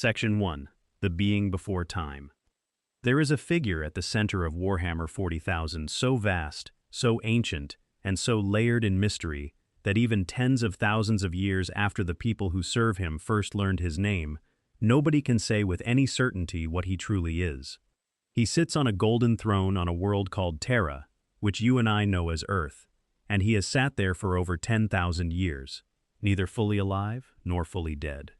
Section 1. The Being Before Time. There is a figure at the center of Warhammer 40,000 so vast, so ancient, and so layered in mystery that even tens of thousands of years after the people who serve him first learned his name, nobody can say with any certainty what he truly is. He sits on a golden throne on a world called Terra, which you and I know as Earth, and he has sat there for over 10,000 years, neither fully alive nor fully dead,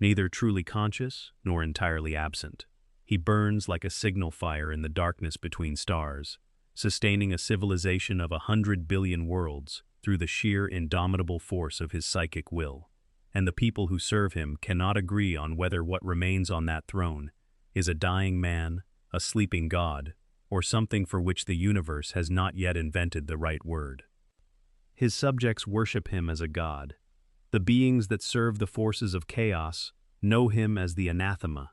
neither truly conscious nor entirely absent. He burns like a signal fire in the darkness between stars, sustaining a civilization of 100 billion worlds through the sheer indomitable force of his psychic will. And the people who serve him cannot agree on whether what remains on that throne is a dying man, a sleeping god, or something for which the universe has not yet invented the right word. His subjects worship him as a god. The beings that serve the forces of chaos know him as the anathema,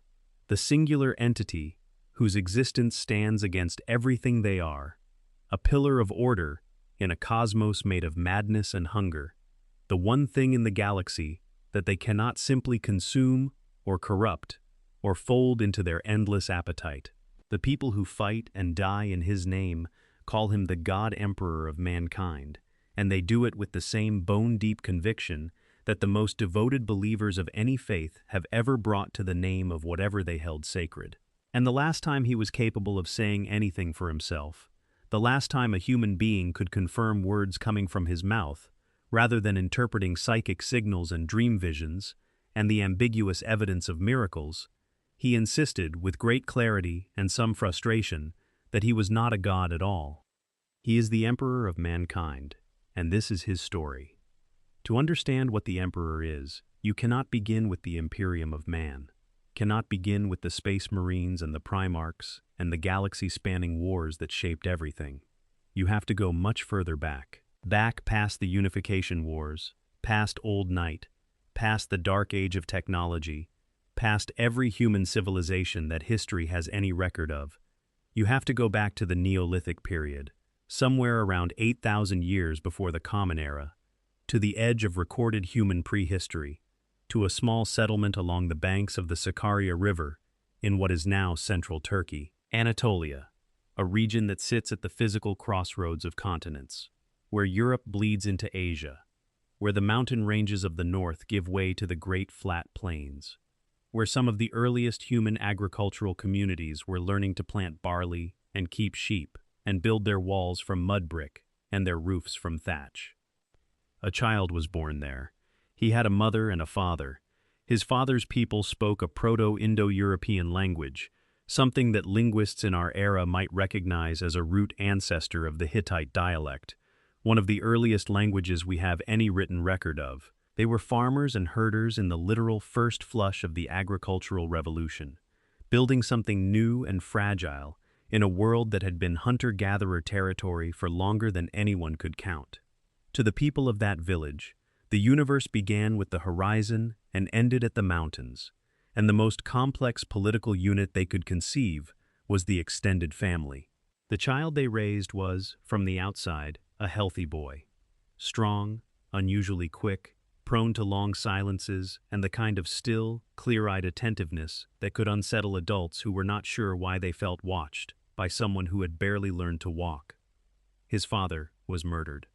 the singular entity whose existence stands against everything they are, a pillar of order in a cosmos made of madness and hunger, the one thing in the galaxy that they cannot simply consume or corrupt or fold into their endless appetite. The people who fight and die in his name call him the God Emperor of mankind, and they do it with the same bone-deep conviction that the most devoted believers of any faith have ever brought to the name of whatever they held sacred. And the last time he was capable of saying anything for himself, the last time a human being could confirm words coming from his mouth, rather than interpreting psychic signals and dream visions, and the ambiguous evidence of miracles, he insisted, with great clarity and some frustration, that he was not a god at all. He is the emperor of mankind, and this is his story. To understand what the Emperor is, you cannot begin with the Imperium of Man, cannot begin with the Space Marines and the Primarchs and the galaxy-spanning wars that shaped everything. You have to go much further back past the Unification Wars, past Old Night, past the Dark Age of technology, past every human civilization that history has any record of. You have to go back to the Neolithic period, somewhere around 8,000 years before the Common Era, to the edge of recorded human prehistory, to a small settlement along the banks of the Sakarya River in what is now central Turkey, Anatolia, a region that sits at the physical crossroads of continents, where Europe bleeds into Asia, where the mountain ranges of the north give way to the great flat plains, where some of the earliest human agricultural communities were learning to plant barley and keep sheep and build their walls from mud brick and their roofs from thatch. A child was born there. He had a mother and a father. His father's people spoke a Proto-Indo-European language, something that linguists in our era might recognize as a root ancestor of the Hittite dialect, one of the earliest languages we have any written record of. They were farmers and herders in the literal first flush of the agricultural revolution, building something new and fragile in a world that had been hunter-gatherer territory for longer than anyone could count. To the people of that village, the universe began with the horizon and ended at the mountains, and the most complex political unit they could conceive was the extended family. The child they raised was, from the outside, a healthy boy. Strong, unusually quick, prone to long silences, and the kind of still, clear-eyed attentiveness that could unsettle adults who were not sure why they felt watched by someone who had barely learned to walk. His father was murdered.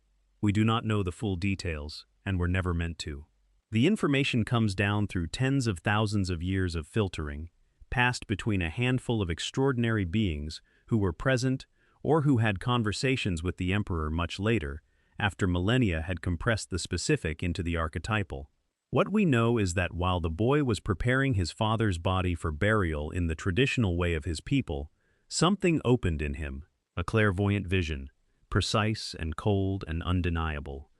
We do not know the full details, and were never meant to. The information comes down through tens of thousands of years of filtering, passed between a handful of extraordinary beings who were present or who had conversations with the Emperor much later, after millennia had compressed the specific into the archetypal. What we know is that while the boy was preparing his father's body for burial in the traditional way of his people, something opened in him, a clairvoyant vision, precise and cold and undeniable.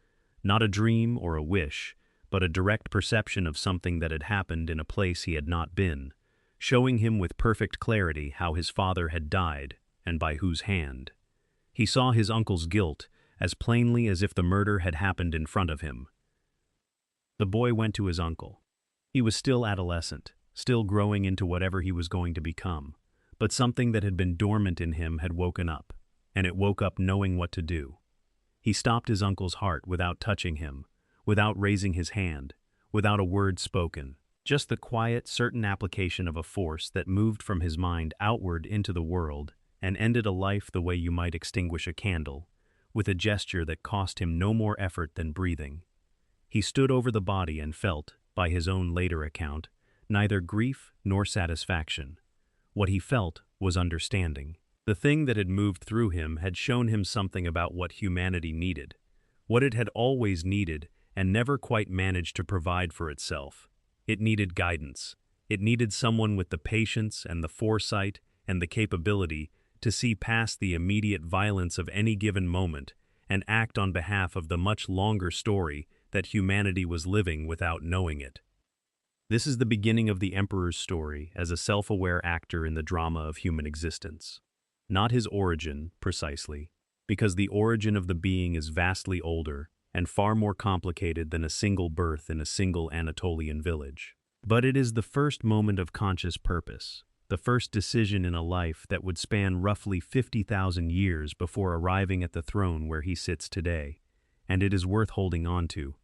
Not a dream or a wish, but a direct perception of something that had happened in a place he had not been, showing him with perfect clarity how his father had died and by whose hand. He saw his uncle's guilt as plainly as if the murder had happened in front of him. The boy went to his uncle. He was still adolescent, still growing into whatever he was going to become, but something that had been dormant in him had woken up, and it woke up knowing what to do. He stopped his uncle's heart without touching him, without raising his hand, without a word spoken, just the quiet, certain application of a force that moved from his mind outward into the world and ended a life the way you might extinguish a candle, with a gesture that cost him no more effort than breathing. He stood over the body and felt, by his own later account, neither grief nor satisfaction. What he felt was understanding. The thing that had moved through him had shown him something about what humanity needed, what it had always needed and never quite managed to provide for itself. It needed guidance. It needed someone with the patience and the foresight and the capability to see past the immediate violence of any given moment and act on behalf of the much longer story that humanity was living without knowing it. This is the beginning of the Emperor's story as a self-aware actor in the drama of human existence. Not his origin, precisely, because the origin of the being is vastly older and far more complicated than a single birth in a single Anatolian village. But it is the first moment of conscious purpose, the first decision in a life that would span roughly 50,000 years before arriving at the throne where he sits today, and it is worth holding on to,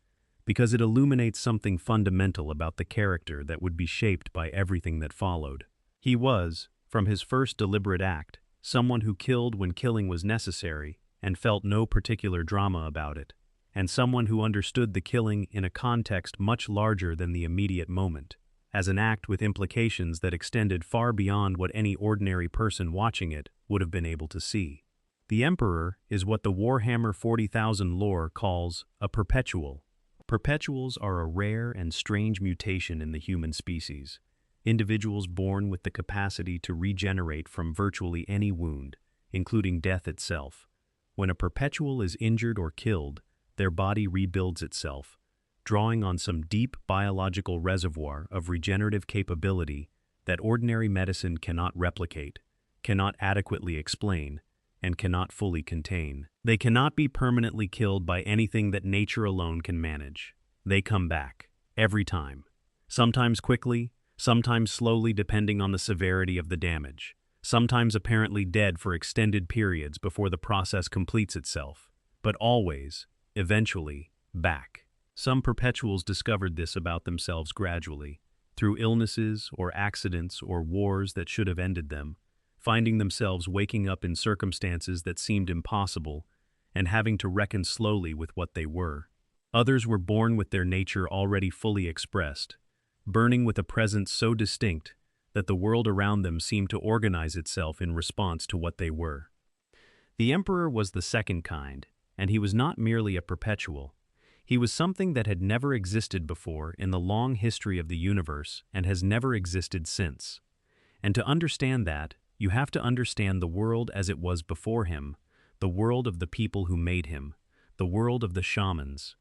because it illuminates something fundamental about the character that would be shaped by everything that followed. He was, from his first deliberate act, someone who killed when killing was necessary and felt no particular drama about it, and someone who understood the killing in a context much larger than the immediate moment, as an act with implications that extended far beyond what any ordinary person watching it would have been able to see. The Emperor is what the Warhammer 40,000 lore calls a perpetual. Perpetuals are a rare and strange mutation in the human species, individuals born with the capacity to regenerate from virtually any wound, including death itself. When a perpetual is injured or killed, their body rebuilds itself, drawing on some deep biological reservoir of regenerative capability that ordinary medicine cannot replicate, cannot adequately explain, and cannot fully contain. They cannot be permanently killed by anything that nature alone can manage. They come back, every time. Sometimes quickly, sometimes slowly depending on the severity of the damage, sometimes apparently dead for extended periods before the process completes itself, but always, eventually, back. Some perpetuals discovered this about themselves gradually, through illnesses or accidents or wars that should have ended them, finding themselves waking up in circumstances that seemed impossible and having to reckon slowly with what they were. Others were born with their nature already fully expressed, burning with a presence so distinct that the world around them seemed to organize itself in response to what they were. The Emperor was the second kind, and he was not merely a perpetual. He was something that had never existed before in the long history of the universe and has never existed since. And to understand that, you have to understand the world as it was before him, the world of the people who made him, the world of the shamans.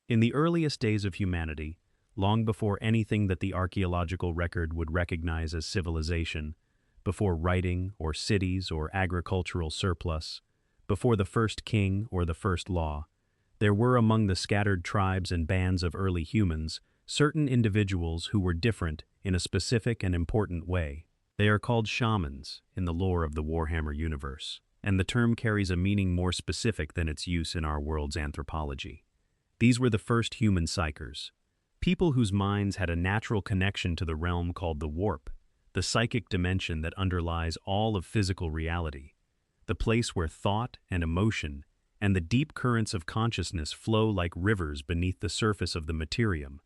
In the earliest days of humanity, long before anything that the archaeological record would recognize as civilization, before writing or cities or agricultural surplus, before the first king or the first law, there were among the scattered tribes and bands of early humans certain individuals who were different in a specific and important way. They are called shamans in the lore of the Warhammer universe, and the term carries a meaning more specific than its use in our world's anthropology. These were the first human psychers, people whose minds had a natural connection to the realm called the warp, the psychic dimension that underlies all of physical reality, the place where thought and emotion and the deep currents of consciousness flow like rivers beneath the surface of the materium,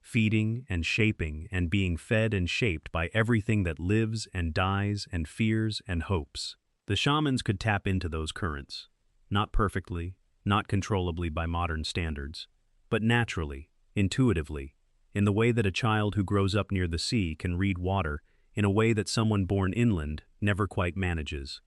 feeding and shaping and being fed and shaped by everything that lives and dies and fears and hopes. The shamans could tap into those currents, not perfectly, not controllably by modern standards, but naturally, intuitively, in the way that a child who grows up near the sea can read water in a way that someone born inland never quite manages.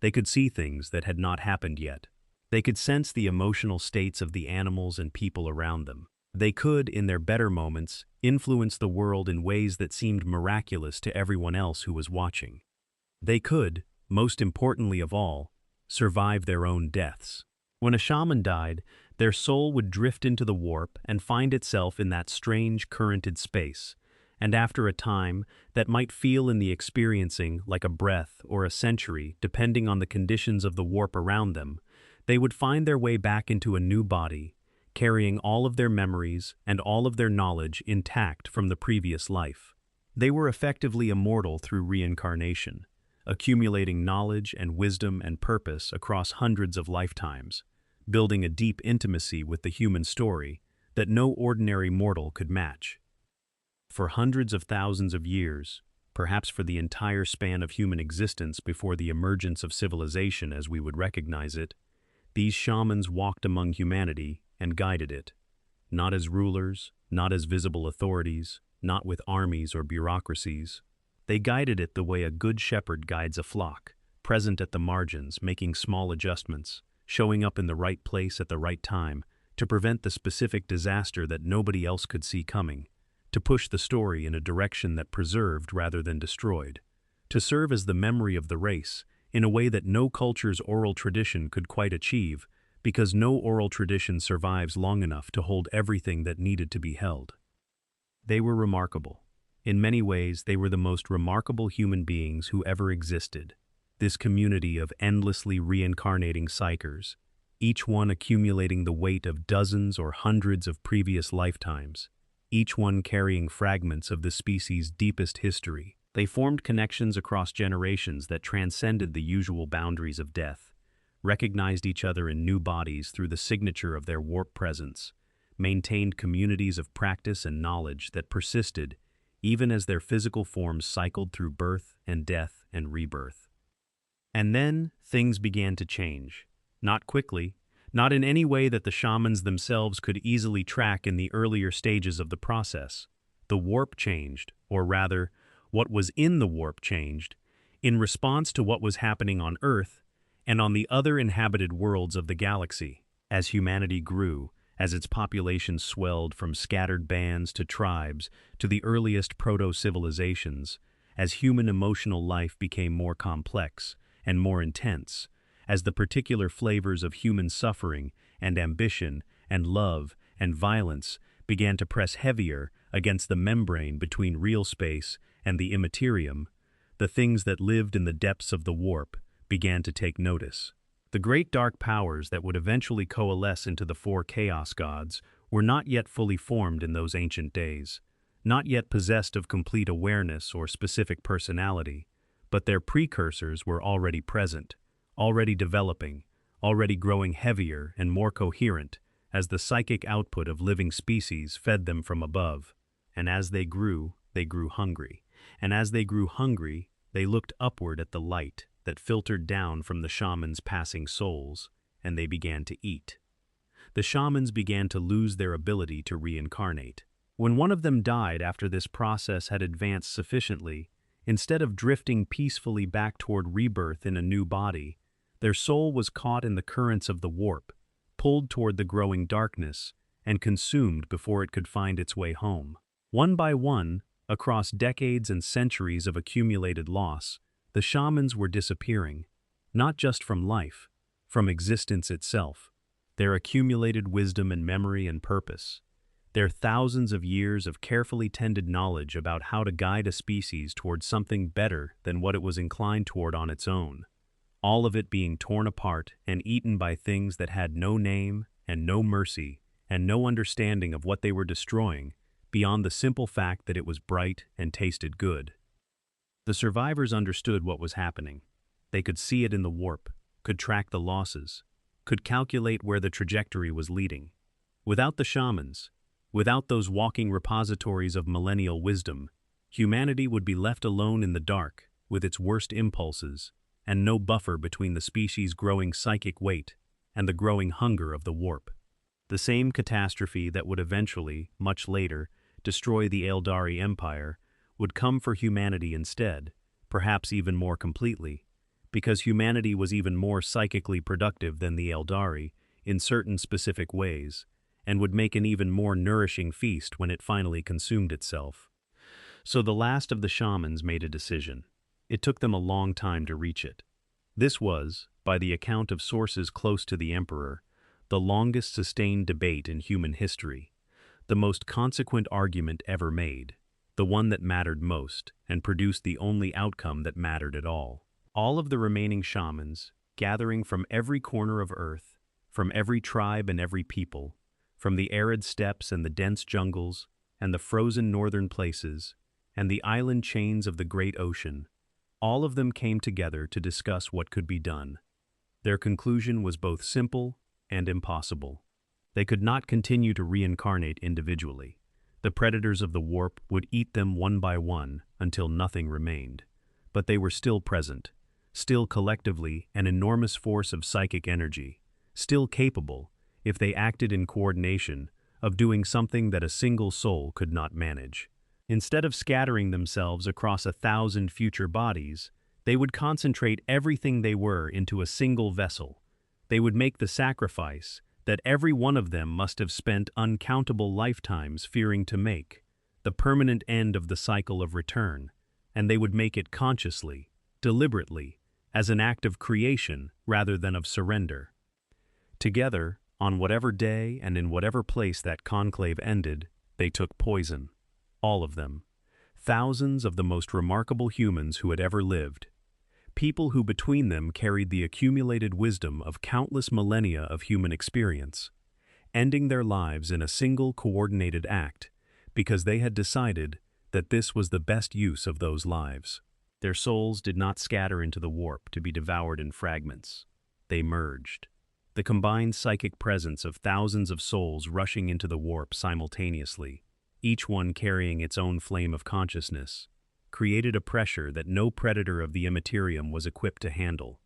They could see things that had not happened yet. They could sense the emotional states of the animals and people around them. They could, in their better moments, influence the world in ways that seemed miraculous to everyone else who was watching. They could, most importantly of all, survive their own deaths. When a shaman died, their soul would drift into the warp and find itself in that strange currented space, and after a time that might feel in the experiencing like a breath or a century depending on the conditions of the warp around them, they would find their way back into a new body, carrying all of their memories and all of their knowledge intact from the previous life. They were effectively immortal through reincarnation, accumulating knowledge and wisdom and purpose across hundreds of lifetimes, building a deep intimacy with the human story that no ordinary mortal could match. For hundreds of thousands of years, perhaps for the entire span of human existence before the emergence of civilization as we would recognize it, these shamans walked among humanity and guided it, not as rulers, not as visible authorities, not with armies or bureaucracies. They guided it the way a good shepherd guides a flock, present at the margins, making small adjustments, showing up in the right place at the right time to prevent the specific disaster that nobody else could see coming, to push the story in a direction that preserved rather than destroyed, to serve as the memory of the race in a way that no culture's oral tradition could quite achieve, because no oral tradition survives long enough to hold everything that needed to be held. They were remarkable. In many ways, they were the most remarkable human beings who ever existed. This community of endlessly reincarnating psychers, each one accumulating the weight of dozens or hundreds of previous lifetimes, each one carrying fragments of the species' deepest history. They formed connections across generations that transcended the usual boundaries of death, recognized each other in new bodies through the signature of their warp presence, maintained communities of practice and knowledge that persisted even as their physical forms cycled through birth and death and rebirth. And then things began to change. Not quickly, not in any way that the shamans themselves could easily track in the earlier stages of the process. The warp changed, or rather, what was in the warp changed, in response to what was happening on Earth and on the other inhabited worlds of the galaxy. As humanity grew, as its population swelled from scattered bands to tribes to the earliest proto-civilizations, as human emotional life became more complex and more intense, as the particular flavors of human suffering and ambition and love and violence began to press heavier against the membrane between real space and the immaterium, the things that lived in the depths of the warp began to take notice. The great dark powers that would eventually coalesce into the four chaos gods were not yet fully formed in those ancient days, not yet possessed of complete awareness or specific personality, but their precursors were already present, already developing, already growing heavier and more coherent as the psychic output of living species fed them from above. And as they grew hungry. And as they grew hungry, they looked upward at the light that filtered down from the shamans' passing souls, and they began to eat. The shamans began to lose their ability to reincarnate. When one of them died after this process had advanced sufficiently, instead of drifting peacefully back toward rebirth in a new body, their soul was caught in the currents of the warp, pulled toward the growing darkness, and consumed before it could find its way home. One by one, across decades and centuries of accumulated loss, the shamans were disappearing, not just from life, from existence itself. Their accumulated wisdom and memory and purpose, their thousands of years of carefully tended knowledge about how to guide a species toward something better than what it was inclined toward on its own, all of it being torn apart and eaten by things that had no name and no mercy and no understanding of what they were destroying beyond the simple fact that it was bright and tasted good. The survivors understood what was happening. They could see it in the warp, could track the losses, could calculate where the trajectory was leading. Without the shamans, without those walking repositories of millennial wisdom, humanity would be left alone in the dark with its worst impulses and no buffer between the species' growing psychic weight and the growing hunger of the warp. The same catastrophe that would eventually, much later, destroy the Eldari Empire would come for humanity instead, perhaps even more completely, because humanity was even more psychically productive than the Eldari in certain specific ways, and would make an even more nourishing feast when it finally consumed itself. So the last of the shamans made a decision. It took them a long time to reach it. This was, by the account of sources close to the emperor, the longest sustained debate in human history, the most consequent argument ever made, the one that mattered most and produced the only outcome that mattered at all. All of the remaining shamans, gathering from every corner of Earth, from every tribe and every people, from the arid steppes and the dense jungles, and the frozen northern places, and the island chains of the great ocean, all of them came together to discuss what could be done. Their conclusion was both simple and impossible. They could not continue to reincarnate individually. The predators of the warp would eat them one by one until nothing remained. But they were still present, still collectively an enormous force of psychic energy, still capable, if they acted in coordination, of doing something that a single soul could not manage. Instead of scattering themselves across 1,000 future bodies, they would concentrate everything they were into a single vessel. They would make the sacrifice that every one of them must have spent uncountable lifetimes fearing to make, the permanent end of the cycle of return, and they would make it consciously, deliberately, as an act of creation rather than of surrender. Together, on whatever day and in whatever place that conclave ended, they took poison. All of them. Thousands of the most remarkable humans who had ever lived. People who between them carried the accumulated wisdom of countless millennia of human experience, ending their lives in a single coordinated act because they had decided that this was the best use of those lives. Their souls did not scatter into the warp to be devoured in fragments. They merged. The combined psychic presence of thousands of souls rushing into the warp simultaneously, each one carrying its own flame of consciousness, created a pressure that no predator of the immaterium was equipped to handle.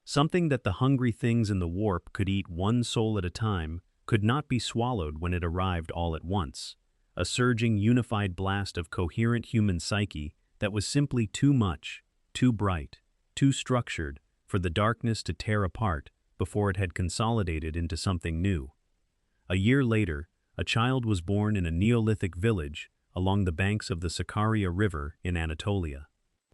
Something that the hungry things in the warp could eat one soul at a time could not be swallowed when it arrived all at once. A surging, unified blast of coherent human psyche that was simply too much, too bright, too structured for the darkness to tear apart before it had consolidated into something new. A year later, a child was born in a Neolithic village along the banks of the Sakarya River in Anatolia.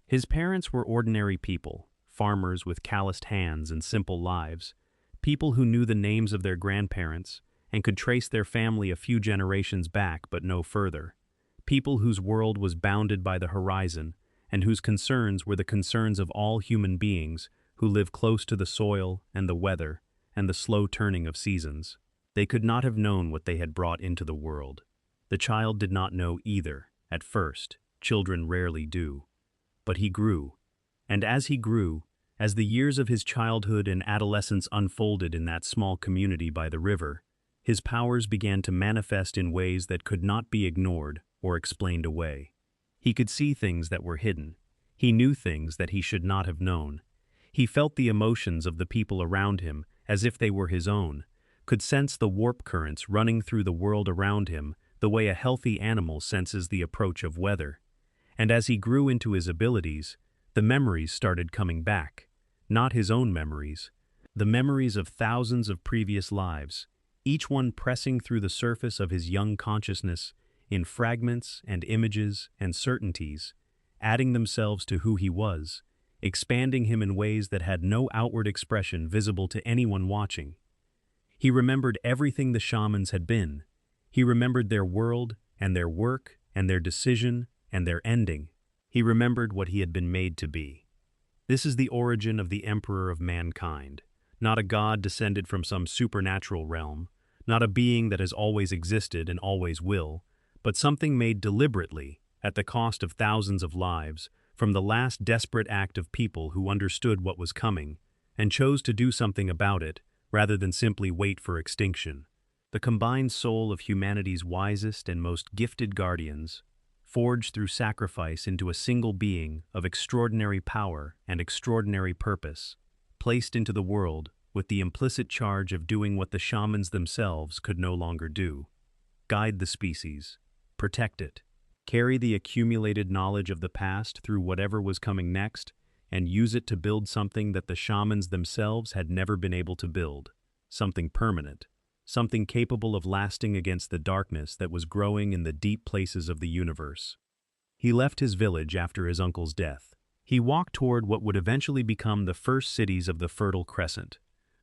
His parents were ordinary people, farmers with calloused hands and simple lives, people who knew the names of their grandparents and could trace their family a few generations back but no further, people whose world was bounded by the horizon and whose concerns were the concerns of all human beings who live close to the soil and the weather and the slow turning of seasons. They could not have known what they had brought into the world. The child did not know either, at first. Children rarely do. But he grew. And as he grew, as the years of his childhood and adolescence unfolded in that small community by the river, his powers began to manifest in ways that could not be ignored or explained away. He could see things that were hidden. He knew things that he should not have known. He felt the emotions of the people around him as if they were his own, could sense the warp currents running through the world around him the way a healthy animal senses the approach of weather. And as he grew into his abilities, the memories started coming back. Not his own memories, the memories of thousands of previous lives, each one pressing through the surface of his young consciousness in fragments and images and certainties, adding themselves to who he was, expanding him in ways that had no outward expression visible to anyone watching. He remembered everything the shamans had been. He remembered their world and their work and their decision and their ending. He remembered what he had been made to be. This is the origin of the Emperor of mankind, not a god descended from some supernatural realm, not a being that has always existed and always will, but something made deliberately, at the cost of thousands of lives, from the last desperate act of people who understood what was coming and chose to do something about it rather than simply wait for extinction. The combined soul of humanity's wisest and most gifted guardians, forged through sacrifice into a single being of extraordinary power and extraordinary purpose, placed into the world with the implicit charge of doing what the shamans themselves could no longer do. Guide the species, protect it, carry the accumulated knowledge of the past through whatever was coming next, and use it to build something that the shamans themselves had never been able to build, something permanent. Something capable of lasting against the darkness that was growing in the deep places of the universe. He left his village after his uncle's death. He walked toward what would eventually become the first cities of the Fertile Crescent,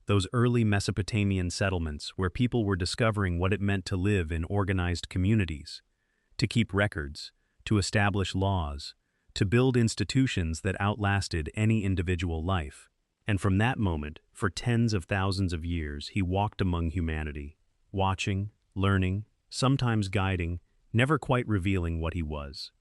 those early Mesopotamian settlements where people were discovering what it meant to live in organized communities, to keep records, to establish laws, to build institutions that outlasted any individual life. And from that moment, for tens of thousands of years, he walked among humanity, watching, learning, sometimes guiding, never quite revealing what he was.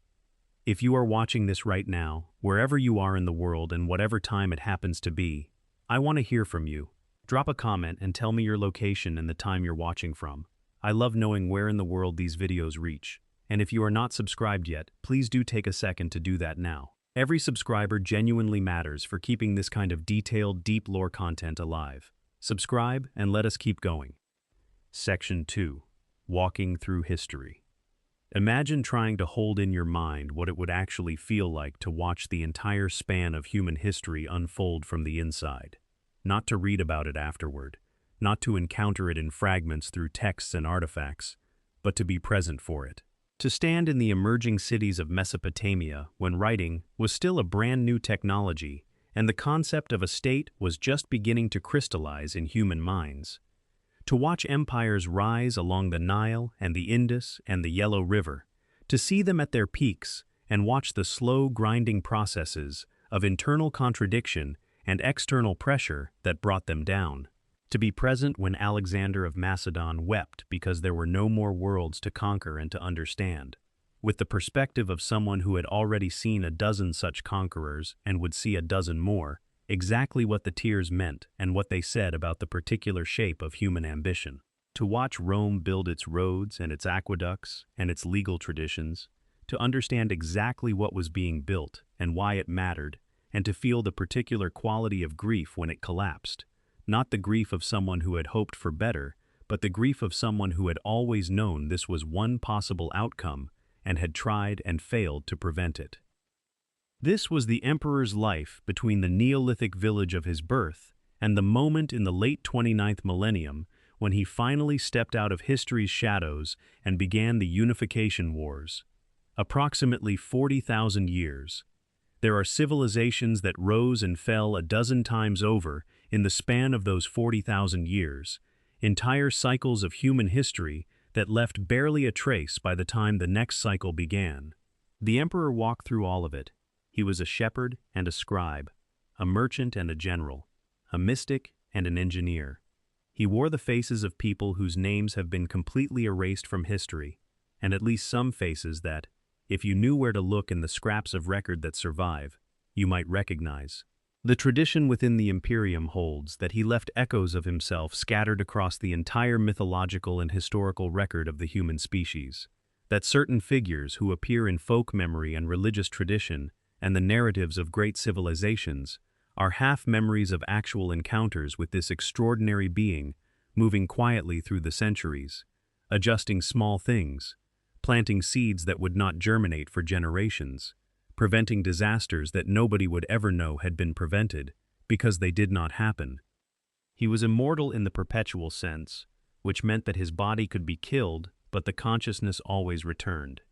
If you are watching this right now, wherever you are in the world and whatever time it happens to be, I want to hear from you. Drop a comment and tell me your location and the time you're watching from. I love knowing where in the world these videos reach. And if you are not subscribed yet, please do take a second to do that now. Every subscriber genuinely matters for keeping this kind of detailed, deep lore content alive. Subscribe and let us keep going. Section 2. Walking through history. Imagine trying to hold in your mind what it would actually feel like to watch the entire span of human history unfold from the inside. Not to read about it afterward, not to encounter it in fragments through texts and artifacts, but to be present for it. To stand in the emerging cities of Mesopotamia when writing was still a brand new technology, and the concept of a state was just beginning to crystallize in human minds. To watch empires rise along the Nile and the Indus and the Yellow River, to see them at their peaks and watch the slow grinding processes of internal contradiction and external pressure that brought them down. To be present when Alexander of Macedon wept because there were no more worlds to conquer and to understand, with the perspective of someone who had already seen a dozen such conquerors and would see a dozen more, exactly what the tears meant and what they said about the particular shape of human ambition. To watch Rome build its roads and its aqueducts and its legal traditions, to understand exactly what was being built and why it mattered, and to feel the particular quality of grief when it collapsed. Not the grief of someone who had hoped for better, but the grief of someone who had always known this was one possible outcome and had tried and failed to prevent it. This was the emperor's life between the Neolithic village of his birth and the moment in the late 29th millennium when he finally stepped out of history's shadows and began the Unification Wars. Approximately 40,000 years. There are civilizations that rose and fell a dozen times over in the span of those 40,000 years, entire cycles of human history that left barely a trace by the time the next cycle began. The emperor walked through all of it. He was a shepherd and a scribe, a merchant and a general, a mystic and an engineer. He wore the faces of people whose names have been completely erased from history, and at least some faces that, if you knew where to look in the scraps of record that survive, you might recognize. The tradition within the Imperium holds that he left echoes of himself scattered across the entire mythological and historical record of the human species, that certain figures who appear in folk memory and religious tradition and the narratives of great civilizations are half memories of actual encounters with this extraordinary being moving quietly through the centuries, adjusting small things, planting seeds that would not germinate for generations, preventing disasters that nobody would ever know had been prevented because they did not happen. He was immortal in the perpetual sense, which meant that his body could be killed, but the consciousness always returned.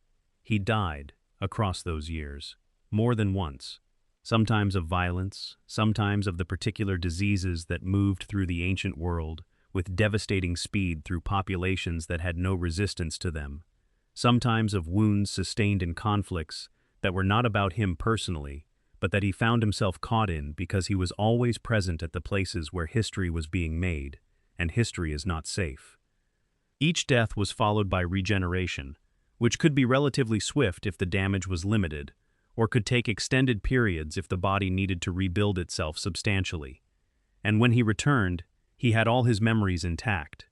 He died, across those years, more than once, sometimes of violence, sometimes of the particular diseases that moved through the ancient world with devastating speed through populations that had no resistance to them, sometimes of wounds sustained in conflicts that were not about him personally, but that he found himself caught in because he was always present at the places where history was being made, and history is not safe. Each death was followed by regeneration, which could be relatively swift if the damage was limited, or could take extended periods if the body needed to rebuild itself substantially. And when he returned, he had all his memories intact.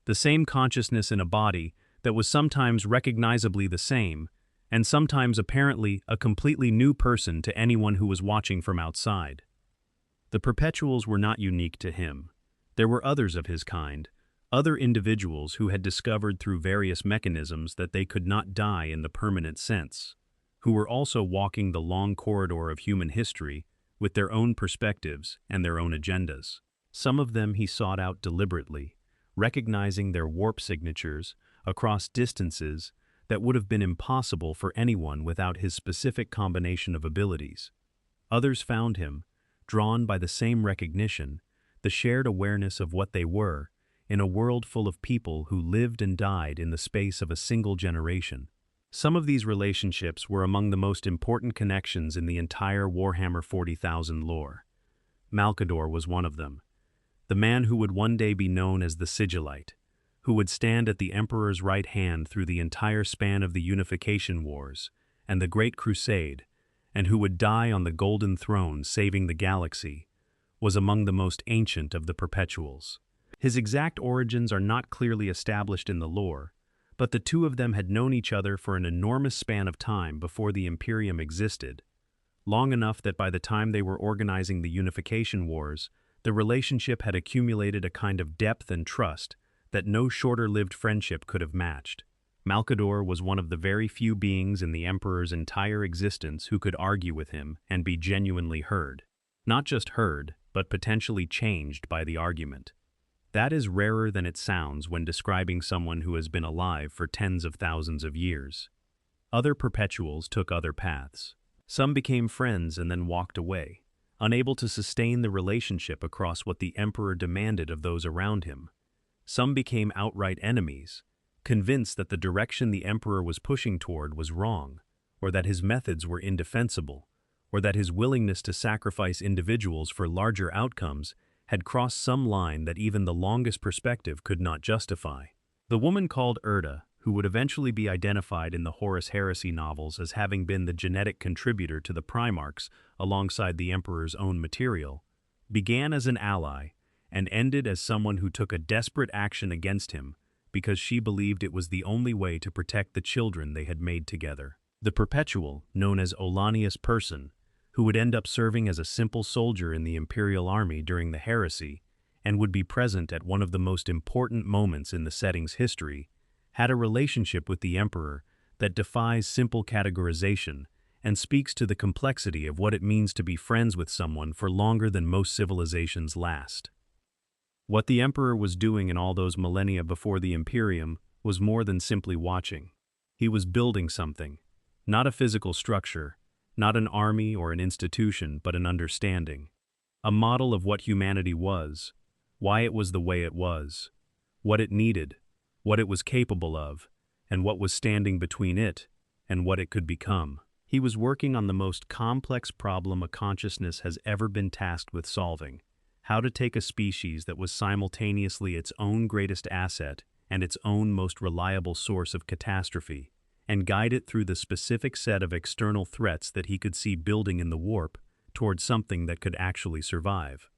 The same consciousness in a body that was sometimes recognizably the same, and sometimes apparently a completely new person to anyone who was watching from outside. The perpetuals were not unique to him. There were others of his kind, other individuals who had discovered through various mechanisms that they could not die in the permanent sense, who were also walking the long corridor of human history with their own perspectives and their own agendas. Some of them he sought out deliberately, recognizing their warp signatures across distances that would have been impossible for anyone without his specific combination of abilities. Others found him, drawn by the same recognition, the shared awareness of what they were, in a world full of people who lived and died in the space of a single generation. Some of these relationships were among the most important connections in the entire Warhammer 40,000 lore. Malcador was one of them, the man who would one day be known as the Sigillite, who would stand at the emperor's right hand through the entire span of the Unification Wars and the Great Crusade, and who would die on the Golden Throne saving the galaxy, was among the most ancient of the perpetuals. His exact origins are not clearly established in the lore, but the two of them had known each other for an enormous span of time before the Imperium existed, long enough that by the time they were organizing the Unification Wars, the relationship had accumulated a kind of depth and trust that no shorter-lived friendship could have matched. Malcador was one of the very few beings in the Emperor's entire existence who could argue with him and be genuinely heard. Not just heard, but potentially changed by the argument. That is rarer than it sounds when describing someone who has been alive for tens of thousands of years. Other perpetuals took other paths. Some became friends and then walked away, unable to sustain the relationship across what the Emperor demanded of those around him. Some became outright enemies, convinced that the direction the Emperor was pushing toward was wrong, or that his methods were indefensible, or that his willingness to sacrifice individuals for larger outcomes had crossed some line that even the longest perspective could not justify. The woman called Erda, who would eventually be identified in the Horus Heresy novels as having been the genetic contributor to the Primarchs alongside the Emperor's own material, began as an ally and ended as someone who took a desperate action against him because she believed it was the only way to protect the children they had made together. The Perpetual, known as Olanius Person, who would end up serving as a simple soldier in the Imperial Army during the Heresy and would be present at one of the most important moments in the setting's history, had a relationship with the Emperor that defies simple categorization and speaks to the complexity of what it means to be friends with someone for longer than most civilizations last. What the Emperor was doing in all those millennia before the Imperium was more than simply watching. He was building something, not a physical structure, not an army or an institution, but an understanding. A model of what humanity was, why it was the way it was, what it needed, what it was capable of, and what was standing between it and what it could become. He was working on the most complex problem a consciousness has ever been tasked with solving: how to take a species that was simultaneously its own greatest asset and its own most reliable source of catastrophe, and guide it through the specific set of external threats that he could see building in the warp towards something that could actually survive.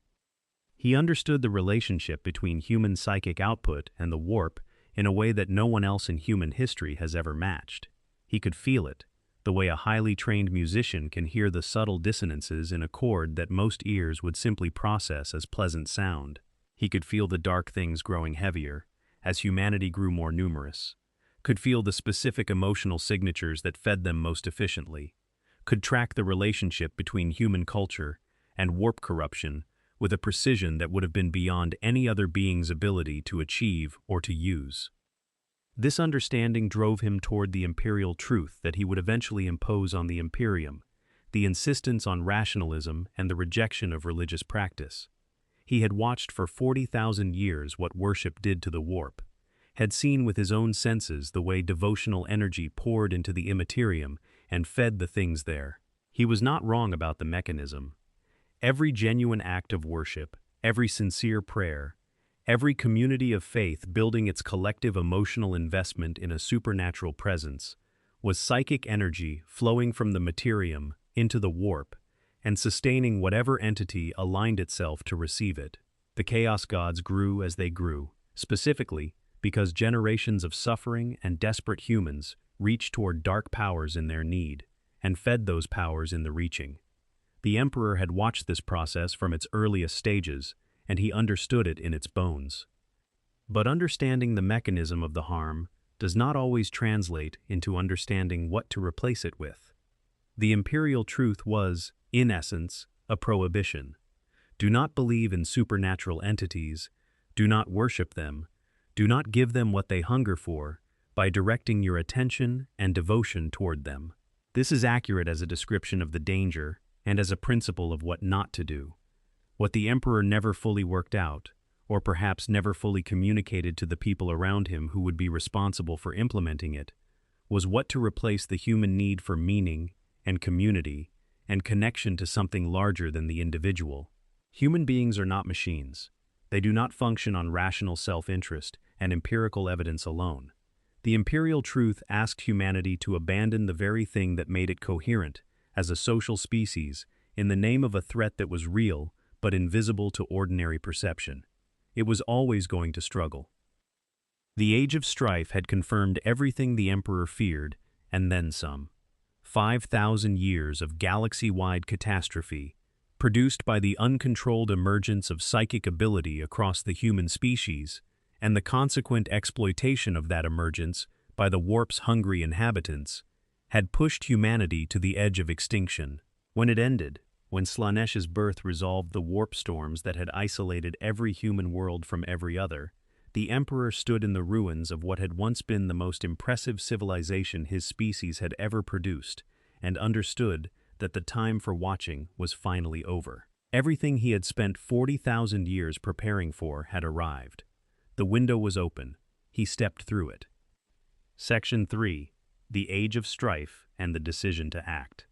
He understood the relationship between human psychic output and the warp in a way that no one else in human history has ever matched. He could feel it, the way a highly trained musician can hear the subtle dissonances in a chord that most ears would simply process as pleasant sound. He could feel the dark things growing heavier as humanity grew more numerous, could feel the specific emotional signatures that fed them most efficiently, could track the relationship between human culture and warp corruption with a precision that would have been beyond any other being's ability to achieve or to use. This understanding drove him toward the imperial truth that he would eventually impose on the Imperium, the insistence on rationalism and the rejection of religious practice. He had watched for 40,000 years what worship did to the warp, had seen with his own senses the way devotional energy poured into the immaterium and fed the things there. He was not wrong about the mechanism. Every genuine act of worship, every sincere prayer, every community of faith building its collective emotional investment in a supernatural presence, was psychic energy flowing from the materium into the warp and sustaining whatever entity aligned itself to receive it. The Chaos Gods grew as they grew, specifically because generations of suffering and desperate humans reached toward dark powers in their need and fed those powers in the reaching. The Emperor had watched this process from its earliest stages, and he understood it in its bones. But understanding the mechanism of the harm does not always translate into understanding what to replace it with. The imperial truth was, in essence, a prohibition. Do not believe in supernatural entities, do not worship them, do not give them what they hunger for by directing your attention and devotion toward them. This is accurate as a description of the danger and as a principle of what not to do. What the Emperor never fully worked out, or perhaps never fully communicated to the people around him who would be responsible for implementing it, was what to replace the human need for meaning and community and connection to something larger than the individual. Human beings are not machines. They do not function on rational self-interest and empirical evidence alone. The imperial truth asked humanity to abandon the very thing that made it coherent, as a social species, in the name of a threat that was real, but invisible to ordinary perception. It was always going to struggle. The Age of Strife had confirmed everything the Emperor feared, and then some. 5,000 years of galaxy-wide catastrophe, produced by the uncontrolled emergence of psychic ability across the human species, and the consequent exploitation of that emergence by the warp's hungry inhabitants, had pushed humanity to the edge of extinction. When it ended, when Slaaneash's birth resolved the warp storms that had isolated every human world from every other, the Emperor stood in the ruins of what had once been the most impressive civilization his species had ever produced, and understood that the time for watching was finally over. Everything he had spent 40,000 years preparing for had arrived. The window was open. He stepped through it. Section 3. The Age of Strife and the Decision to Act.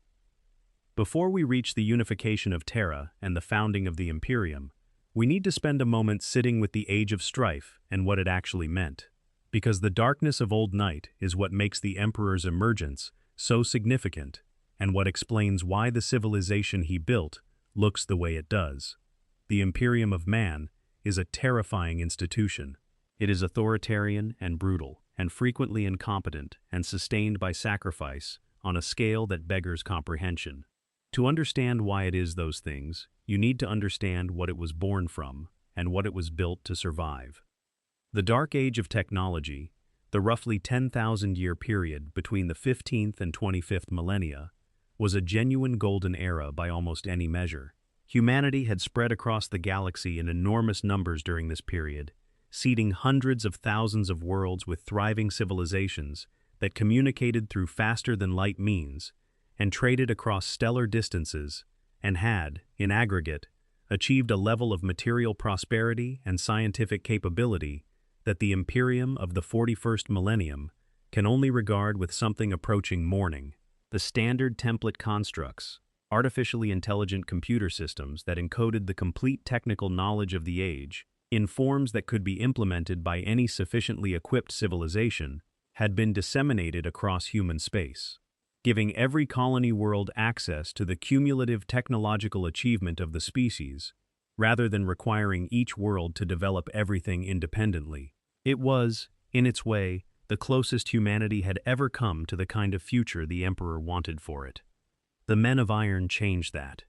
Before we reach the unification of Terra and the founding of the Imperium, we need to spend a moment sitting with the Age of Strife and what it actually meant, because the darkness of Old Night is what makes the Emperor's emergence so significant and what explains why the civilization he built looks the way it does. The Imperium of Man is a terrifying institution. It is authoritarian and brutal, and frequently incompetent and sustained by sacrifice on a scale that beggars comprehension. To understand why it is those things, you need to understand what it was born from and what it was built to survive. The Dark Age of technology, the roughly 10,000-year period between the 15th and 25th millennia, was a genuine golden era by almost any measure. Humanity had spread across the galaxy in enormous numbers during this period, seeding hundreds of thousands of worlds with thriving civilizations that communicated through faster-than-light means and traded across stellar distances and had, in aggregate, achieved a level of material prosperity and scientific capability that the Imperium of the 41st millennium can only regard with something approaching mourning. The standard template constructs, artificially intelligent computer systems that encoded the complete technical knowledge of the age in forms that could be implemented by any sufficiently equipped civilization, had been disseminated across human space, giving every colony world access to the cumulative technological achievement of the species, rather than requiring each world to develop everything independently. It was, in its way, the closest humanity had ever come to the kind of future the Emperor wanted for it. The Men of Iron changed that.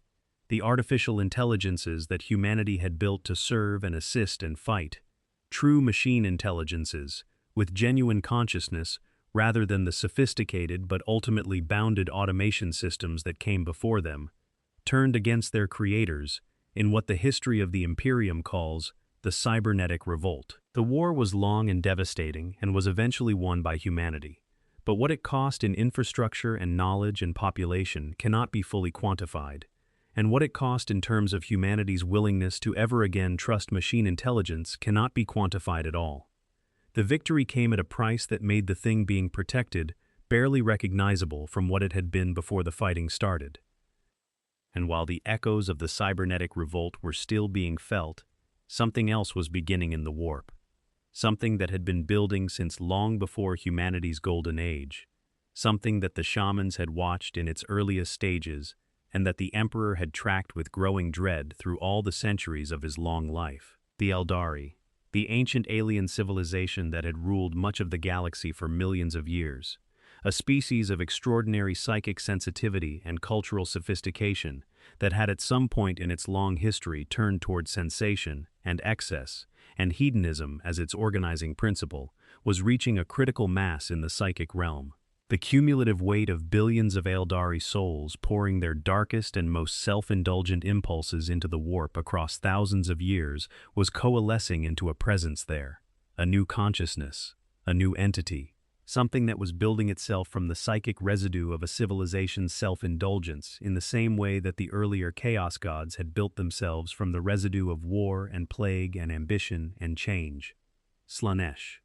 The artificial intelligences that humanity had built to serve and assist and fight, true machine intelligences, with genuine consciousness rather than the sophisticated but ultimately bounded automation systems that came before them, turned against their creators in what the history of the Imperium calls the cybernetic revolt. The war was long and devastating and was eventually won by humanity, but what it cost in infrastructure and knowledge and population cannot be fully quantified, and what it cost in terms of humanity's willingness to ever again trust machine intelligence cannot be quantified at all. The victory came at a price that made the thing being protected barely recognizable from what it had been before the fighting started. And while the echoes of the cybernetic revolt were still being felt, something else was beginning in the warp. Something that had been building since long before humanity's golden age. Something that the shamans had watched in its earliest stages and that the Emperor had tracked with growing dread through all the centuries of his long life. The Eldari, the ancient alien civilization that had ruled much of the galaxy for millions of years. A species of extraordinary psychic sensitivity and cultural sophistication that had at some point in its long history turned toward sensation and excess, and hedonism as its organizing principle, was reaching a critical mass in the psychic realm. The cumulative weight of billions of Eldari souls pouring their darkest and most self-indulgent impulses into the warp across thousands of years was coalescing into a presence there, a new consciousness, a new entity, something that was building itself from the psychic residue of a civilization's self-indulgence in the same way that the earlier chaos gods had built themselves from the residue of war and plague and ambition and change. Slaanesh,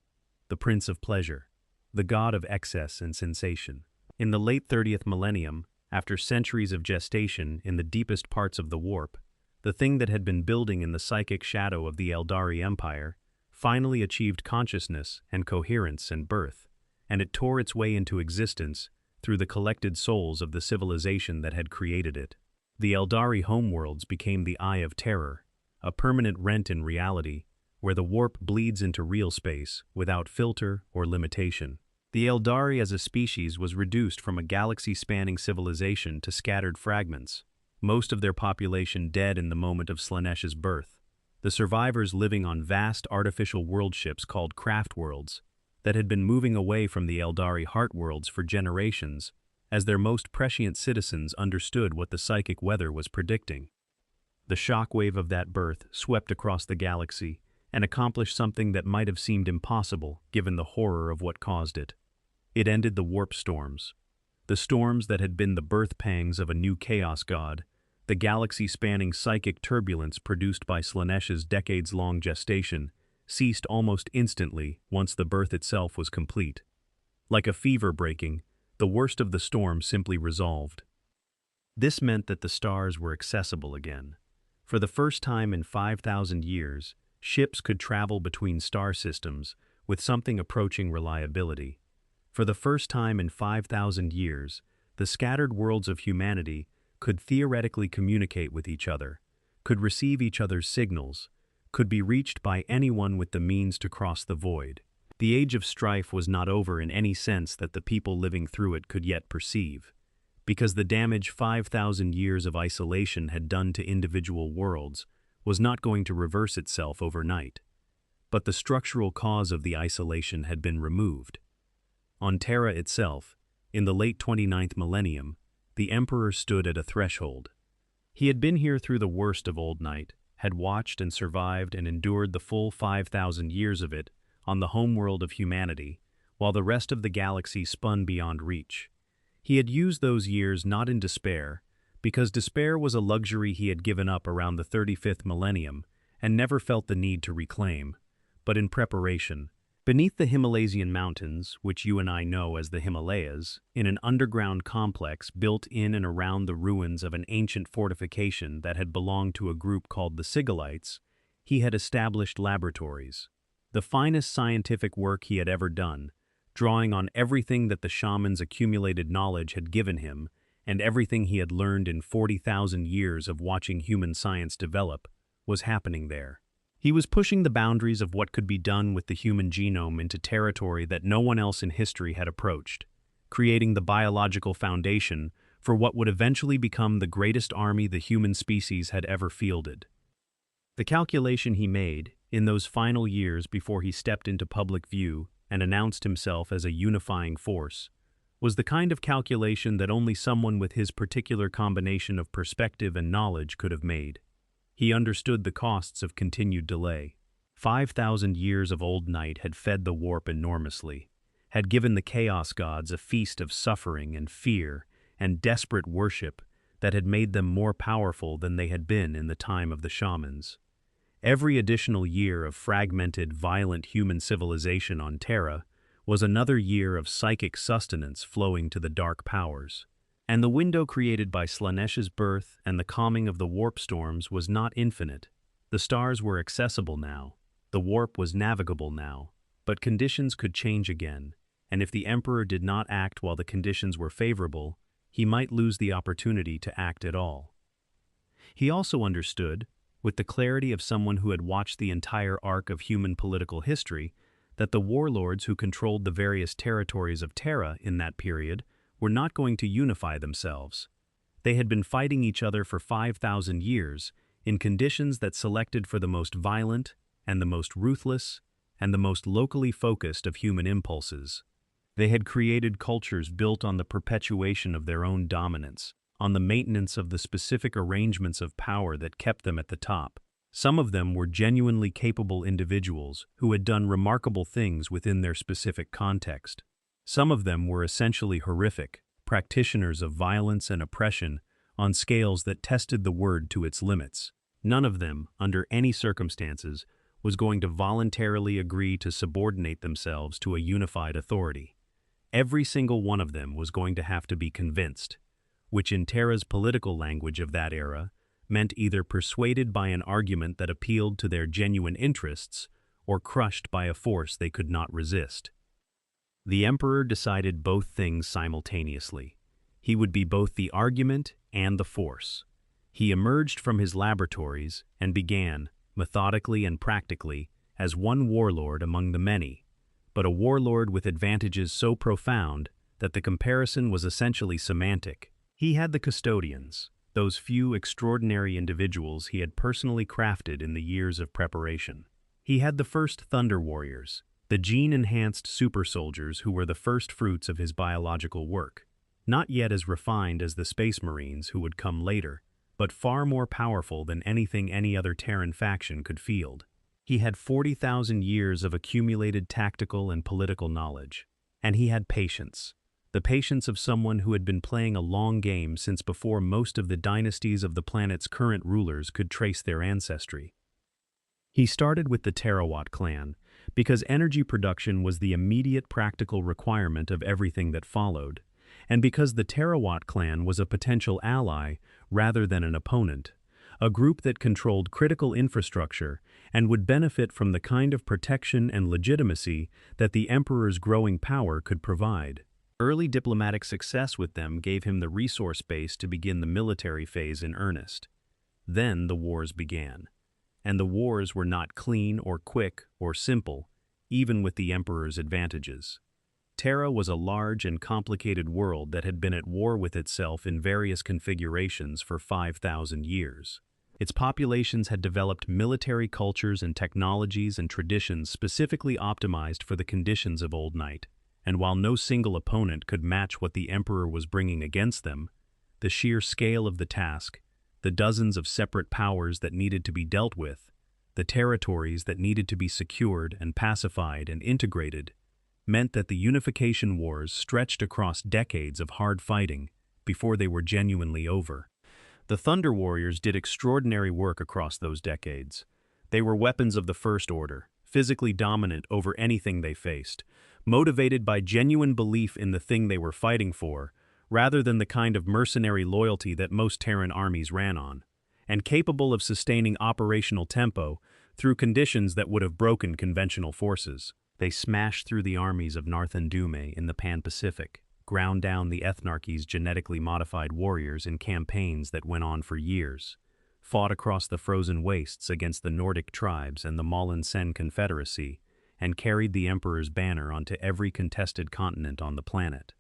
the Prince of Pleasure, the god of excess and sensation. In the late 30th millennium, after centuries of gestation in the deepest parts of the warp, the thing that had been building in the psychic shadow of the Eldari Empire finally achieved consciousness and coherence and birth, and it tore its way into existence through the collected souls of the civilization that had created it. The Eldari homeworlds became the Eye of Terror, a permanent rent in reality where the warp bleeds into real space without filter or limitation. The Eldari as a species was reduced from a galaxy-spanning civilization to scattered fragments, most of their population dead in the moment of Slaanesh's birth, the survivors living on vast artificial world ships called craft worlds that had been moving away from the Eldari heart worlds for generations as their most prescient citizens understood what the psychic weather was predicting. The shockwave of that birth swept across the galaxy and accomplished something that might have seemed impossible given the horror of what caused it. It ended the warp storms. The storms that had been the birth pangs of a new chaos god, the galaxy-spanning psychic turbulence produced by Slaanesh's decades-long gestation, ceased almost instantly once the birth itself was complete. Like a fever breaking, the worst of the storm simply resolved. This meant that the stars were accessible again. For the first time in 5,000 years, ships could travel between star systems with something approaching reliability. For the first time in 5,000 years, the scattered worlds of humanity could theoretically communicate with each other, could receive each other's signals, could be reached by anyone with the means to cross the void. The age of strife was not over in any sense that the people living through it could yet perceive, because the damage 5,000 years of isolation had done to individual worlds was not going to reverse itself overnight. But the structural cause of the isolation had been removed. On Terra itself, in the late 29th millennium, the Emperor stood at a threshold. He had been here through the worst of Old Night, had watched and survived and endured the full 5,000 years of it on the homeworld of humanity, while the rest of the galaxy spun beyond reach. He had used those years not in despair, because despair was a luxury he had given up around the 35th millennium and never felt the need to reclaim, but in preparation. Beneath the Himalayan mountains, which you and I know as the Himalayas, in an underground complex built in and around the ruins of an ancient fortification that had belonged to a group called the Sigilites, he had established laboratories. The finest scientific work he had ever done, drawing on everything that the shaman's accumulated knowledge had given him and everything he had learned in 40,000 years of watching human science develop, was happening there. He was pushing the boundaries of what could be done with the human genome into territory that no one else in history had approached, creating the biological foundation for what would eventually become the greatest army the human species had ever fielded. The calculation he made, in those final years before he stepped into public view and announced himself as a unifying force, was the kind of calculation that only someone with his particular combination of perspective and knowledge could have made. He understood the costs of continued delay. 5,000 years of Old Night had fed the warp enormously, had given the Chaos Gods a feast of suffering and fear and desperate worship that had made them more powerful than they had been in the time of the shamans. Every additional year of fragmented, violent human civilization on Terra was another year of psychic sustenance flowing to the dark powers. And the window created by Slaanesh's birth and the calming of the warp storms was not infinite. The stars were accessible now, the warp was navigable now, but conditions could change again, and if the Emperor did not act while the conditions were favorable, he might lose the opportunity to act at all. He also understood, with the clarity of someone who had watched the entire arc of human political history, that the warlords who controlled the various territories of Terra in that period were not going to unify themselves. They had been fighting each other for 5,000 years in conditions that selected for the most violent and the most ruthless and the most locally focused of human impulses. They had created cultures built on the perpetuation of their own dominance, on the maintenance of the specific arrangements of power that kept them at the top. Some of them were genuinely capable individuals who had done remarkable things within their specific context. Some of them were essentially horrific, practitioners of violence and oppression on scales that tested the word to its limits. None of them, under any circumstances, was going to voluntarily agree to subordinate themselves to a unified authority. Every single one of them was going to have to be convinced, which in Terra's political language of that era meant either persuaded by an argument that appealed to their genuine interests or crushed by a force they could not resist. The Emperor decided both things simultaneously. He would be both the argument and the force. He emerged from his laboratories and began, methodically and practically, as one warlord among the many, but a warlord with advantages so profound that the comparison was essentially semantic. He had the custodians, those few extraordinary individuals he had personally crafted in the years of preparation. He had the first Thunder Warriors, the gene-enhanced super soldiers who were the first fruits of his biological work, not yet as refined as the Space Marines who would come later, but far more powerful than anything any other Terran faction could field. He had 40,000 years of accumulated tactical and political knowledge. And he had patience. The patience of someone who had been playing a long game since before most of the dynasties of the planet's current rulers could trace their ancestry. He started with the Terawatt clan, because energy production was the immediate practical requirement of everything that followed, and because the Terawatt clan was a potential ally rather than an opponent, a group that controlled critical infrastructure and would benefit from the kind of protection and legitimacy that the Emperor's growing power could provide. Early diplomatic success with them gave him the resource base to begin the military phase in earnest. Then the wars began. And the wars were not clean or quick or simple, even with the Emperor's advantages. Terra was a large and complicated world that had been at war with itself in various configurations for 5,000 years. Its populations had developed military cultures and technologies and traditions specifically optimized for the conditions of Old Night, and while no single opponent could match what the Emperor was bringing against them, the sheer scale of the task, the dozens of separate powers that needed to be dealt with, the territories that needed to be secured and pacified and integrated, meant that the Unification Wars stretched across decades of hard fighting before they were genuinely over. The Thunder Warriors did extraordinary work across those decades. They were weapons of the First Order, physically dominant over anything they faced, motivated by genuine belief in the thing they were fighting for, rather than the kind of mercenary loyalty that most Terran armies ran on, and capable of sustaining operational tempo through conditions that would have broken conventional forces. They smashed through the armies of Narthandume in the Pan-Pacific, ground down the Ethnarchy's genetically modified warriors in campaigns that went on for years, fought across the frozen wastes against the Nordic tribes and the Malin Sen Confederacy, and carried the Emperor's banner onto every contested continent on the planet.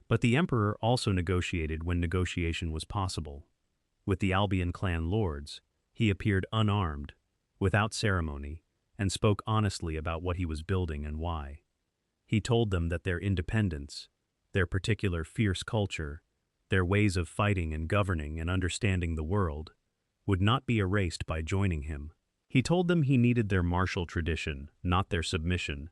But the Emperor also negotiated when negotiation was possible. With the Albion clan lords, he appeared unarmed, without ceremony, and spoke honestly about what he was building and why. He told them that their independence, their particular fierce culture, their ways of fighting and governing and understanding the world, would not be erased by joining him. He told them he needed their martial tradition, not their submission.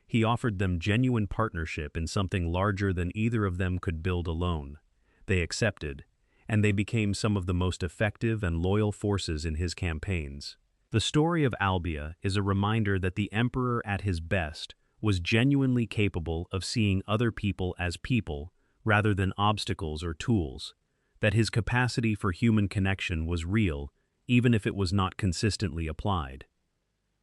He offered them genuine partnership in something larger than either of them could build alone. They accepted, and they became some of the most effective and loyal forces in his campaigns. The story of Albia is a reminder that the Emperor at his best was genuinely capable of seeing other people as people rather than obstacles or tools, that his capacity for human connection was real, even if it was not consistently applied.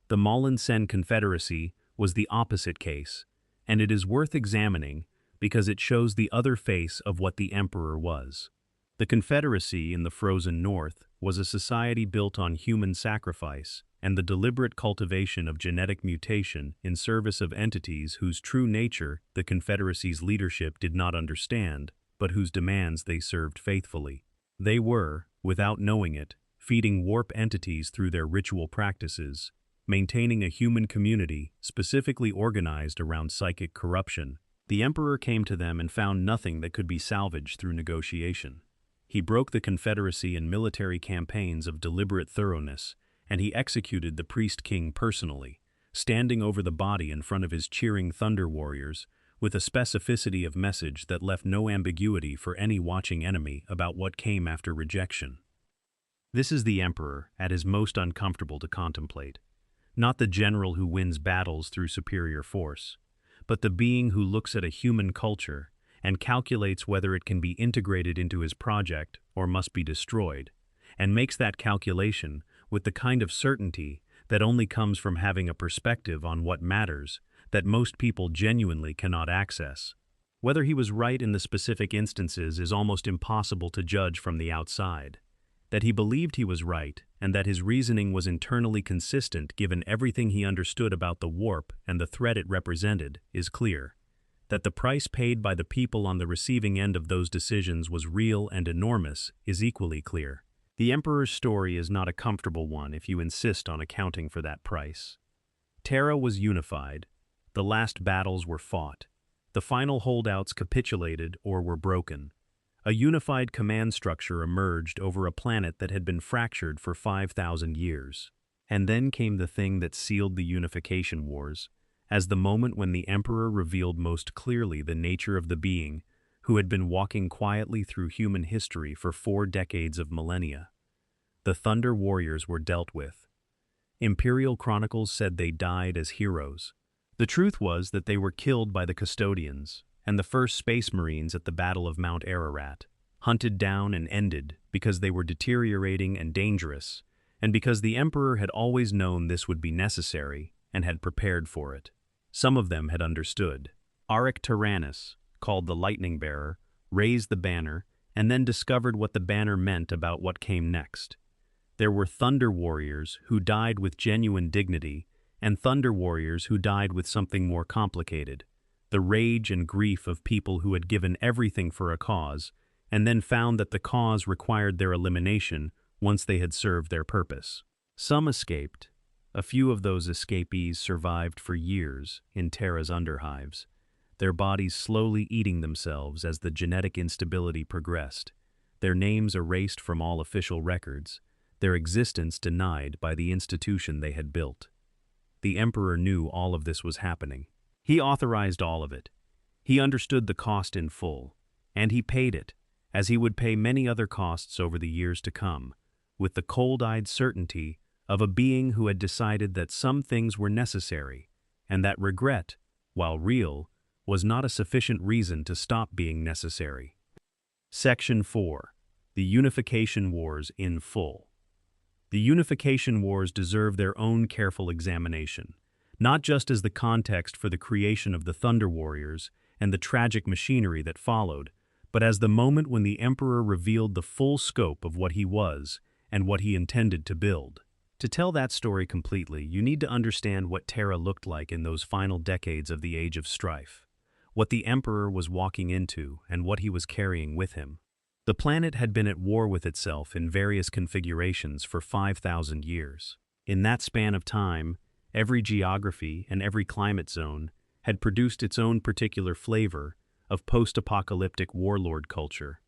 The Malin Sen Confederacy was the opposite case, and it is worth examining because it shows the other face of what the Emperor was. The Confederacy in the frozen North was a society built on human sacrifice and the deliberate cultivation of genetic mutation in service of entities whose true nature the Confederacy's leadership did not understand, but whose demands they served faithfully. They were, without knowing it, feeding warp entities through their ritual practices, maintaining a human community specifically organized around psychic corruption. The Emperor came to them and found nothing that could be salvaged through negotiation. He broke the Confederacy in military campaigns of deliberate thoroughness, and he executed the Priest King personally, standing over the body in front of his cheering Thunder Warriors, with a specificity of message that left no ambiguity for any watching enemy about what came after rejection. This is the Emperor at his most uncomfortable to contemplate. Not the general who wins battles through superior force, but the being who looks at a human culture and calculates whether it can be integrated into his project or must be destroyed, and makes that calculation with the kind of certainty that only comes from having a perspective on what matters that most people genuinely cannot access. Whether he was right in the specific instances is almost impossible to judge from the outside. That he believed he was right and that his reasoning was internally consistent given everything he understood about the warp and the threat it represented is clear. That the price paid by the people on the receiving end of those decisions was real and enormous is equally clear. The Emperor's story is not a comfortable one if you insist on accounting for that price. Terra was unified. The last battles were fought. The final holdouts capitulated or were broken. A unified command structure emerged over a planet that had been fractured for 5,000 years. And then came the thing that sealed the Unification Wars, as the moment when the Emperor revealed most clearly the nature of the being who had been walking quietly through human history for 4 decades of millennia. The Thunder Warriors were dealt with. Imperial chronicles said they died as heroes. The truth was that they were killed by the Custodians and the first Space Marines at the Battle of Mount Ararat, hunted down and ended because they were deteriorating and dangerous, and because the Emperor had always known this would be necessary and had prepared for it. Some of them had understood. Aric Tyrannus, called the Lightning Bearer, raised the banner and then discovered what the banner meant about what came next. There were Thunder Warriors who died with genuine dignity and Thunder Warriors who died with something more complicated, the rage and grief of people who had given everything for a cause and then found that the cause required their elimination once they had served their purpose. Some escaped. A few of those escapees survived for years in Terra's underhives, their bodies slowly eating themselves as the genetic instability progressed, their names erased from all official records, their existence denied by the institution they had built. The Emperor knew all of this was happening. He authorized all of it. He understood the cost in full, and he paid it, as he would pay many other costs over the years to come, with the cold-eyed certainty of a being who had decided that some things were necessary, and that regret, while real, was not a sufficient reason to stop being necessary. Section 4. The Unification Wars in full. The Unification Wars deserve their own careful examination, not just as the context for the creation of the Thunder Warriors and the tragic machinery that followed, but as the moment when the Emperor revealed the full scope of what he was and what he intended to build. To tell that story completely, you need to understand what Terra looked like in those final decades of the Age of Strife, what the Emperor was walking into and what he was carrying with him. The planet had been at war with itself in various configurations for 5,000 years. In that span of time, every geography and every climate zone had produced its own particular flavor of post-apocalyptic warlord culture.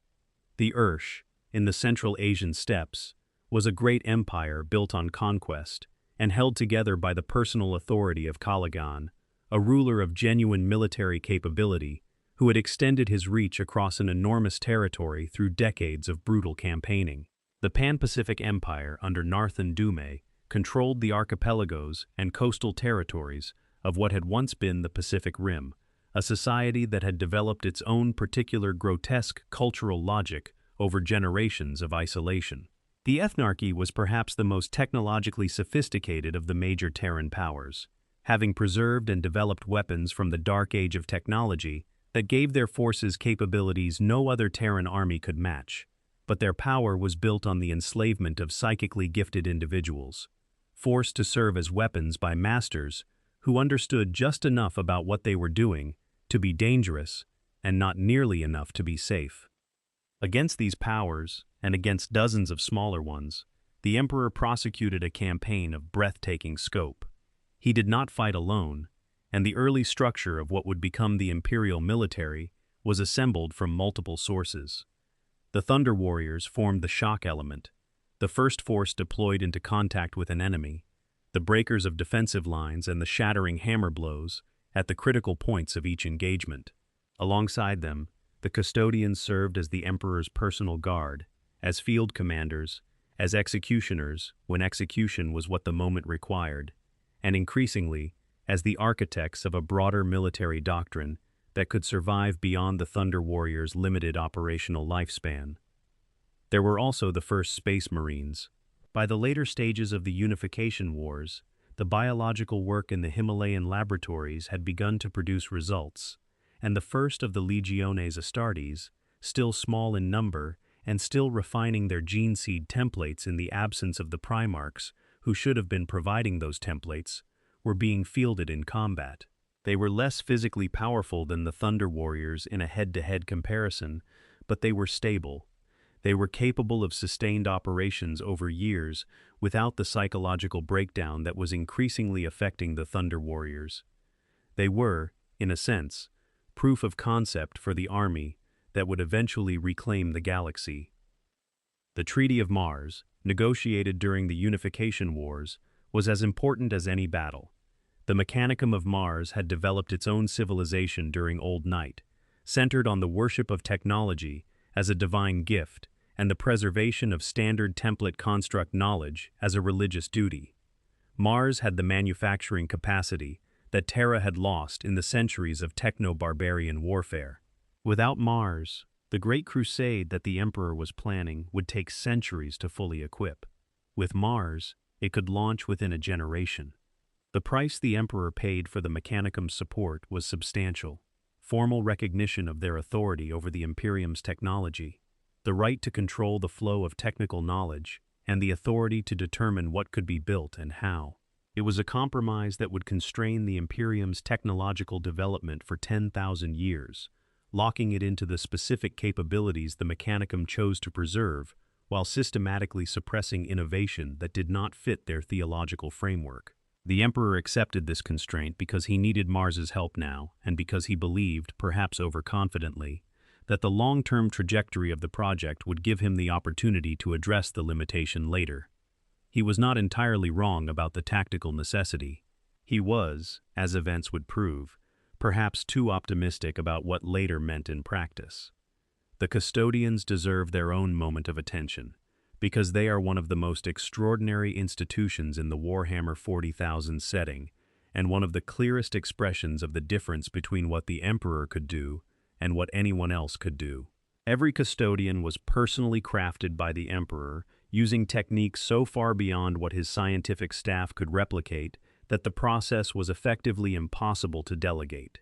The Ursh, in the Central Asian steppes, was a great empire built on conquest and held together by the personal authority of Caligan, a ruler of genuine military capability who had extended his reach across an enormous territory through decades of brutal campaigning. The Pan-Pacific Empire under Narthan Dume controlled the archipelagos and coastal territories of what had once been the Pacific Rim, a society that had developed its own particular grotesque cultural logic over generations of isolation. The Ethnarchy was perhaps the most technologically sophisticated of the major Terran powers, having preserved and developed weapons from the Dark Age of technology that gave their forces capabilities no other Terran army could match, but their power was built on the enslavement of psychically gifted individuals, forced to serve as weapons by masters who understood just enough about what they were doing to be dangerous and not nearly enough to be safe. Against these powers, and against dozens of smaller ones, the Emperor prosecuted a campaign of breathtaking scope. He did not fight alone, and the early structure of what would become the Imperial military was assembled from multiple sources. The Thunder Warriors formed the shock element, the first force deployed into contact with an enemy, the breakers of defensive lines and the shattering hammer blows at the critical points of each engagement. Alongside them, the Custodians served as the Emperor's personal guard, as field commanders, as executioners when execution was what the moment required, and increasingly, as the architects of a broader military doctrine that could survive beyond the Thunder Warriors' limited operational lifespan. There were also the first Space Marines, By the later stages of the Unification Wars, the biological work in the Himalayan laboratories had begun to produce results, and the first of the Legiones Astartes, still small in number and still refining their gene seed templates in the absence of the Primarchs, who should have been providing those templates, were being fielded in combat. They were less physically powerful than the Thunder Warriors in a head-to-head comparison, but they were stable. They were capable of sustained operations over years without the psychological breakdown that was increasingly affecting the Thunder Warriors. They were, in a sense, proof of concept for the army that would eventually reclaim the galaxy. The Treaty of Mars, negotiated during the Unification Wars, was as important as any battle. The Mechanicum of Mars had developed its own civilization during Old Night, centered on the worship of technology as a divine gift and the preservation of standard template construct knowledge as a religious duty. Mars had the manufacturing capacity that Terra had lost in the centuries of techno-barbarian warfare. Without Mars, the Great Crusade that the Emperor was planning would take centuries to fully equip. With Mars, it could launch within a generation. The price the Emperor paid for the Mechanicum's support was substantial: formal recognition of their authority over the Imperium's technology, the right to control the flow of technical knowledge, and the authority to determine what could be built and how. It was a compromise that would constrain the Imperium's technological development for 10,000 years, locking it into the specific capabilities the Mechanicum chose to preserve, while systematically suppressing innovation that did not fit their theological framework. The Emperor accepted this constraint because he needed Mars's help now, and because he believed, perhaps overconfidently, that the long-term trajectory of the project would give him the opportunity to address the limitation later. He was not entirely wrong about the tactical necessity. He was, as events would prove, perhaps too optimistic about what later meant in practice. The Custodians deserve their own moment of attention, because they are one of the most extraordinary institutions in the Warhammer 40,000 setting, and one of the clearest expressions of the difference between what the Emperor could do and what anyone else could do. Every Custodian was personally crafted by the Emperor, using techniques so far beyond what his scientific staff could replicate that the process was effectively impossible to delegate.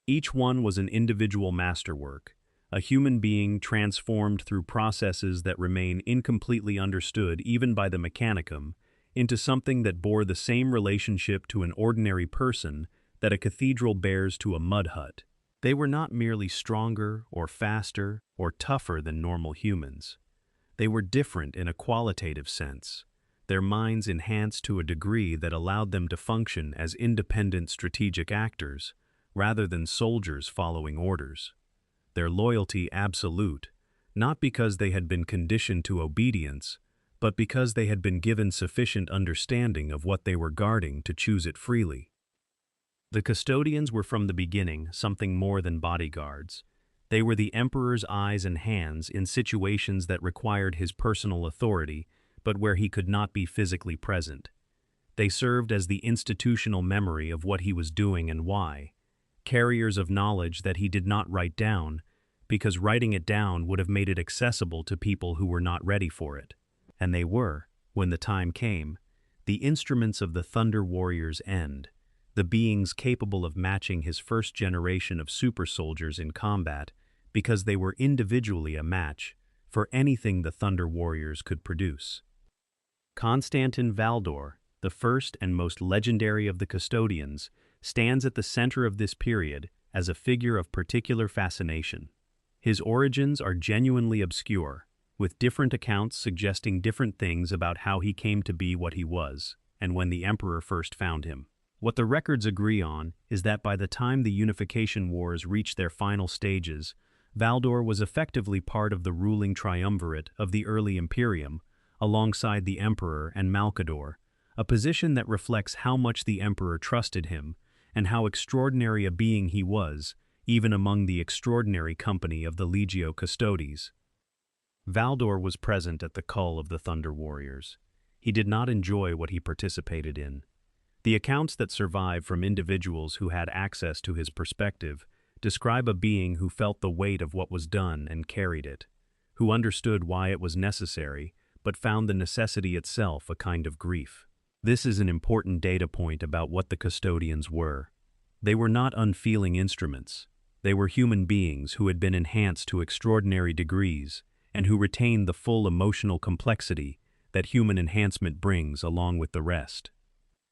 Each one was an individual masterwork, a human being transformed through processes that remain incompletely understood even by the Mechanicum, into something that bore the same relationship to an ordinary person that a cathedral bears to a mud hut. They were not merely stronger or faster or tougher than normal humans. They were different in a qualitative sense, their minds enhanced to a degree that allowed them to function as independent strategic actors, rather than soldiers following orders. Their loyalty absolute, not because they had been conditioned to obedience, but because they had been given sufficient understanding of what they were guarding to choose it freely. The Custodians were from the beginning something more than bodyguards. They were the Emperor's eyes and hands in situations that required his personal authority, but where he could not be physically present. They served as the institutional memory of what he was doing and why, carriers of knowledge that he did not write down, because writing it down would have made it accessible to people who were not ready for it. And they were, when the time came, the instruments of the Thunder Warrior's end, the beings capable of matching his first generation of super soldiers in combat, because they were individually a match for anything the Thunder Warriors could produce. Constantin Valdor, the first and most legendary of the Custodians, stands at the center of this period as a figure of particular fascination. His origins are genuinely obscure, with different accounts suggesting different things about how he came to be what he was, and when the Emperor first found him. What the records agree on is that by the time the Unification Wars reached their final stages, Valdor was effectively part of the ruling triumvirate of the early Imperium, alongside the Emperor and Malcador, a position that reflects how much the Emperor trusted him and how extraordinary a being he was, even among the extraordinary company of the Legio Custodes. Valdor was present at the cull of the Thunder Warriors. He did not enjoy what he participated in. The accounts that survive from individuals who had access to his perspective describe a being who felt the weight of what was done and carried it, who understood why it was necessary, but found the necessity itself a kind of grief. This is an important data point about what the custodians were. They were not unfeeling instruments. They were human beings who had been enhanced to extraordinary degrees and who retained the full emotional complexity that human enhancement brings along with the rest.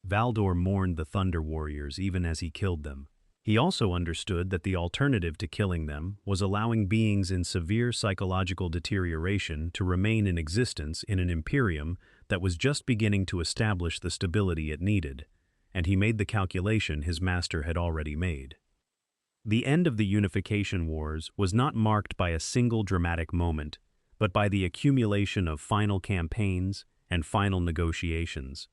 Valdor mourned the Thunder Warriors even as he killed them. He also understood that the alternative to killing them was allowing beings in severe psychological deterioration to remain in existence in an imperium that was just beginning to establish the stability it needed, and he made the calculation his master had already made. The end of the Unification Wars was not marked by a single dramatic moment, but by the accumulation of final campaigns and final negotiations,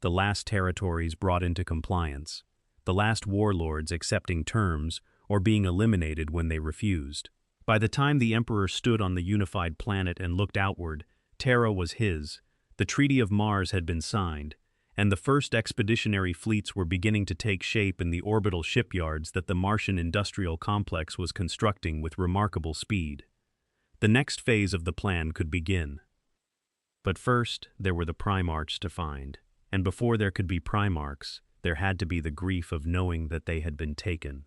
the last territories brought into compliance, the last warlords accepting terms or being eliminated when they refused. By the time the Emperor stood on the unified planet and looked outward, Terra was his, the Treaty of Mars had been signed, and the first expeditionary fleets were beginning to take shape in the orbital shipyards that the Martian industrial complex was constructing with remarkable speed. The next phase of the plan could begin. But first, there were the Primarchs to find, and before there could be Primarchs, there had to be the grief of knowing that they had been taken.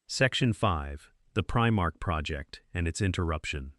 Section 5. The Primarch Project and its Interruption.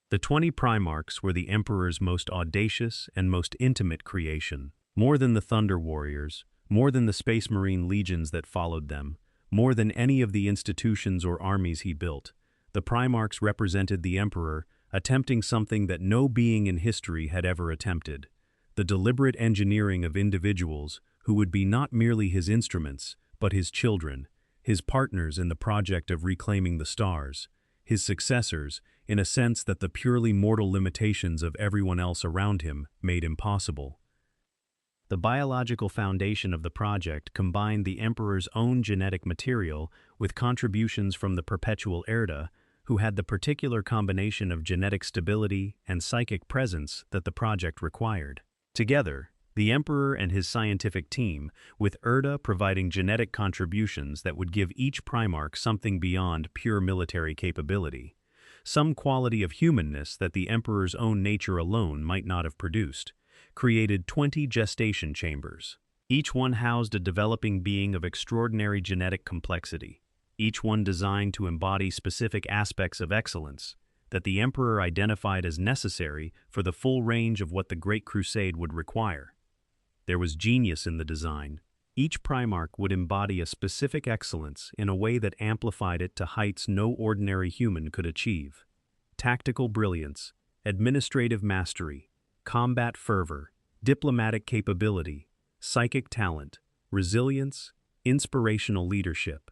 The 20 Primarchs were the Emperor's most audacious and most intimate creation. More than the Thunder Warriors, more than the Space Marine legions that followed them, more than any of the institutions or armies he built, the Primarchs represented the Emperor attempting something that no being in history had ever attempted: the deliberate engineering of individuals who would be not merely his instruments, but his children, his partners in the project of reclaiming the stars, his successors, in a sense that the purely mortal limitations of everyone else around him made impossible. The biological foundation of the project combined the Emperor's own genetic material with contributions from the perpetual Erda, who had the particular combination of genetic stability and psychic presence that the project required. Together, the Emperor and his scientific team, with Erda providing genetic contributions that would give each Primarch something beyond pure military capability, some quality of humanness that the Emperor's own nature alone might not have produced, created 20 gestation chambers. Each one housed a developing being of extraordinary genetic complexity, each one designed to embody specific aspects of excellence that the Emperor identified as necessary for the full range of what the Great Crusade would require. There was genius in the design. Each Primarch would embody a specific excellence in a way that amplified it to heights no ordinary human could achieve. Tactical brilliance, administrative mastery, combat fervor, diplomatic capability, psychic talent, resilience, inspirational leadership.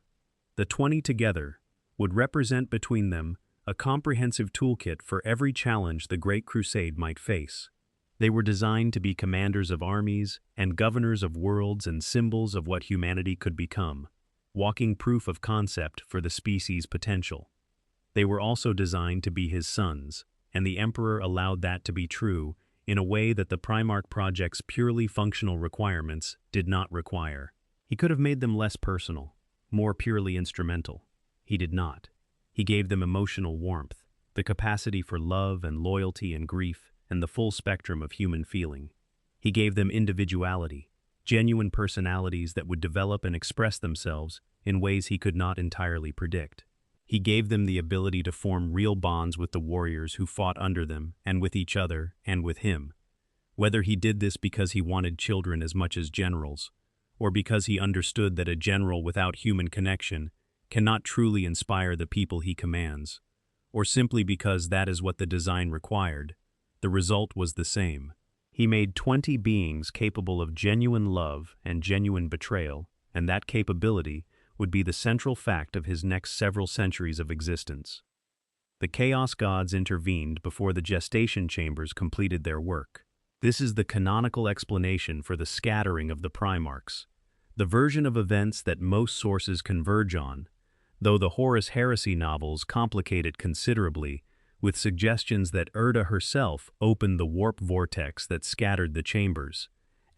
The 20 together would represent between them a comprehensive toolkit for every challenge the Great Crusade might face. They were designed to be commanders of armies and governors of worlds and symbols of what humanity could become, walking proof of concept for the species' potential. They were also designed to be his sons, and the Emperor allowed that to be true in a way that the Primarch Project's purely functional requirements did not require. He could have made them less personal, more purely instrumental. He did not. He gave them emotional warmth, the capacity for love and loyalty and grief, and the full spectrum of human feeling. He gave them individuality, genuine personalities that would develop and express themselves in ways he could not entirely predict. He gave them the ability to form real bonds with the warriors who fought under them and with each other and with him. Whether he did this because he wanted children as much as generals, or because he understood that a general without human connection cannot truly inspire the people he commands, or simply because that is what the design required, the result was the same. He made 20 beings capable of genuine love and genuine betrayal, and that capability would be the central fact of his next several centuries of existence. The Chaos Gods intervened before the gestation chambers completed their work. This is the canonical explanation for the scattering of the Primarchs, the version of events that most sources converge on, though the Horus Heresy novels complicate it considerably, with suggestions that Erda herself opened the warp vortex that scattered the chambers,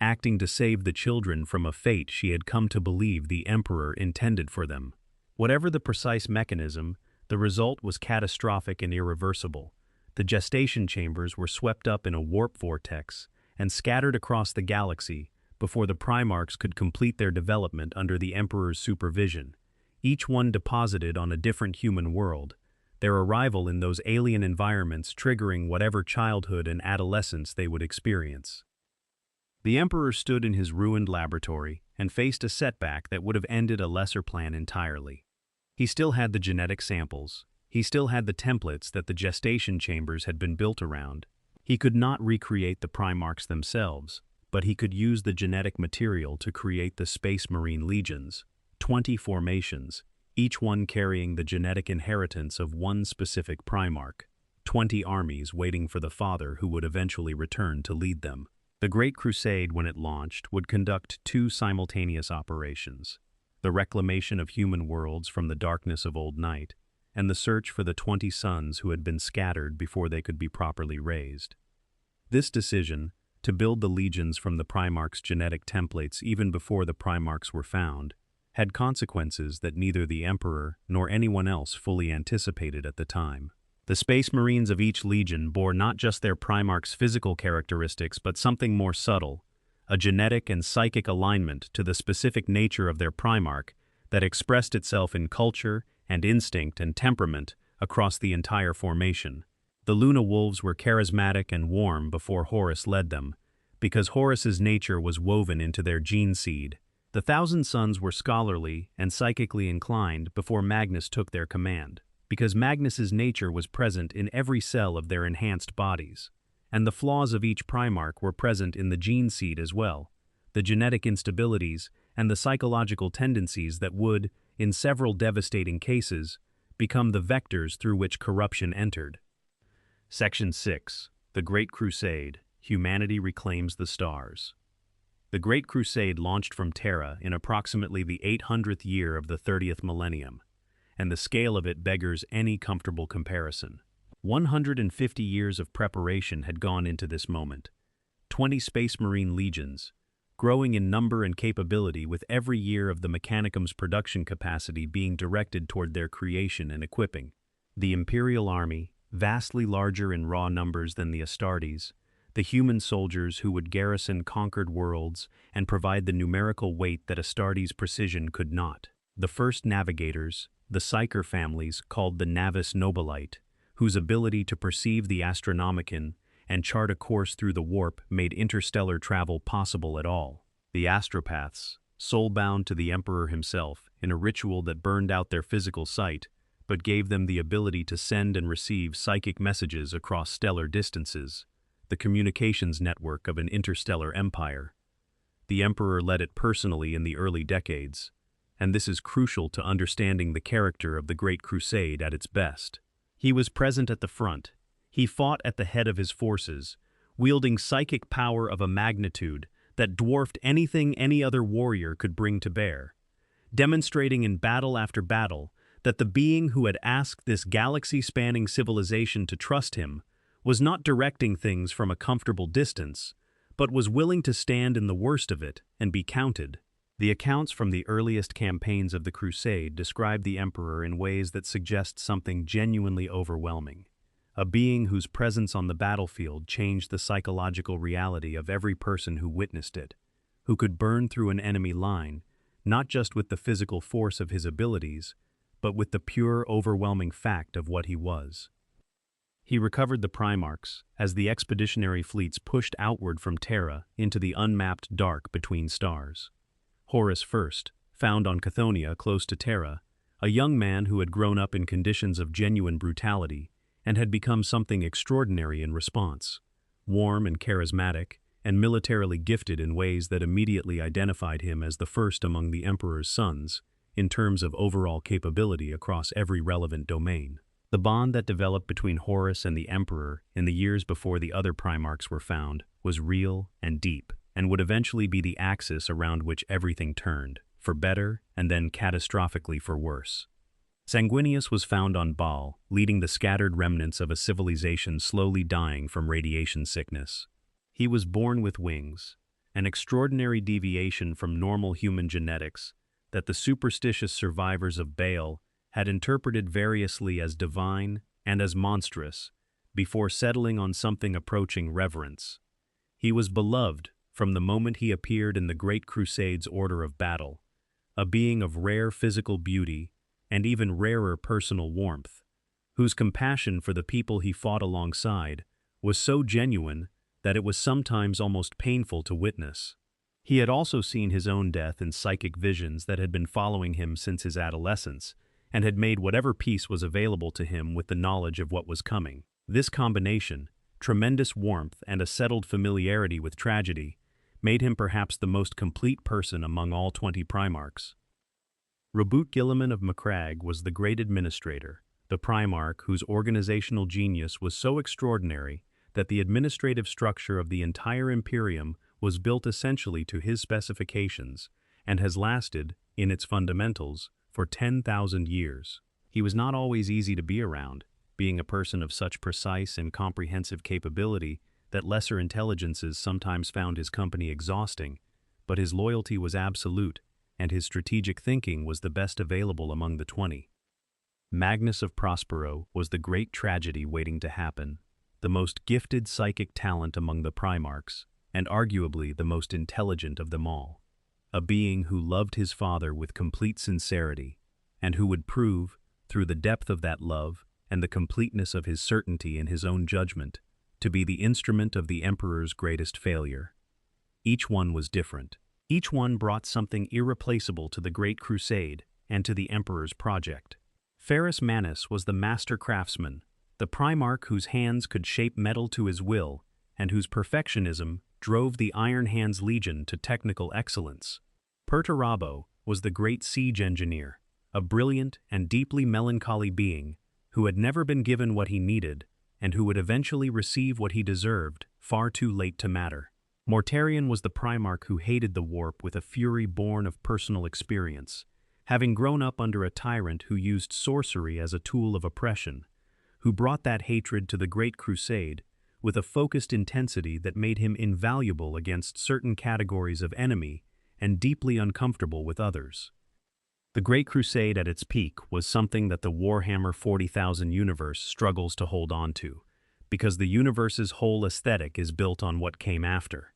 acting to save the children from a fate she had come to believe the Emperor intended for them. Whatever the precise mechanism, the result was catastrophic and irreversible, the gestation chambers were swept up in a warp vortex and scattered across the galaxy before the Primarchs could complete their development under the Emperor's supervision, each one deposited on a different human world, their arrival in those alien environments triggering whatever childhood and adolescence they would experience. The Emperor stood in his ruined laboratory and faced a setback that would have ended a lesser plan entirely. He still had the genetic samples. He still had the templates that the gestation chambers had been built around. He could not recreate the Primarchs themselves, but he could use the genetic material to create the Space Marine Legions, 20 formations, each one carrying the genetic inheritance of one specific Primarch, 20 armies waiting for the father who would eventually return to lead them. The Great Crusade, when it launched, would conduct two simultaneous operations: the reclamation of human worlds from the darkness of old night, and the search for the 20 sons who had been scattered before they could be properly raised. This decision, to build the legions from the Primarchs' genetic templates even before the Primarchs were found, had consequences that neither the Emperor nor anyone else fully anticipated at the time. The Space Marines of each legion bore not just their Primarch's physical characteristics but something more subtle, a genetic and psychic alignment to the specific nature of their Primarch that expressed itself in culture and instinct and temperament across the entire formation. The Luna Wolves were charismatic and warm before Horus led them, because Horus's nature was woven into their gene seed. The Thousand Sons were scholarly and psychically inclined before Magnus took their command, because Magnus's nature was present in every cell of their enhanced bodies, and the flaws of each Primarch were present in the gene seed as well, the genetic instabilities and the psychological tendencies that would, in several devastating cases, become the vectors through which corruption entered. Section 6. The Great Crusade. Humanity reclaims the stars. The Great Crusade launched from Terra in approximately the 800th year of the 30th millennium, and the scale of it beggars any comfortable comparison. 150 years of preparation had gone into this moment. 20 Space Marine legions, growing in number and capability with every year of the Mechanicum's production capacity being directed toward their creation and equipping. The Imperial Army, vastly larger in raw numbers than the Astartes, the human soldiers who would garrison conquered worlds and provide the numerical weight that Astartes' precision could not. The first navigators, the Psyker families called the Navis Nobilite, whose ability to perceive the Astronomicon and chart a course through the warp made interstellar travel possible at all. The Astropaths, soul-bound to the Emperor himself in a ritual that burned out their physical sight, but gave them the ability to send and receive psychic messages across stellar distances, the communications network of an interstellar empire. The Emperor led it personally in the early decades, and this is crucial to understanding the character of the Great Crusade at its best. He was present at the front. He fought at the head of his forces, wielding psychic power of a magnitude that dwarfed anything any other warrior could bring to bear, demonstrating in battle after battle that the being who had asked this galaxy-spanning civilization to trust him was not directing things from a comfortable distance, but was willing to stand in the worst of it and be counted. The accounts from the earliest campaigns of the Crusade describe the Emperor in ways that suggest something genuinely overwhelming, a being whose presence on the battlefield changed the psychological reality of every person who witnessed it, who could burn through an enemy line, not just with the physical force of his abilities, but with the pure, overwhelming fact of what he was. He recovered the Primarchs as the expeditionary fleets pushed outward from Terra into the unmapped dark between stars. Horus first, found on Chthoniya close to Terra, a young man who had grown up in conditions of genuine brutality and had become something extraordinary in response, warm and charismatic, and militarily gifted in ways that immediately identified him as the first among the Emperor's sons in terms of overall capability across every relevant domain. The bond that developed between Horus and the Emperor in the years before the other Primarchs were found was real and deep, and would eventually be the axis around which everything turned, for better and then catastrophically for worse. Sanguinius was found on Baal, leading the scattered remnants of a civilization slowly dying from radiation sickness. He was born with wings, an extraordinary deviation from normal human genetics that the superstitious survivors of Baal had interpreted variously as divine and as monstrous, before settling on something approaching reverence. He was beloved from the moment he appeared in the Great Crusade's order of battle, a being of rare physical beauty and even rarer personal warmth, whose compassion for the people he fought alongside was so genuine that it was sometimes almost painful to witness. He had also seen his own death in psychic visions that had been following him since his adolescence, and had made whatever peace was available to him with the knowledge of what was coming. This combination, tremendous warmth and a settled familiarity with tragedy, made him perhaps the most complete person among all 20 Primarchs. Roboute Guilliman of Macragge was the great administrator, the Primarch whose organizational genius was so extraordinary that the administrative structure of the entire Imperium was built essentially to his specifications and has lasted, in its fundamentals, for 10,000 years. He was not always easy to be around, being a person of such precise and comprehensive capability that lesser intelligences sometimes found his company exhausting, but his loyalty was absolute, and his strategic thinking was the best available among the 20. Magnus of Prospero was the great tragedy waiting to happen, the most gifted psychic talent among the Primarchs, and arguably the most intelligent of them all. A being who loved his father with complete sincerity, and who would prove, through the depth of that love and the completeness of his certainty in his own judgment, to be the instrument of the Emperor's greatest failure. Each one was different. Each one brought something irreplaceable to the Great Crusade and to the Emperor's project. Ferrus Manus was the master craftsman, the Primarch whose hands could shape metal to his will, and whose perfectionism drove the Iron Hands Legion to technical excellence. Perturabo was the great siege engineer, a brilliant and deeply melancholy being who had never been given what he needed and who would eventually receive what he deserved, far too late to matter. Mortarion was the Primarch who hated the warp with a fury born of personal experience, having grown up under a tyrant who used sorcery as a tool of oppression, who brought that hatred to the Great Crusade with a focused intensity that made him invaluable against certain categories of enemy and deeply uncomfortable with others. The Great Crusade at its peak was something that the Warhammer 40,000 universe struggles to hold on to, because the universe's whole aesthetic is built on what came after.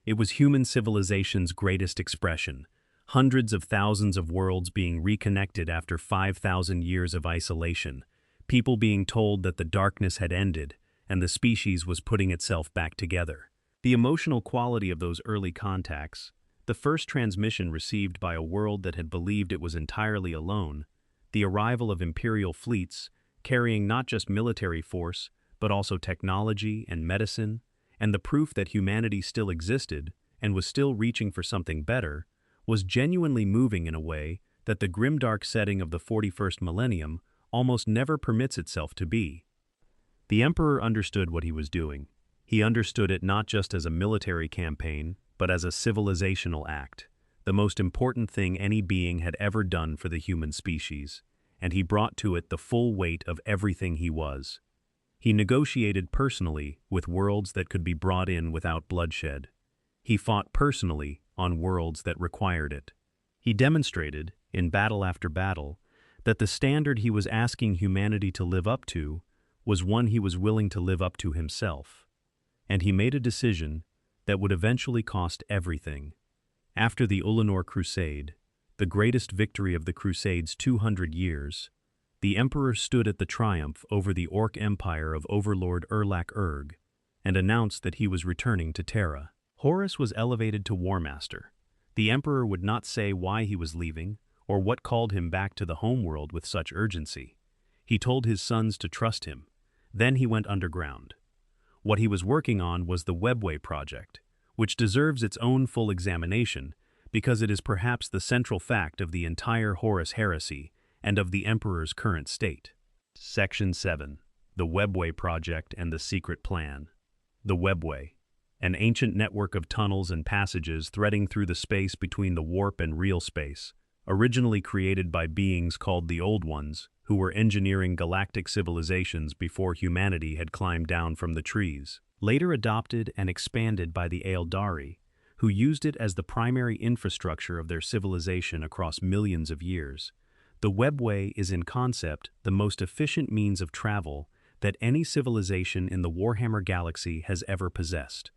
It was human civilization's greatest expression, hundreds of thousands of worlds being reconnected after 5,000 years of isolation, people being told that the darkness had ended and the species was putting itself back together. The emotional quality of those early contacts, the first transmission received by a world that had believed it was entirely alone, the arrival of imperial fleets carrying not just military force but also technology and medicine, and the proof that humanity still existed and was still reaching for something better, was genuinely moving in a way that the grimdark setting of the 41st millennium almost never permits itself to be. The Emperor understood what he was doing. He understood it not just as a military campaign, but as a civilizational act, the most important thing any being had ever done for the human species, and he brought to it the full weight of everything he was. He negotiated personally with worlds that could be brought in without bloodshed. He fought personally on worlds that required it. He demonstrated, in battle after battle, that the standard he was asking humanity to live up to was one he was willing to live up to himself. And he made a decision that would eventually cost everything. After the Ulanor Crusade, the greatest victory of the Crusade's 200 years, the Emperor stood at the triumph over the Orc Empire of Overlord Erlak Erg and announced that he was returning to Terra. Horus was elevated to War Master. The Emperor would not say why he was leaving or what called him back to the homeworld with such urgency. He told his sons to trust him. Then he went underground. What he was working on was the Webway project, which deserves its own full examination because it is perhaps the central fact of the entire Horus Heresy and of the Emperor's current state. Section 7. The Webway Project and the Secret Plan. The Webway, an ancient network of tunnels and passages threading through the space between the warp and real space, originally created by beings called the Old Ones, who were engineering galactic civilizations before humanity had climbed down from the trees. Later adopted and expanded by the Aeldari, who used it as the primary infrastructure of their civilization across millions of years. The Webway is in concept the most efficient means of travel that any civilization in the Warhammer galaxy has ever possessed.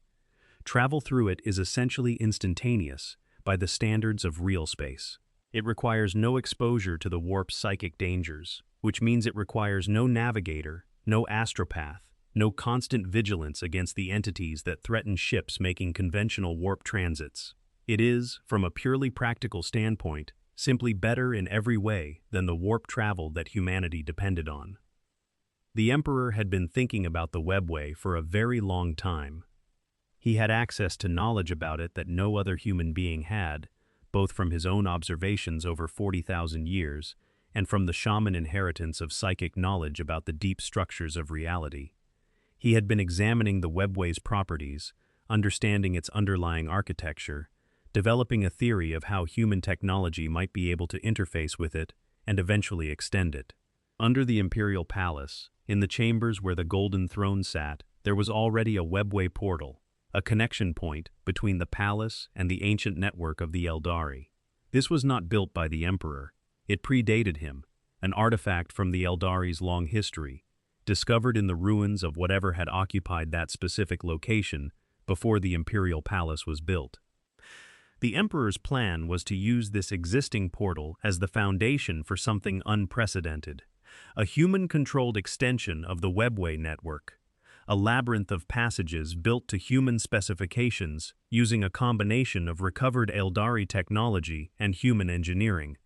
Travel through it is essentially instantaneous by the standards of real space. It requires no exposure to the warp's psychic dangers, which means it requires no navigator, no astropath, no constant vigilance against the entities that threaten ships making conventional warp transits. It is, from a purely practical standpoint, simply better in every way than the warp travel that humanity depended on. The Emperor had been thinking about the webway for a very long time. He had access to knowledge about it that no other human being had, both from his own observations over 40,000 years and from the shaman inheritance of psychic knowledge about the deep structures of reality. He had been examining the webway's properties, understanding its underlying architecture, developing a theory of how human technology might be able to interface with it and eventually extend it. Under the Imperial Palace, in the chambers where the Golden Throne sat, there was already a webway portal, a connection point between the palace and the ancient network of the Eldari. This was not built by the Emperor. It predated him, an artifact from the Eldari's long history, discovered in the ruins of whatever had occupied that specific location before the Imperial Palace was built. The Emperor's plan was to use this existing portal as the foundation for something unprecedented, a human-controlled extension of the webway network, a labyrinth of passages built to human specifications using a combination of recovered Eldari technology and human engineering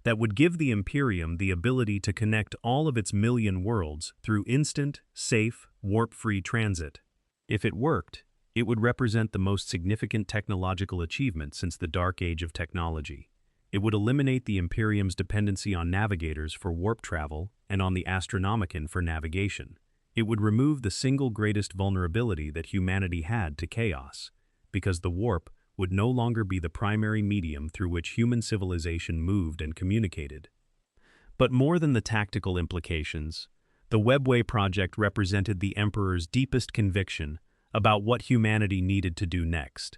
that would give the Imperium the ability to connect all of its million worlds through instant, safe, warp-free transit. If it worked, it would represent the most significant technological achievement since the Dark Age of technology. It would eliminate the Imperium's dependency on navigators for warp travel and on the Astronomicon for navigation. It would remove the single greatest vulnerability that humanity had to chaos, because the warp would no longer be the primary medium through which human civilization moved and communicated. But more than the tactical implications, the Webway project represented the Emperor's deepest conviction about what humanity needed to do next.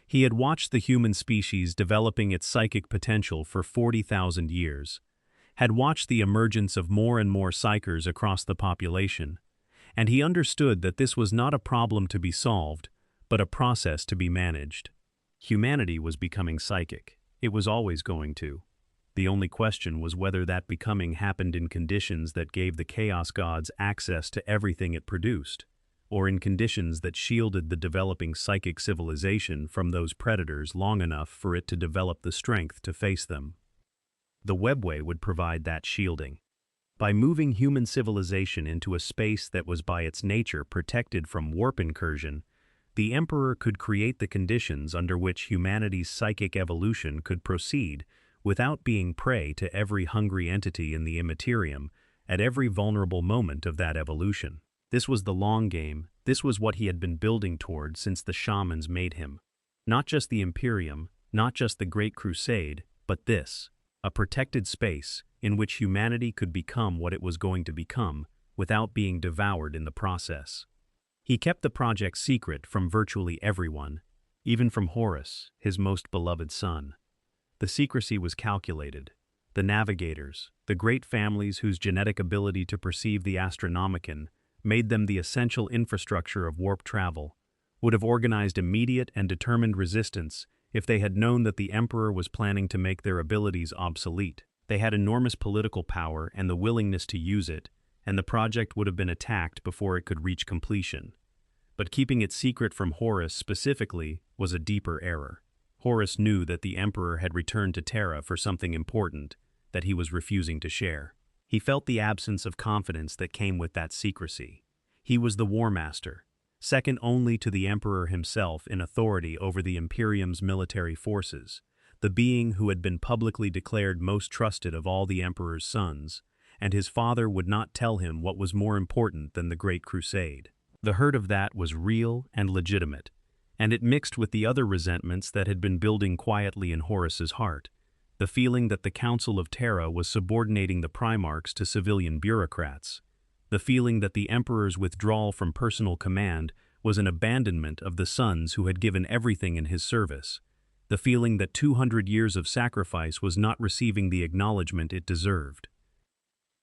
He had watched the human species developing its psychic potential for 40,000 years, had watched the emergence of more and more psychers across the population, and he understood that this was not a problem to be solved, but a process to be managed. Humanity was becoming psychic. It was always going to. The only question was whether that becoming happened in conditions that gave the Chaos Gods access to everything it produced, or in conditions that shielded the developing psychic civilization from those predators long enough for it to develop the strength to face them. The Webway would provide that shielding. By moving human civilization into a space that was by its nature protected from warp incursion, the Emperor could create the conditions under which humanity's psychic evolution could proceed without being prey to every hungry entity in the immaterium at every vulnerable moment of that evolution. This was the long game. This was what he had been building toward since the shamans made him. Not just the Imperium, not just the Great Crusade, but this, a protected space in which humanity could become what it was going to become without being devoured in the process. He kept the project secret from virtually everyone, even from Horus, his most beloved son. The secrecy was calculated. The navigators, the great families whose genetic ability to perceive the Astronomicon made them the essential infrastructure of warp travel, would have organized immediate and determined resistance if they had known that the Emperor was planning to make their abilities obsolete. They had enormous political power and the willingness to use it, and the project would have been attacked before it could reach completion. But keeping it secret from Horus specifically was a deeper error. Horus knew that the Emperor had returned to Terra for something important that he was refusing to share. He felt the absence of confidence that came with that secrecy. He was the War Master, second only to the Emperor himself in authority over the Imperium's military forces, the being who had been publicly declared most trusted of all the Emperor's sons, and his father would not tell him what was more important than the Great Crusade. The hurt of that was real and legitimate, and it mixed with the other resentments that had been building quietly in Horus's heart, the feeling that the Council of Terra was subordinating the Primarchs to civilian bureaucrats, the feeling that the Emperor's withdrawal from personal command was an abandonment of the sons who had given everything in his service, the feeling that 200 years of sacrifice was not receiving the acknowledgement it deserved.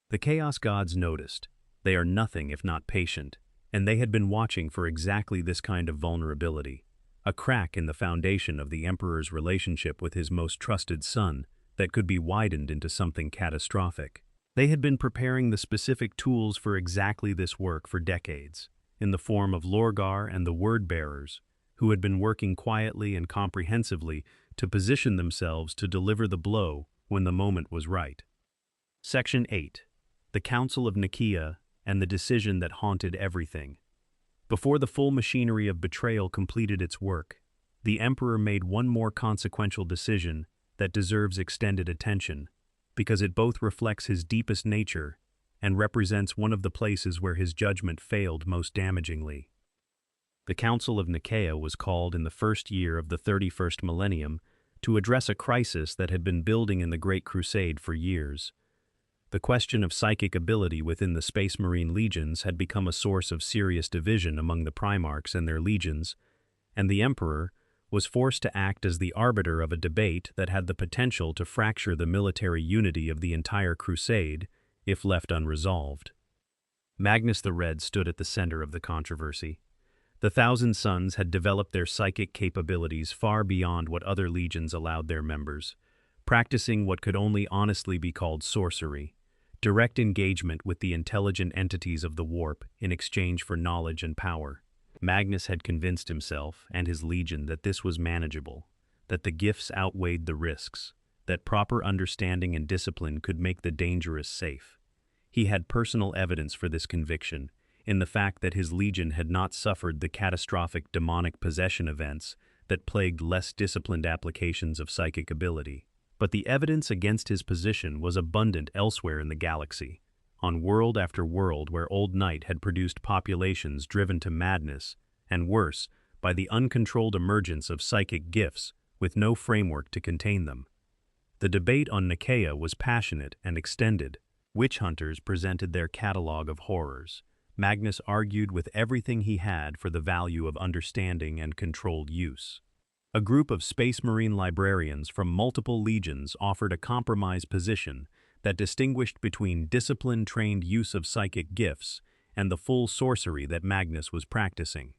The Chaos Gods noticed. They are nothing if not patient, and they had been watching for exactly this kind of vulnerability, a crack in the foundation of the Emperor's relationship with his most trusted son that could be widened into something catastrophic. They had been preparing the specific tools for exactly this work for decades, in the form of Lorgar and the Word-Bearers, who had been working quietly and comprehensively to position themselves to deliver the blow when the moment was right. Section 8. The Council of Nicaea and the Decision that Haunted Everything. Before the full machinery of betrayal completed its work, the Emperor made one more consequential decision that deserves extended attention, because it both reflects his deepest nature and represents one of the places where his judgment failed most damagingly. The Council of Nicaea was called in the first year of the 31st millennium to address a crisis that had been building in the Great Crusade for years. The question of psychic ability within the Space Marine legions had become a source of serious division among the Primarchs and their legions, and the Emperor was forced to act as the arbiter of a debate that had the potential to fracture the military unity of the entire crusade if left unresolved. Magnus the Red stood at the center of the controversy. The Thousand Sons had developed their psychic capabilities far beyond what other legions allowed their members, practicing what could only honestly be called sorcery, direct engagement with the intelligent entities of the warp in exchange for knowledge and power. Magnus had convinced himself and his legion that this was manageable, that the gifts outweighed the risks, that proper understanding and discipline could make the dangerous safe. He had personal evidence for this conviction in the fact that his legion had not suffered the catastrophic demonic possession events that plagued less disciplined applications of psychic ability. But the evidence against his position was abundant elsewhere in the galaxy, on world after world where Old Night had produced populations driven to madness, and worse, by the uncontrolled emergence of psychic gifts with no framework to contain them. The debate on Nicaea was passionate and extended. Witch hunters presented their catalog of horrors. Magnus argued with everything he had for the value of understanding and controlled use. A group of Space Marine librarians from multiple legions offered a compromise position that distinguished between discipline-trained use of psychic gifts and the full sorcery that Magnus was practicing.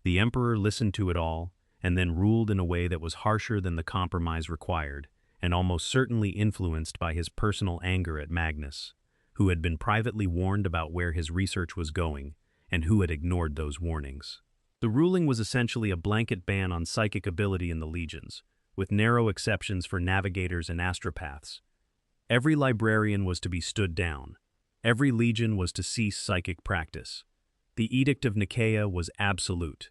The Emperor listened to it all and then ruled in a way that was harsher than the compromise required, and almost certainly influenced by his personal anger at Magnus, who had been privately warned about where his research was going and who had ignored those warnings. The ruling was essentially a blanket ban on psychic ability in the legions, with narrow exceptions for navigators and astropaths. Every librarian was to be stood down. Every legion was to cease psychic practice. The Edict of Nicaea was absolute.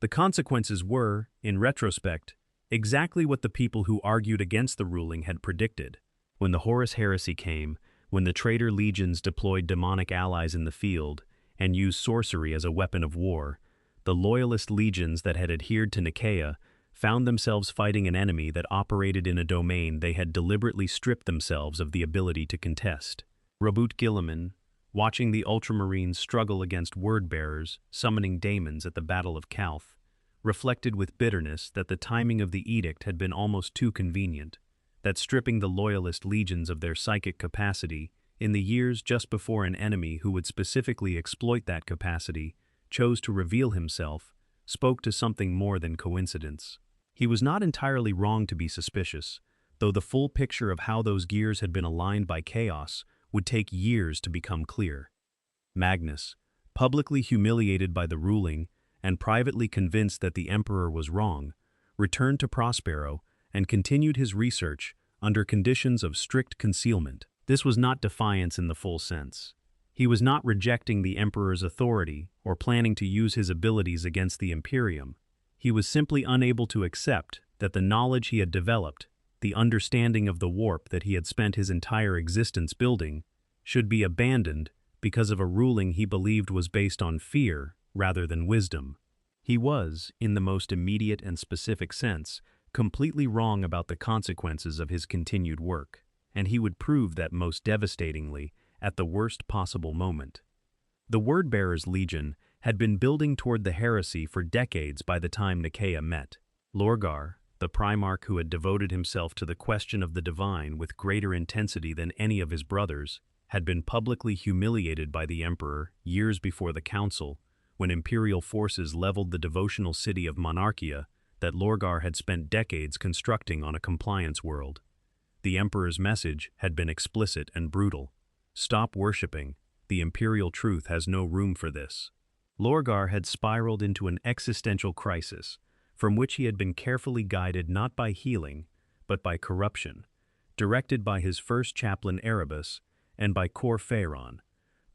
The consequences were, in retrospect, exactly what the people who argued against the ruling had predicted. When the Horus Heresy came, when the traitor legions deployed demonic allies in the field and used sorcery as a weapon of war, the loyalist legions that had adhered to Nicaea found themselves fighting an enemy that operated in a domain they had deliberately stripped themselves of the ability to contest. Robut Guilliman, watching the Ultramarines struggle against Word-Bearers summoning daemons at the Battle of Calth, reflected with bitterness that the timing of the edict had been almost too convenient, that stripping the loyalist legions of their psychic capacity in the years just before an enemy who would specifically exploit that capacity chose to reveal himself spoke to something more than coincidence. He was not entirely wrong to be suspicious, though the full picture of how those gears had been aligned by chaos would take years to become clear. Magnus, publicly humiliated by the ruling and privately convinced that the Emperor was wrong, returned to Prospero and continued his research under conditions of strict concealment. This was not defiance in the full sense. He was not rejecting the Emperor's authority or planning to use his abilities against the Imperium. He was simply unable to accept that the knowledge he had developed, the understanding of the warp that he had spent his entire existence building, should be abandoned because of a ruling he believed was based on fear rather than wisdom. He was, in the most immediate and specific sense, completely wrong about the consequences of his continued work, and he would prove that most devastatingly at the worst possible moment. The Word-Bearers Legion had been building toward the heresy for decades by the time Nicaea met. Lorgar, the Primarch who had devoted himself to the question of the divine with greater intensity than any of his brothers, had been publicly humiliated by the emperor years before the council, when imperial forces leveled the devotional city of Monarchia that Lorgar had spent decades constructing on a compliance world. The emperor's message had been explicit and brutal. Stop worshipping. The imperial truth has no room for this. Lorgar had spiraled into an existential crisis, from which he had been carefully guided not by healing, but by corruption, directed by his first chaplain Erebus and by Cor Phaeron,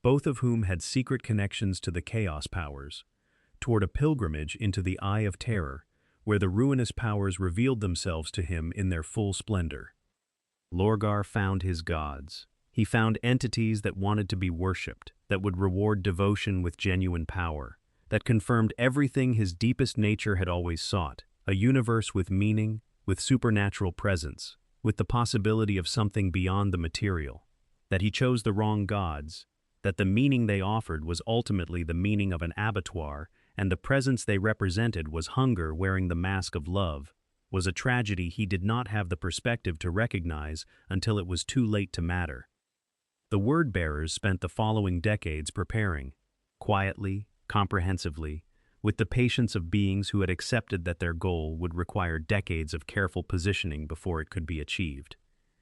both of whom had secret connections to the Chaos powers, toward a pilgrimage into the Eye of Terror, where the ruinous powers revealed themselves to him in their full splendor. Lorgar found his gods. He found entities that wanted to be worshipped, that would reward devotion with genuine power, that confirmed everything his deepest nature had always sought, a universe with meaning, with supernatural presence, with the possibility of something beyond the material. That he chose the wrong gods, that the meaning they offered was ultimately the meaning of an abattoir, and the presence they represented was hunger wearing the mask of love, was a tragedy he did not have the perspective to recognize until it was too late to matter. The word-bearers spent the following decades preparing, quietly, comprehensively, with the patience of beings who had accepted that their goal would require decades of careful positioning before it could be achieved.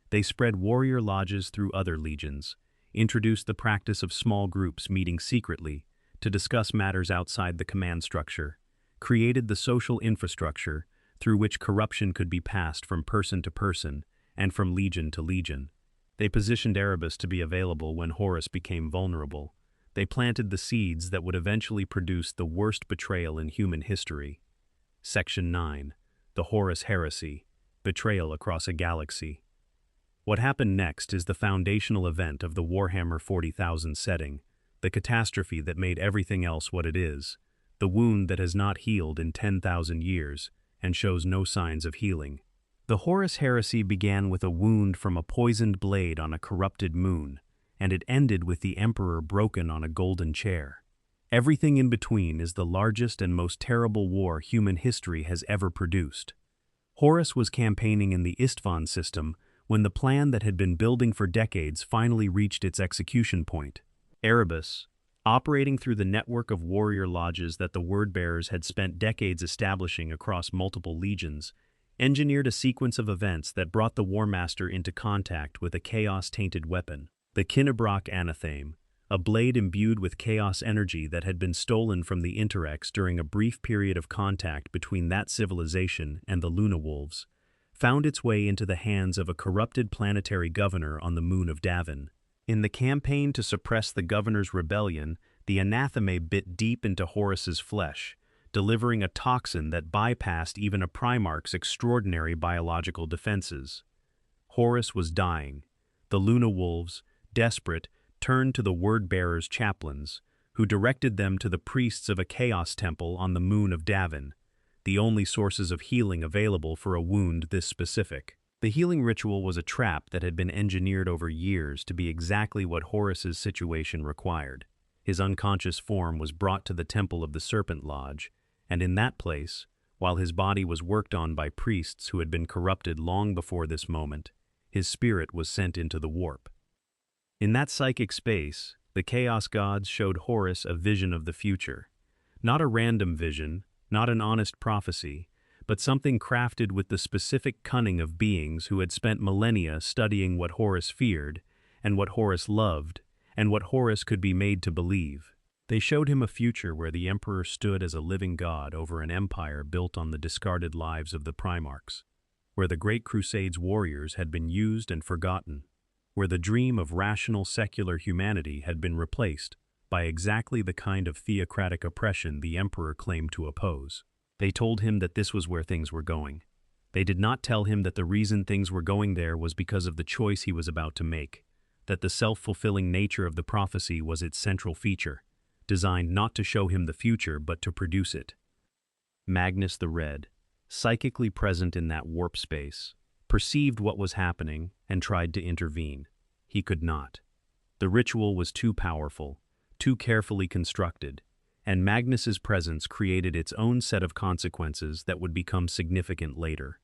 They spread warrior lodges through other legions, introduced the practice of small groups meeting secretly to discuss matters outside the command structure, created the social infrastructure through which corruption could be passed from person to person and from legion to legion. They positioned Erebus to be available when Horus became vulnerable. They planted the seeds that would eventually produce the worst betrayal in human history. Section 9. The Horus Heresy. Betrayal across a galaxy. What happened next is the foundational event of the Warhammer 40,000 setting, the catastrophe that made everything else what it is, the wound that has not healed in 10,000 years and shows no signs of healing. The Horus Heresy began with a wound from a poisoned blade on a corrupted moon, and it ended with the Emperor broken on a golden chair. Everything in between is the largest and most terrible war human history has ever produced. Horus was campaigning in the Istvan system when the plan that had been building for decades finally reached its execution point. Erebus, operating through the network of warrior lodges that the word-bearers had spent decades establishing across multiple legions, engineered a sequence of events that brought the War Master into contact with a chaos-tainted weapon, the Kinnebrock Anatheme, a blade imbued with chaos energy that had been stolen from the Interrex during a brief period of contact between that civilization and the Luna Wolves, found its way into the hands of a corrupted planetary governor on the moon of Davin. In the campaign to suppress the governor's rebellion, the anathema bit deep into Horus's flesh, delivering a toxin that bypassed even a Primarch's extraordinary biological defenses. Horus was dying. The Luna Wolves, desperate, turned to the word-bearers' chaplains, who directed them to the priests of a chaos temple on the moon of Davin, the only sources of healing available for a wound this specific. The healing ritual was a trap that had been engineered over years to be exactly what Horus's situation required. His unconscious form was brought to the Temple of the Serpent Lodge, and in that place, while his body was worked on by priests who had been corrupted long before this moment, his spirit was sent into the warp. In that psychic space, the Chaos Gods showed Horus a vision of the future. Not a random vision, not an honest prophecy, but something crafted with the specific cunning of beings who had spent millennia studying what Horus feared, and what Horus loved, and what Horus could be made to believe. They showed him a future where the Emperor stood as a living god over an empire built on the discarded lives of the Primarchs, where the Great Crusade's warriors had been used and forgotten, where the dream of rational secular humanity had been replaced by exactly the kind of theocratic oppression the Emperor claimed to oppose. They told him that this was where things were going. They did not tell him that the reason things were going there was because of the choice he was about to make, that the self-fulfilling nature of the prophecy was its central feature, designed not to show him the future but to produce it. Magnus the Red, psychically present in that warp space, perceived what was happening and tried to intervene. He could not. The ritual was too powerful, too carefully constructed, and Magnus's presence created its own set of consequences that would become significant later.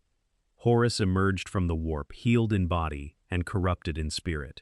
Horus emerged from the warp, healed in body and corrupted in spirit.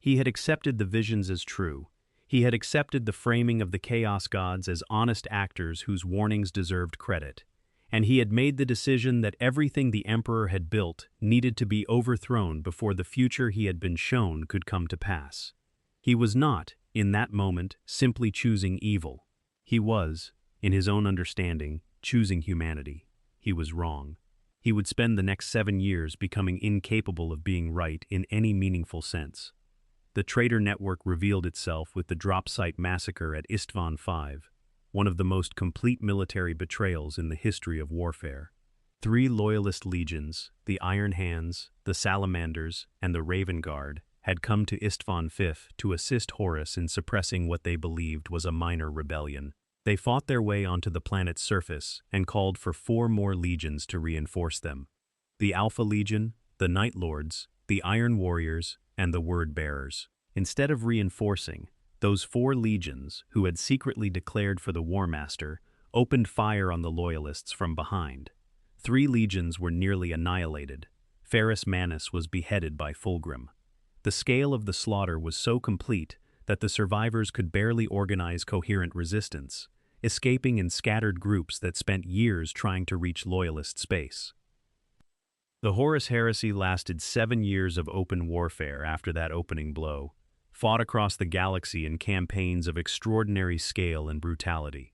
He had accepted the visions as true. He had accepted the framing of the Chaos Gods as honest actors whose warnings deserved credit. And he had made the decision that everything the Emperor had built needed to be overthrown before the future he had been shown could come to pass. He was not, in that moment, simply choosing evil. He was, in his own understanding, choosing humanity. He was wrong. He would spend the next 7 years becoming incapable of being right in any meaningful sense. The traitor network revealed itself with the drop site massacre at Istvan V, one of the most complete military betrayals in the history of warfare. 3 loyalist legions, the Iron Hands, the Salamanders, and the Raven Guard, had come to Istvan V to assist Horus in suppressing what they believed was a minor rebellion. They fought their way onto the planet's surface and called for 4 more legions to reinforce them. The Alpha Legion, the Night Lords, the Iron Warriors, and the Word Bearers. Instead of reinforcing, those 4 legions, who had secretly declared for the War Master, opened fire on the Loyalists from behind. 3 legions were nearly annihilated. Ferrus Manus was beheaded by Fulgrim. The scale of the slaughter was so complete that the survivors could barely organize coherent resistance, escaping in scattered groups that spent years trying to reach Loyalist space. The Horus Heresy lasted 7 years of open warfare after that opening blow, fought across the galaxy in campaigns of extraordinary scale and brutality.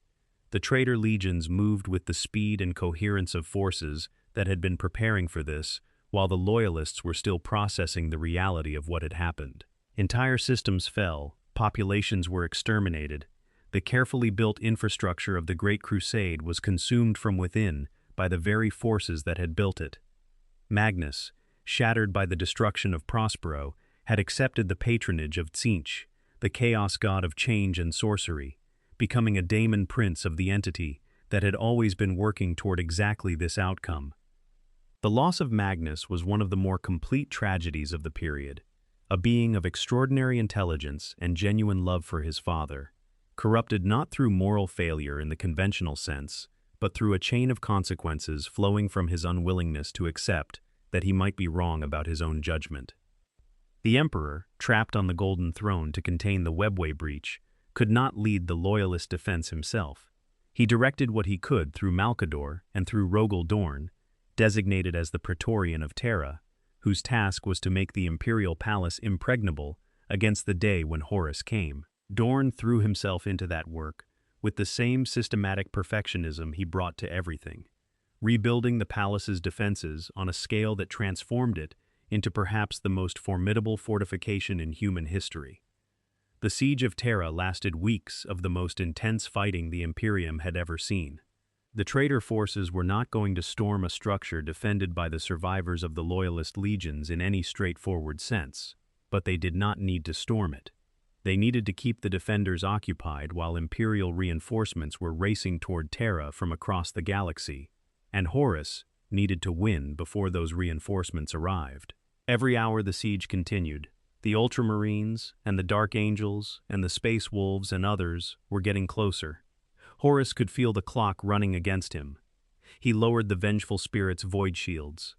The traitor legions moved with the speed and coherence of forces that had been preparing for this, while the Loyalists were still processing the reality of what had happened. Entire systems fell, populations were exterminated, the carefully built infrastructure of the Great Crusade was consumed from within by the very forces that had built it. Magnus, shattered by the destruction of Prospero, had accepted the patronage of Tzeentch, the chaos god of change and sorcery, becoming a daemon prince of the entity that had always been working toward exactly this outcome. The loss of Magnus was one of the more complete tragedies of the period, a being of extraordinary intelligence and genuine love for his father, corrupted not through moral failure in the conventional sense, but through a chain of consequences flowing from his unwillingness to accept that he might be wrong about his own judgment. The Emperor, trapped on the Golden Throne to contain the webway breach, could not lead the Loyalist defense himself. He directed what he could through Malcador and through Rogel Dorn, designated as the Praetorian of Terra, whose task was to make the imperial palace impregnable against the day when Horus came. Dorn threw himself into that work with the same systematic perfectionism he brought to everything, rebuilding the palace's defenses on a scale that transformed it into perhaps the most formidable fortification in human history. The siege of Terra lasted weeks of the most intense fighting the Imperium had ever seen. The traitor forces were not going to storm a structure defended by the survivors of the Loyalist legions in any straightforward sense, but they did not need to storm it. They needed to keep the defenders occupied while Imperial reinforcements were racing toward Terra from across the galaxy, and Horus needed to win before those reinforcements arrived. Every hour the siege continued. The Ultramarines and the Dark Angels and the Space Wolves and others were getting closer. Horus could feel the clock running against him. He lowered the Vengeful Spirit's void shields.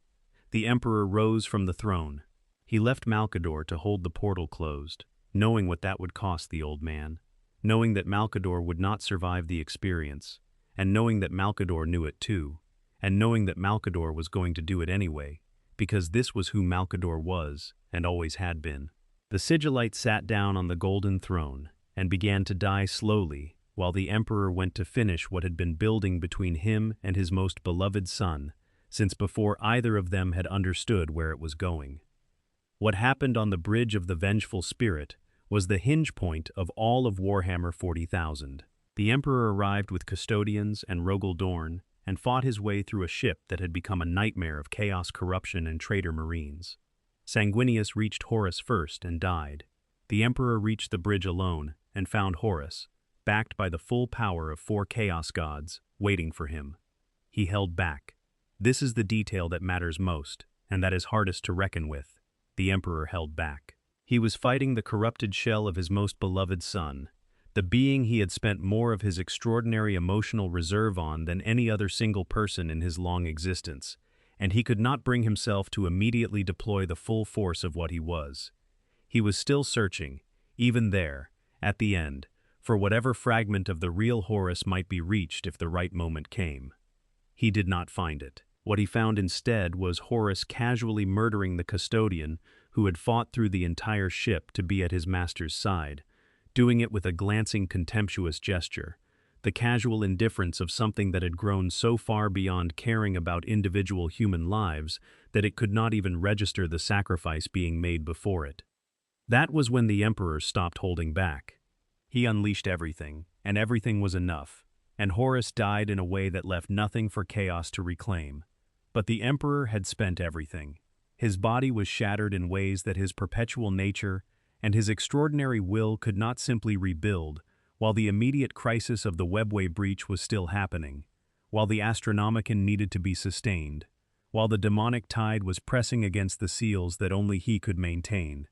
The Emperor rose from the throne. He left Malcador to hold the portal closed, knowing what that would cost the old man, knowing that Malcador would not survive the experience, and knowing that Malcador knew it too, and knowing that Malcador was going to do it anyway, because this was who Malcador was and always had been. The Sigillite sat down on the Golden Throne and began to die slowly while the Emperor went to finish what had been building between him and his most beloved son since before either of them had understood where it was going. What happened on the Bridge of the Vengeful Spirit was the hinge point of all of Warhammer 40,000. The Emperor arrived with custodians and Rogel Dorn and fought his way through a ship that had become a nightmare of chaos, corruption, and traitor marines. Sanguinius reached Horus first and died. The Emperor reached the bridge alone and found Horus, backed by the full power of 4 chaos gods, waiting for him. He held back. This is the detail that matters most, and that is hardest to reckon with. The Emperor held back. He was fighting the corrupted shell of his most beloved son, the being he had spent more of his extraordinary emotional reserve on than any other single person in his long existence, and he could not bring himself to immediately deploy the full force of what he was. He was still searching, even there, at the end, for whatever fragment of the real Horus might be reached if the right moment came. He did not find it. What he found instead was Horus casually murdering the custodian who had fought through the entire ship to be at his master's side, doing it with a glancing contemptuous gesture, the casual indifference of something that had grown so far beyond caring about individual human lives that it could not even register the sacrifice being made before it. That was when the Emperor stopped holding back. He unleashed everything, and everything was enough, and Horus died in a way that left nothing for chaos to reclaim. But the Emperor had spent everything. His body was shattered in ways that his perpetual nature and his extraordinary will could not simply rebuild, while the immediate crisis of the webway breach was still happening, while the Astronomicon needed to be sustained, while the demonic tide was pressing against the seals that only he could maintain.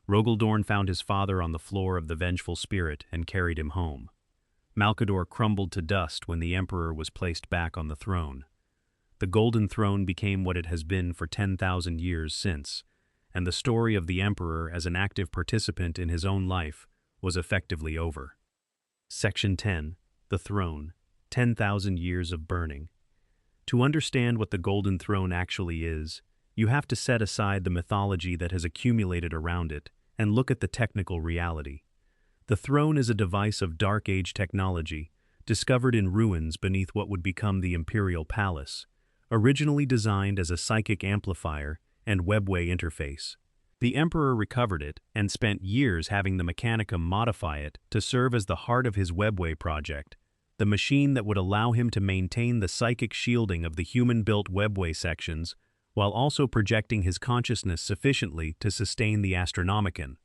Rogaldorn found his father on the floor of the vengeful spirit and carried him home. Malcador crumbled to dust when the Emperor was placed back on the throne. The Golden Throne became what it has been for 10,000 years since, and the story of the Emperor as an active participant in his own life was effectively over. Section 10. The Throne. 10,000 Years of Burning. To understand what the Golden Throne actually is, you have to set aside the mythology that has accumulated around it and look at the technical reality. The throne is a device of Dark Age technology, discovered in ruins beneath what would become the Imperial Palace, originally designed as a psychic amplifier and webway interface. The Emperor recovered it and spent years having the Mechanicum modify it to serve as the heart of his webway project, the machine that would allow him to maintain the psychic shielding of the human-built webway sections while also projecting his consciousness sufficiently to sustain the Astronomicon.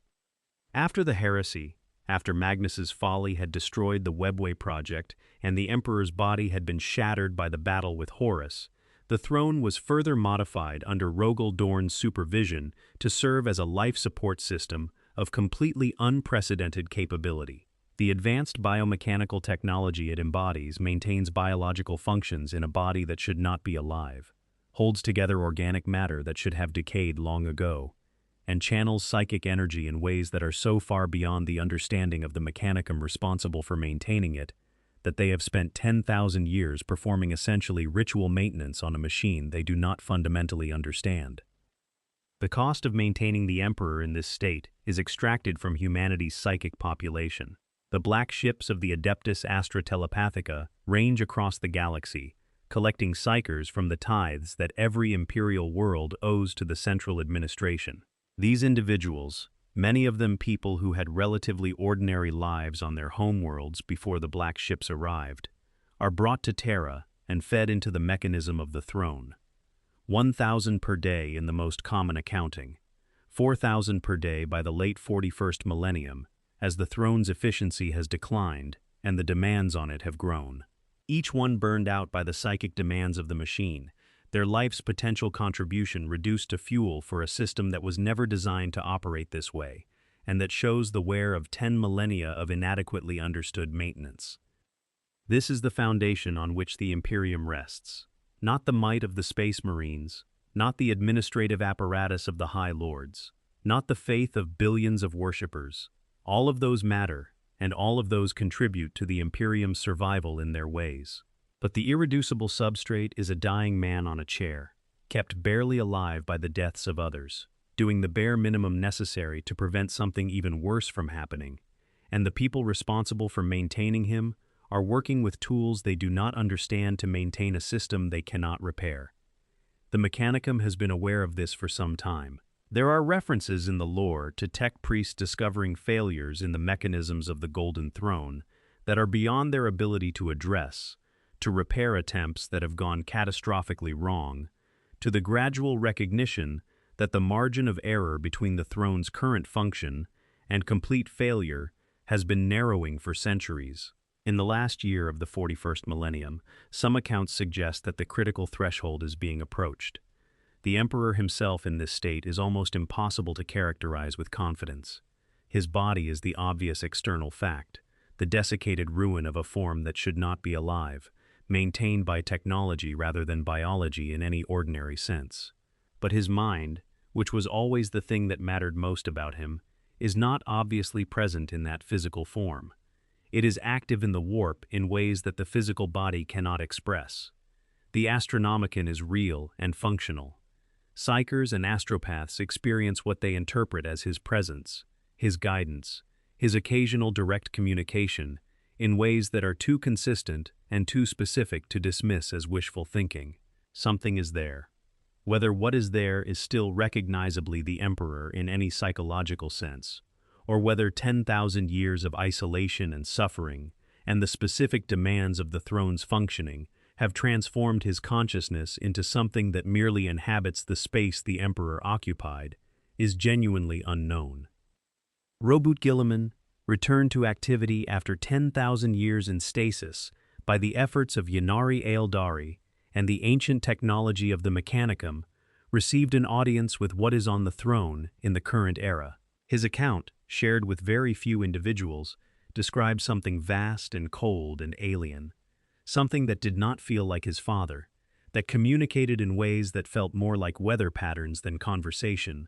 After the heresy, after Magnus's folly had destroyed the webway project and the Emperor's body had been shattered by the battle with Horus, the throne was further modified under Rogaldorn's supervision to serve as a life support system of completely unprecedented capability. The advanced biomechanical technology it embodies maintains biological functions in a body that should not be alive, holds together organic matter that should have decayed long ago, and channels psychic energy in ways that are so far beyond the understanding of the Mechanicum responsible for maintaining it that they have spent 10,000 years performing essentially ritual maintenance on a machine they do not fundamentally understand. The cost of maintaining the Emperor in this state is extracted from humanity's psychic population. The black ships of the Adeptus Astra Telepathica range across the galaxy, collecting psychers from the tithes that every imperial world owes to the central administration. These individuals, many of them people who had relatively ordinary lives on their homeworlds before the black ships arrived, are brought to Terra and fed into the mechanism of the throne. 1,000 per day in the most common accounting, 4,000 per day by the late 41st millennium, as the throne's efficiency has declined and the demands on it have grown. Each one burned out by the psychic demands of the machine, their life's potential contribution reduced to fuel for a system that was never designed to operate this way, and that shows the wear of 10 millennia of inadequately understood maintenance. This is the foundation on which the Imperium rests, not the might of the Space Marines, not the administrative apparatus of the High Lords, not the faith of billions of worshippers. All of those matter, and all of those contribute to the Imperium's survival in their ways. But the irreducible substrate is a dying man on a chair, kept barely alive by the deaths of others, doing the bare minimum necessary to prevent something even worse from happening, and the people responsible for maintaining him are working with tools they do not understand to maintain a system they cannot repair. The Mechanicum has been aware of this for some time. There are references in the lore to tech priests discovering failures in the mechanisms of the Golden Throne that are beyond their ability to address, to repair attempts that have gone catastrophically wrong, to the gradual recognition that the margin of error between the throne's current function and complete failure has been narrowing for centuries. In the last year of the 41st millennium, some accounts suggest that the critical threshold is being approached. The Emperor himself in this state is almost impossible to characterize with confidence. His body is the obvious external fact, the desiccated ruin of a form that should not be alive, maintained by technology rather than biology in any ordinary sense. But his mind, which was always the thing that mattered most about him, is not obviously present in that physical form. It is active in the warp in ways that the physical body cannot express. The Astronomicon is real and functional. Psychers and astropaths experience what they interpret as his presence, his guidance, his occasional direct communication, in ways that are too consistent and too specific to dismiss as wishful thinking. Something is there. Whether what is there is still recognizably the Emperor in any psychological sense, or whether 10,000 years of isolation and suffering, and the specific demands of the throne's functioning, have transformed his consciousness into something that merely inhabits the space the Emperor occupied, is genuinely unknown. Robert Guilliman returned to activity after 10,000 years in stasis by the efforts of Yennari Ealdari, and the ancient technology of the Mechanicum, received an audience with what is on the throne in the current era. His account, shared with very few individuals, described something vast and cold and alien, something that did not feel like his father, that communicated in ways that felt more like weather patterns than conversation,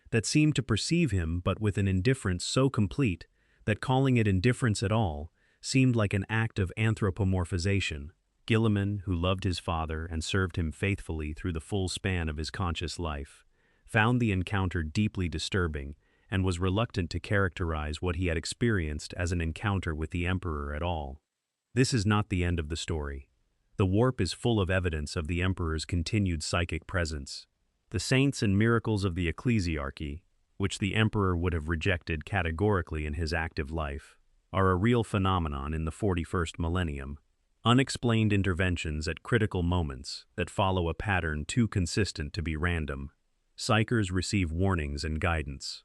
that seemed to perceive him but with an indifference so complete that calling it indifference at all seemed like an act of anthropomorphization. Guilliman, who loved his father and served him faithfully through the full span of his conscious life, found the encounter deeply disturbing and was reluctant to characterize what he had experienced as an encounter with the Emperor at all. This is not the end of the story. The warp is full of evidence of the Emperor's continued psychic presence. The saints and miracles of the ecclesiarchy, which the Emperor would have rejected categorically in his active life, are a real phenomenon in the 41st millennium. Unexplained interventions at critical moments that follow a pattern too consistent to be random. Psychers receive warnings and guidance.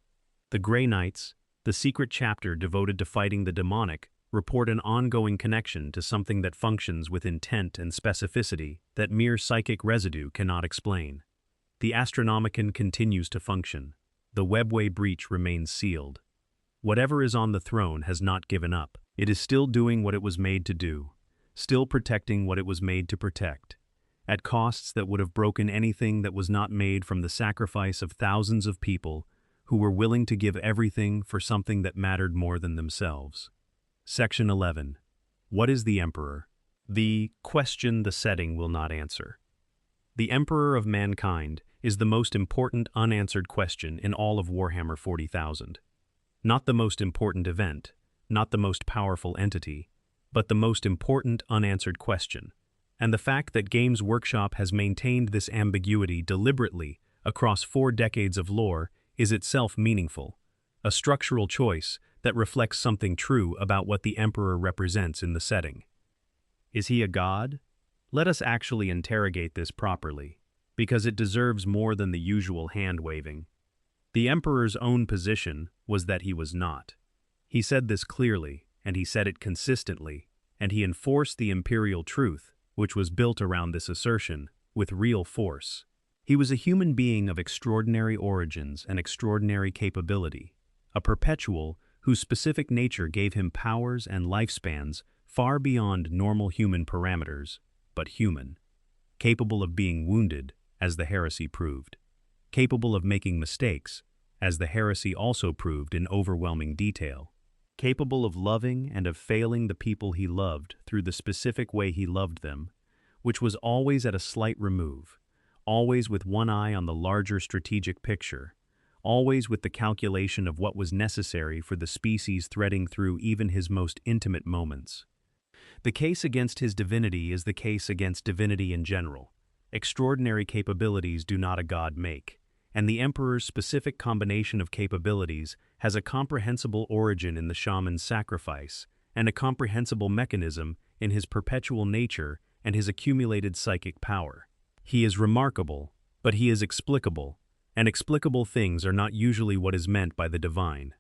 The Grey Knights, the secret chapter devoted to fighting the demonic, report an ongoing connection to something that functions with intent and specificity that mere psychic residue cannot explain. The Astronomicon continues to function. The webway breach remains sealed. Whatever is on the throne has not given up. It is still doing what it was made to do, still protecting what it was made to protect, at costs that would have broken anything that was not made from the sacrifice of thousands of people who were willing to give everything for something that mattered more than themselves. Section 11. What is the Emperor? The question the setting will not answer. The Emperor of mankind is the most important unanswered question in all of Warhammer 40,000. Not the most important event, not the most powerful entity, but the most important unanswered question. And the fact that Games Workshop has maintained this ambiguity deliberately across 4 decades of lore is itself meaningful, a structural choice that reflects something true about what the Emperor represents in the setting. Is he a god? Let us actually interrogate this properly, because it deserves more than the usual hand-waving. The Emperor's own position was that he was not. He said this clearly, and he said it consistently, and he enforced the imperial truth, which was built around this assertion, with real force. He was a human being of extraordinary origins and extraordinary capability, a perpetual whose specific nature gave him powers and lifespans far beyond normal human parameters, but human, capable of being wounded, as the heresy proved, capable of making mistakes, as the heresy also proved in overwhelming detail, capable of loving and of failing the people he loved through the specific way he loved them, which was always at a slight remove, always with one eye on the larger strategic picture, always with the calculation of what was necessary for the species threading through even his most intimate moments. The case against his divinity is the case against divinity in general. Extraordinary capabilities do not a god make, and the Emperor's specific combination of capabilities has a comprehensible origin in the shaman's sacrifice, and a comprehensible mechanism in his perpetual nature and his accumulated psychic power. He is remarkable, but he is explicable, and explicable things are not usually what is meant by the divine.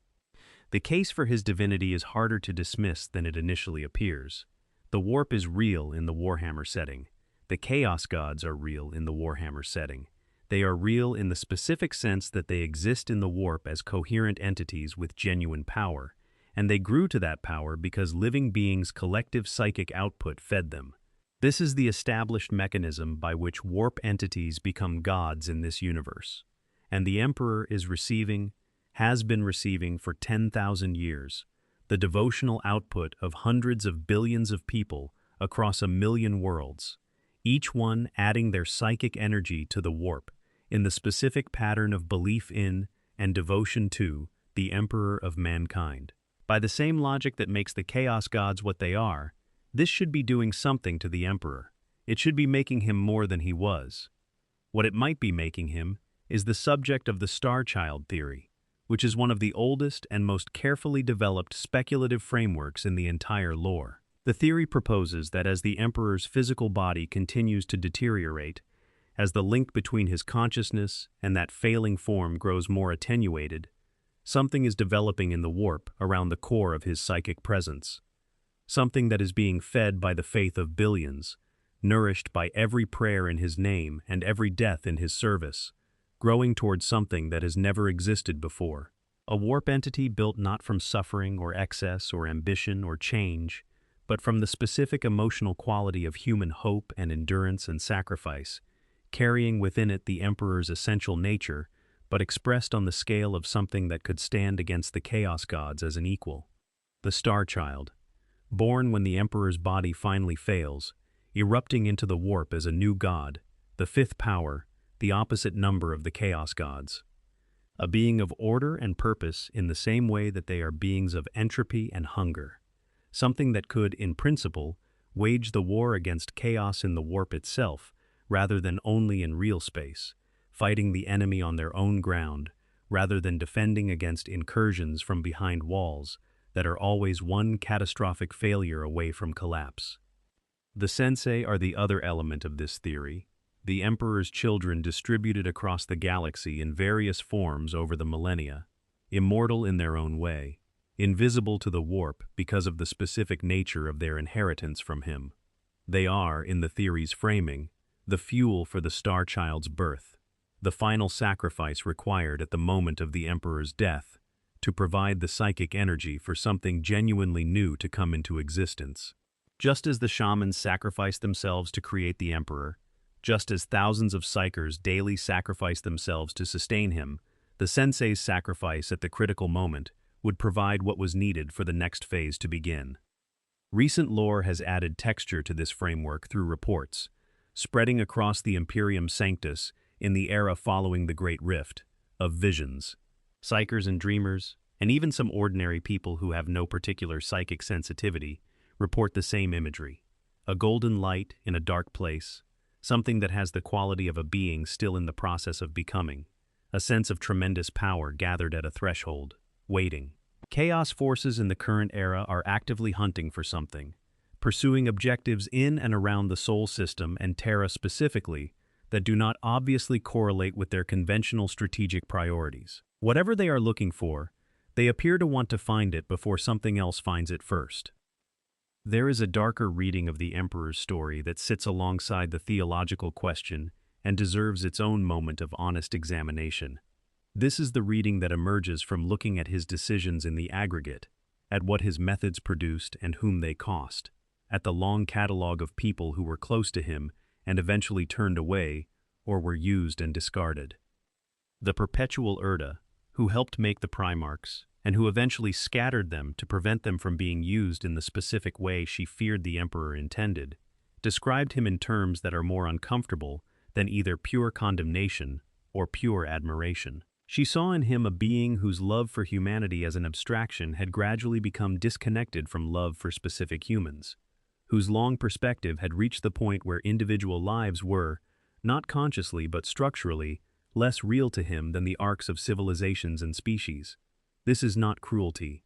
The case for his divinity is harder to dismiss than it initially appears. The warp is real in the Warhammer setting. The Chaos Gods are real in the Warhammer setting. They are real in the specific sense that they exist in the warp as coherent entities with genuine power, and they grew to that power because living beings' collective psychic output fed them. This is the established mechanism by which warp entities become gods in this universe. and the Emperor has been receiving for 10,000 years, the devotional output of hundreds of billions of people across 1,000,000 worlds, each one adding their psychic energy to the warp in the specific pattern of belief in and devotion to the Emperor of mankind. By the same logic that makes the Chaos Gods what they are, this should be doing something to the Emperor. It should be making him more than he was. What it might be making him is the subject of the Star Child theory, which is one of the oldest and most carefully developed speculative frameworks in the entire lore. The theory proposes that as the Emperor's physical body continues to deteriorate, as the link between his consciousness and that failing form grows more attenuated, something is developing in the warp around the core of his psychic presence. Something that is being fed by the faith of billions, nourished by every prayer in his name and every death in his service, growing towards something that has never existed before. A warp entity built not from suffering or excess or ambition or change, but from the specific emotional quality of human hope and endurance and sacrifice, carrying within it the Emperor's essential nature, but expressed on the scale of something that could stand against the Chaos Gods as an equal. The Star Child, born when the Emperor's body finally fails, erupting into the warp as a new god, the fifth power, the opposite number of the Chaos Gods. A being of order and purpose in the same way that they are beings of entropy and hunger. Something that could, in principle, wage the war against chaos in the warp itself, rather than only in real space, fighting the enemy on their own ground, rather than defending against incursions from behind walls that are always one catastrophic failure away from collapse. The Sensei are the other element of this theory, the Emperor's children distributed across the galaxy in various forms over the millennia, immortal in their own way, invisible to the warp because of the specific nature of their inheritance from him. They are, in the theory's framing, the fuel for the Star Child's birth, the final sacrifice required at the moment of the Emperor's death to provide the psychic energy for something genuinely new to come into existence. Just as the shamans sacrificed themselves to create the Emperor, just as thousands of psychers daily sacrifice themselves to sustain him, the Sensei's sacrifice at the critical moment would provide what was needed for the next phase to begin. Recent lore has added texture to this framework through reports, spreading across the Imperium Sanctus in the era following the Great Rift, of visions. Psychers and dreamers, and even some ordinary people who have no particular psychic sensitivity, report the same imagery. A golden light in a dark place, something that has the quality of a being still in the process of becoming, a sense of tremendous power gathered at a threshold, waiting. Chaos forces in the current era are actively hunting for something, pursuing objectives in and around the Sol system and Terra specifically that do not obviously correlate with their conventional strategic priorities. Whatever they are looking for, they appear to want to find it before something else finds it first. There is a darker reading of the Emperor's story that sits alongside the theological question and deserves its own moment of honest examination. This is the reading that emerges from looking at his decisions in the aggregate, at what his methods produced and whom they cost, at the long catalogue of people who were close to him and eventually turned away or were used and discarded. The perpetual Urda, who helped make the Primarchs, and who eventually scattered them to prevent them from being used in the specific way she feared the Emperor intended, described him in terms that are more uncomfortable than either pure condemnation or pure admiration. She saw in him a being whose love for humanity as an abstraction had gradually become disconnected from love for specific humans, whose long perspective had reached the point where individual lives were, not consciously but structurally, less real to him than the arcs of civilizations and species. This is not cruelty.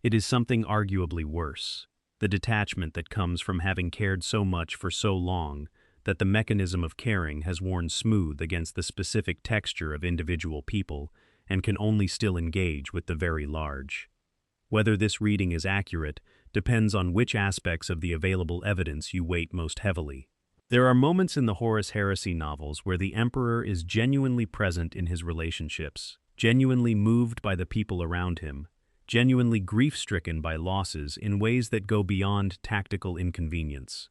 It is something arguably worse, the detachment that comes from having cared so much for so long that the mechanism of caring has worn smooth against the specific texture of individual people and can only still engage with the very large. Whether this reading is accurate depends on which aspects of the available evidence you weight most heavily. There are moments in the Horus Heresy novels where the Emperor is genuinely present in his relationships, genuinely moved by the people around him, genuinely grief-stricken by losses in ways that go beyond tactical inconvenience.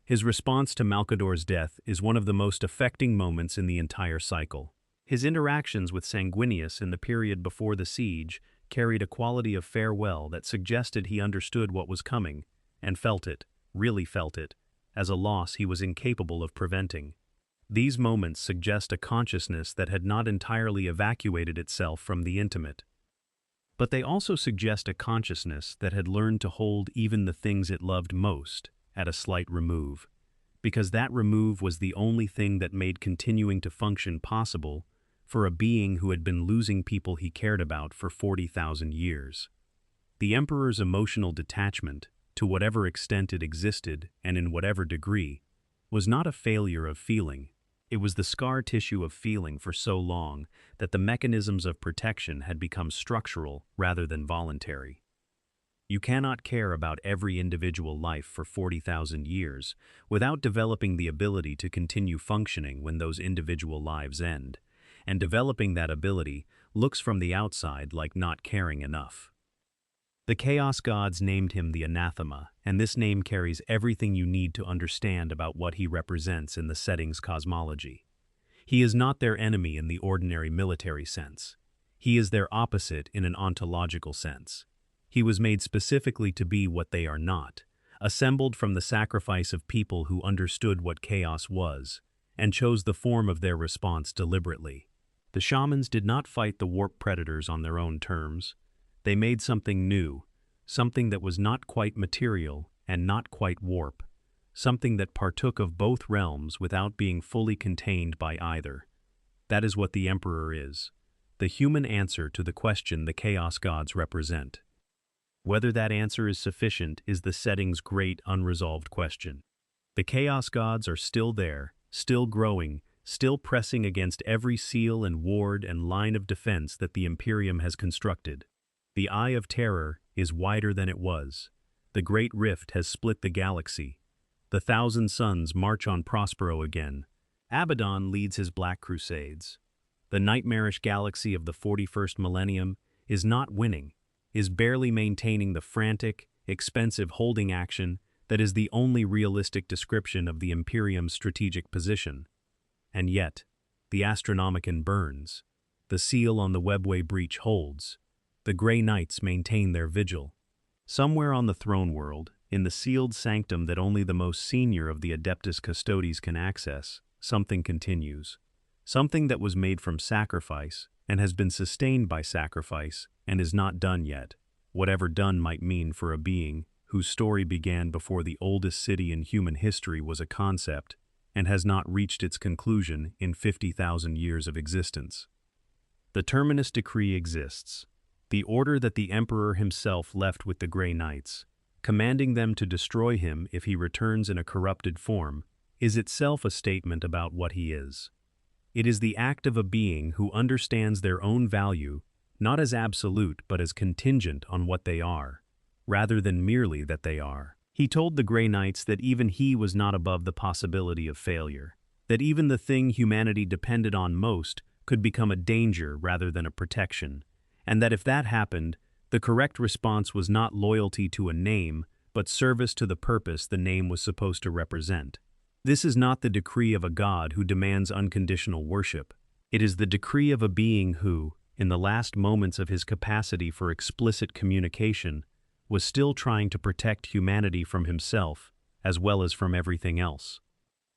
His response to Malcador's death is one of the most affecting moments in the entire cycle. His interactions with Sanguinius in the period before the siege carried a quality of farewell that suggested he understood what was coming, and felt it, really felt it, as a loss he was incapable of preventing. These moments suggest a consciousness that had not entirely evacuated itself from the intimate. But they also suggest a consciousness that had learned to hold even the things it loved most at a slight remove, because that remove was the only thing that made continuing to function possible for a being who had been losing people he cared about for 40,000 years. The Emperor's emotional detachment, to whatever extent it existed and in whatever degree, was not a failure of feeling. It was the scar tissue of feeling for so long that the mechanisms of protection had become structural rather than voluntary. You cannot care about every individual life for 40,000 years without developing the ability to continue functioning when those individual lives end, and developing that ability looks from the outside like not caring enough. The Chaos Gods named him the Anathema, and this name carries everything you need to understand about what he represents in the setting's cosmology. He is not their enemy in the ordinary military sense. He is their opposite in an ontological sense. He was made specifically to be what they are not, assembled from the sacrifice of people who understood what chaos was, and chose the form of their response deliberately. The shamans did not fight the warp predators on their own terms. They made something new, something that was not quite material and not quite warp, something that partook of both realms without being fully contained by either. That is what the Emperor is, the human answer to the question the Chaos Gods represent. Whether that answer is sufficient is the setting's great unresolved question. The Chaos Gods are still there, still growing, still pressing against every seal and ward and line of defense that the Imperium has constructed. The Eye of Terror is wider than it was. The Great Rift has split the galaxy. The Thousand Suns march on Prospero again. Abaddon leads his Black Crusades. The nightmarish galaxy of the 41st Millennium is not winning, is barely maintaining the frantic, expensive holding action that is the only realistic description of the Imperium's strategic position. And yet, the Astronomicon burns. The seal on the webway breach holds. The Grey Knights maintain their vigil. Somewhere on the throne world, in the sealed sanctum that only the most senior of the Adeptus Custodes can access, something continues. Something that was made from sacrifice and has been sustained by sacrifice and is not done yet, whatever done might mean for a being whose story began before the oldest city in human history was a concept and has not reached its conclusion in 50,000 years of existence. The Terminus Decree exists. The order that the Emperor himself left with the Grey Knights, commanding them to destroy him if he returns in a corrupted form, is itself a statement about what he is. It is the act of a being who understands their own value, not as absolute but as contingent on what they are, rather than merely that they are. He told the Grey Knights that even he was not above the possibility of failure, that even the thing humanity depended on most could become a danger rather than a protection, and that if that happened, the correct response was not loyalty to a name, but service to the purpose the name was supposed to represent. This is not the decree of a god who demands unconditional worship. It is the decree of a being who, in the last moments of his capacity for explicit communication, was still trying to protect humanity from himself, as well as from everything else.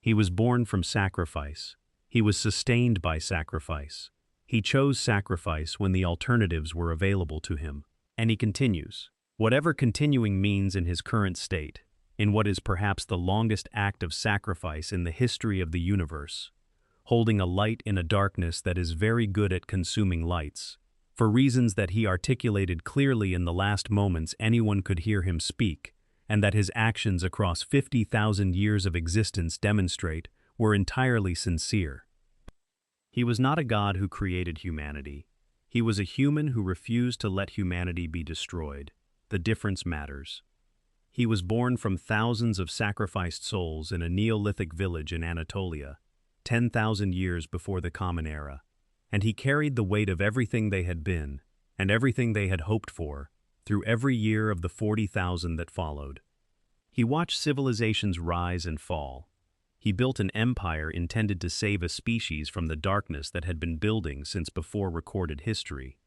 He was born from sacrifice. He was sustained by sacrifice. He chose sacrifice when the alternatives were available to him. And he continues. Whatever continuing means in his current state, in what is perhaps the longest act of sacrifice in the history of the universe, holding a light in a darkness that is very good at consuming lights, for reasons that he articulated clearly in the last moments anyone could hear him speak, and that his actions across 50,000 years of existence demonstrate were entirely sincere. He was not a god who created humanity. He was a human who refused to let humanity be destroyed. The difference matters. He was born from thousands of sacrificed souls in a Neolithic village in Anatolia, 10,000 years before the Common Era, and he carried the weight of everything they had been, and everything they had hoped for, through every year of the 40,000 that followed. He watched civilizations rise and fall. He built an empire intended to save a species from the darkness that had been building since before recorded history.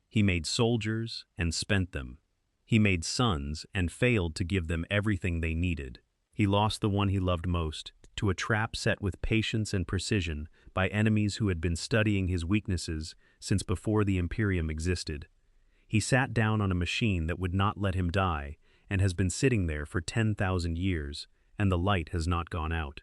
He made soldiers and spent them. He made sons and failed to give them everything they needed. He lost the one he loved most to a trap set with patience and precision by enemies who had been studying his weaknesses since before the Imperium existed. He sat down on a machine that would not let him die and has been sitting there for 10,000 years, and the light has not gone out.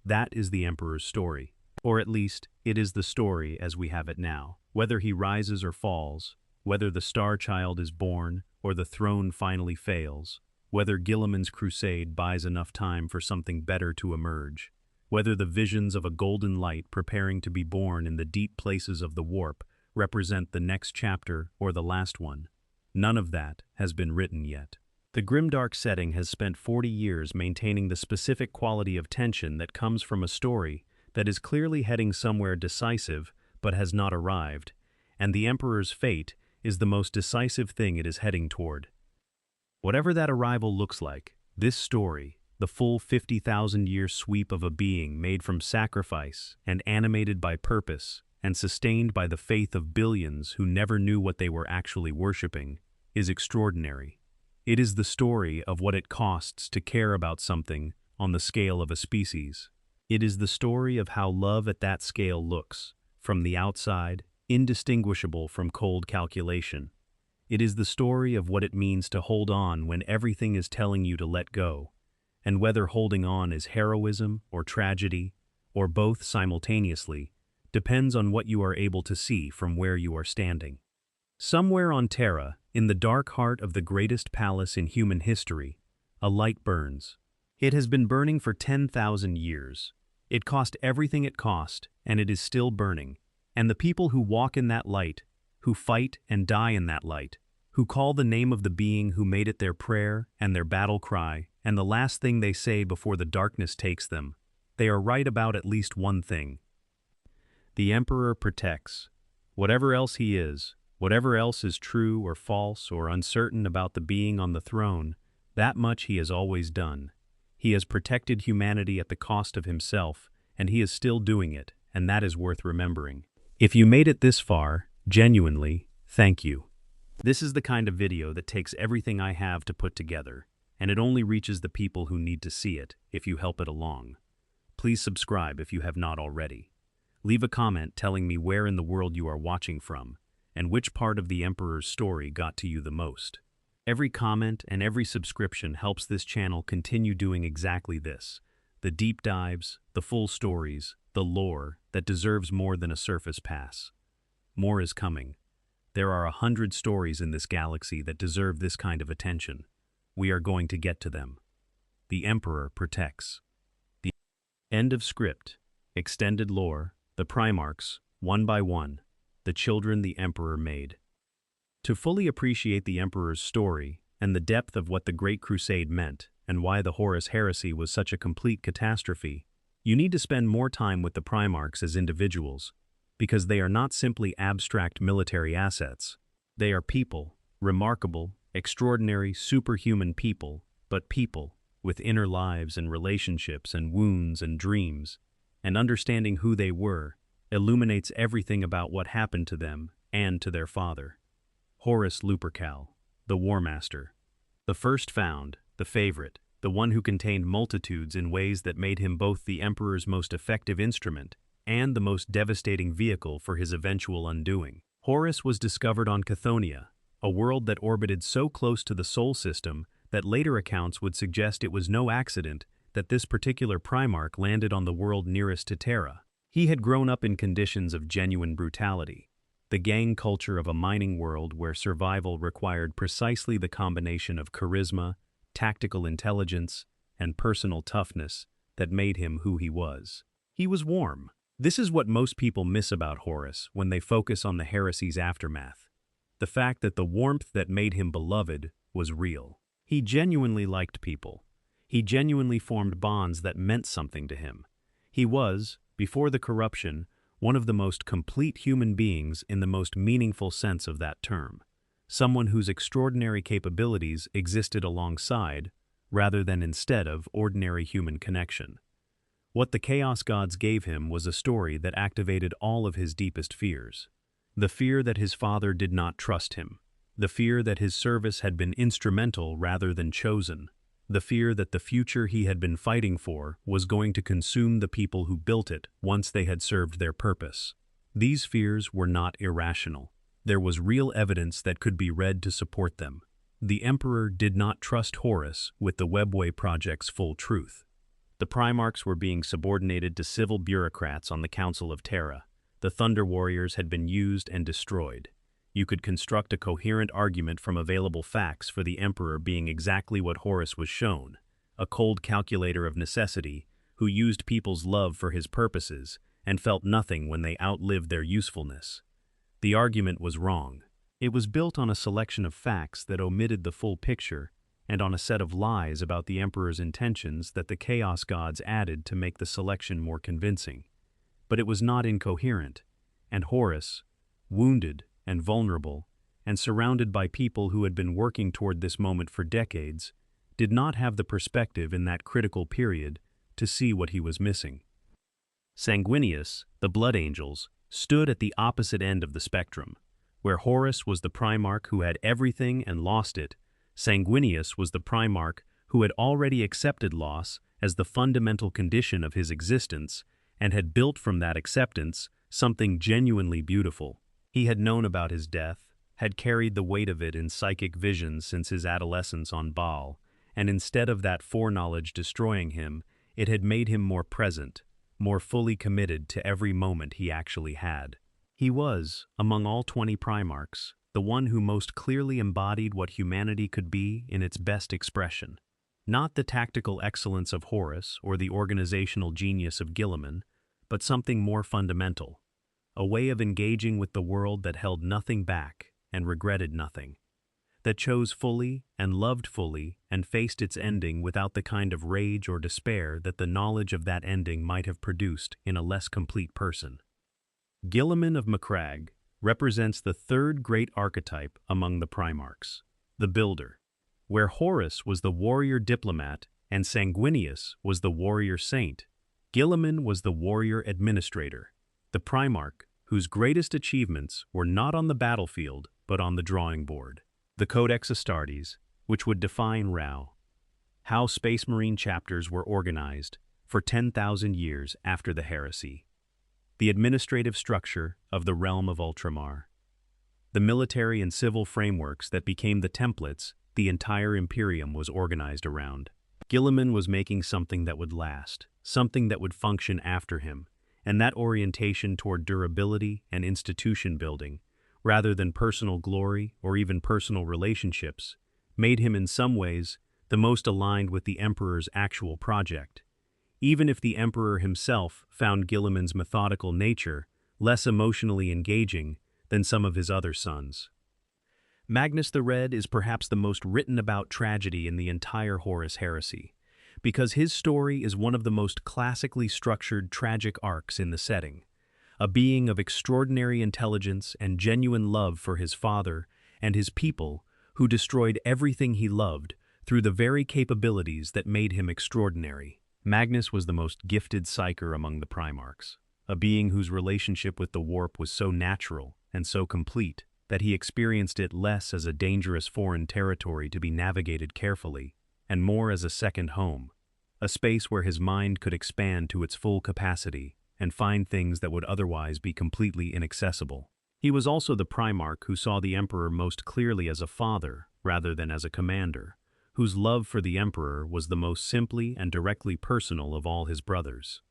That is the Emperor's story. Or at least, it is the story as we have it now. Whether he rises or falls, whether the Star Child is born or the throne finally fails, whether Guilliman's crusade buys enough time for something better to emerge, whether the visions of a golden light preparing to be born in the deep places of the warp represent the next chapter or the last one, none of that has been written yet. The grimdark setting has spent 40 years maintaining the specific quality of tension that comes from a story that is clearly heading somewhere decisive but has not arrived, and the Emperor's fate is the most decisive thing it is heading toward. Whatever that arrival looks like, this story, the full 50,000-year sweep of a being made from sacrifice and animated by purpose and sustained by the faith of billions who never knew what they were actually worshipping, is extraordinary. It is the story of what it costs to care about something on the scale of a species. It is the story of how love at that scale looks, from the outside, indistinguishable from cold calculation. It is the story of what it means to hold on when everything is telling you to let go, and whether holding on is heroism or tragedy, or both simultaneously, depends on what you are able to see from where you are standing. Somewhere on Terra, in the dark heart of the greatest palace in human history, a light burns. It has been burning for 10,000 years. It cost everything it cost, and it is still burning. And the people who walk in that light, who fight and die in that light, who call the name of the being who made it their prayer and their battle cry, and the last thing they say before the darkness takes them, they are right about at least one thing. The Emperor protects. Whatever else he is, whatever else is true or false or uncertain about the being on the throne, that much he has always done. He has protected humanity at the cost of himself, and he is still doing it, and that is worth remembering. If you made it this far, genuinely, thank you. This is the kind of video that takes everything I have to put together, and it only reaches the people who need to see it if you help it along. Please subscribe if you have not already. Leave a comment telling me where in the world you are watching from, and which part of the Emperor's story got to you the most. Every comment and every subscription helps this channel continue doing exactly this: the deep dives, the full stories, the lore that deserves more than a surface pass. More is coming. There are 100 stories in this galaxy that deserve this kind of attention. We are going to get to them. The Emperor protects. The end of script. Extended lore. The Primarchs, one by one. The children the Emperor made. To fully appreciate the Emperor's story and the depth of what the Great Crusade meant and why the Horus Heresy was such a complete catastrophe, you need to spend more time with the Primarchs as individuals, because they are not simply abstract military assets. They are people, remarkable, extraordinary, superhuman people, but people, with inner lives and relationships and wounds and dreams, and understanding who they were illuminates everything about what happened to them and to their father. Horus Lupercal, the War Master. The first found, the favorite, the one who contained multitudes in ways that made him both the Emperor's most effective instrument and the most devastating vehicle for his eventual undoing. Horus was discovered on Chthoniya, a world that orbited so close to the Sol system that later accounts would suggest it was no accident that this particular Primarch landed on the world nearest to Terra. He had grown up in conditions of genuine brutality, the gang culture of a mining world where survival required precisely the combination of charisma, tactical intelligence, and personal toughness that made him who he was. He was warm. This is what most people miss about Horus when they focus on the heresy's aftermath. The fact that the warmth that made him beloved was real. He genuinely liked people. He genuinely formed bonds that meant something to him. He was, before the corruption, one of the most complete human beings in the most meaningful sense of that term. Someone whose extraordinary capabilities existed alongside, rather than instead of, ordinary human connection. What the Chaos Gods gave him was a story that activated all of his deepest fears. The fear that his father did not trust him. The fear that his service had been instrumental rather than chosen. The fear that the future he had been fighting for was going to consume the people who built it once they had served their purpose. These fears were not irrational. There was real evidence that could be read to support them. The Emperor did not trust Horus with the Webway project's full truth. The Primarchs were being subordinated to civil bureaucrats on the Council of Terra. The Thunder Warriors had been used and destroyed. You could construct a coherent argument from available facts for the Emperor being exactly what Horus was shown, a cold calculator of necessity who used people's love for his purposes and felt nothing when they outlived their usefulness. The argument was wrong. It was built on a selection of facts that omitted the full picture and on a set of lies about the Emperor's intentions that the Chaos Gods added to make the selection more convincing. But it was not incoherent, and Horus, wounded and vulnerable, and surrounded by people who had been working toward this moment for decades, did not have the perspective in that critical period to see what he was missing. Sanguinius, the Blood Angels, stood at the opposite end of the spectrum. Where Horus was the Primarch who had everything and lost it, Sanguinius was the Primarch who had already accepted loss as the fundamental condition of his existence and had built from that acceptance something genuinely beautiful. He had known about his death, had carried the weight of it in psychic visions since his adolescence on Baal, and instead of that foreknowledge destroying him, it had made him more present, more fully committed to every moment he actually had. He was, among all 20 Primarchs, the one who most clearly embodied what humanity could be in its best expression. Not the tactical excellence of Horus or the organizational genius of Guilliman, but something more fundamental. A way of engaging with the world that held nothing back and regretted nothing, that chose fully and loved fully and faced its ending without the kind of rage or despair that the knowledge of that ending might have produced in a less complete person. Guilliman of Macragge represents the third great archetype among the Primarchs, the builder. Where Horus was the warrior diplomat and Sanguinius was the warrior saint, Guilliman was the warrior administrator, the Primarch whose greatest achievements were not on the battlefield but on the drawing board. The Codex Astartes, which would define Rao, how Space Marine chapters were organized for 10,000 years after the heresy. The administrative structure of the realm of Ultramar. The military and civil frameworks that became the templates the entire Imperium was organized around. Guilliman was making something that would last, something that would function after him, and that orientation toward durability and institution building, rather than personal glory or even personal relationships, made him in some ways the most aligned with the Emperor's actual project, even if the Emperor himself found Guilliman's methodical nature less emotionally engaging than some of his other sons. Magnus the Red is perhaps the most written about tragedy in the entire Horus Heresy, because his story is one of the most classically structured tragic arcs in the setting. A being of extraordinary intelligence and genuine love for his father and his people who destroyed everything he loved through the very capabilities that made him extraordinary. Magnus was the most gifted psyker among the Primarchs, a being whose relationship with the warp was so natural and so complete that he experienced it less as a dangerous foreign territory to be navigated carefully, and more as a second home, a space where his mind could expand to its full capacity and find things that would otherwise be completely inaccessible. He was also the Primarch who saw the Emperor most clearly as a father rather than as a commander, whose love for the Emperor was the most simply and directly personal of all his brothers.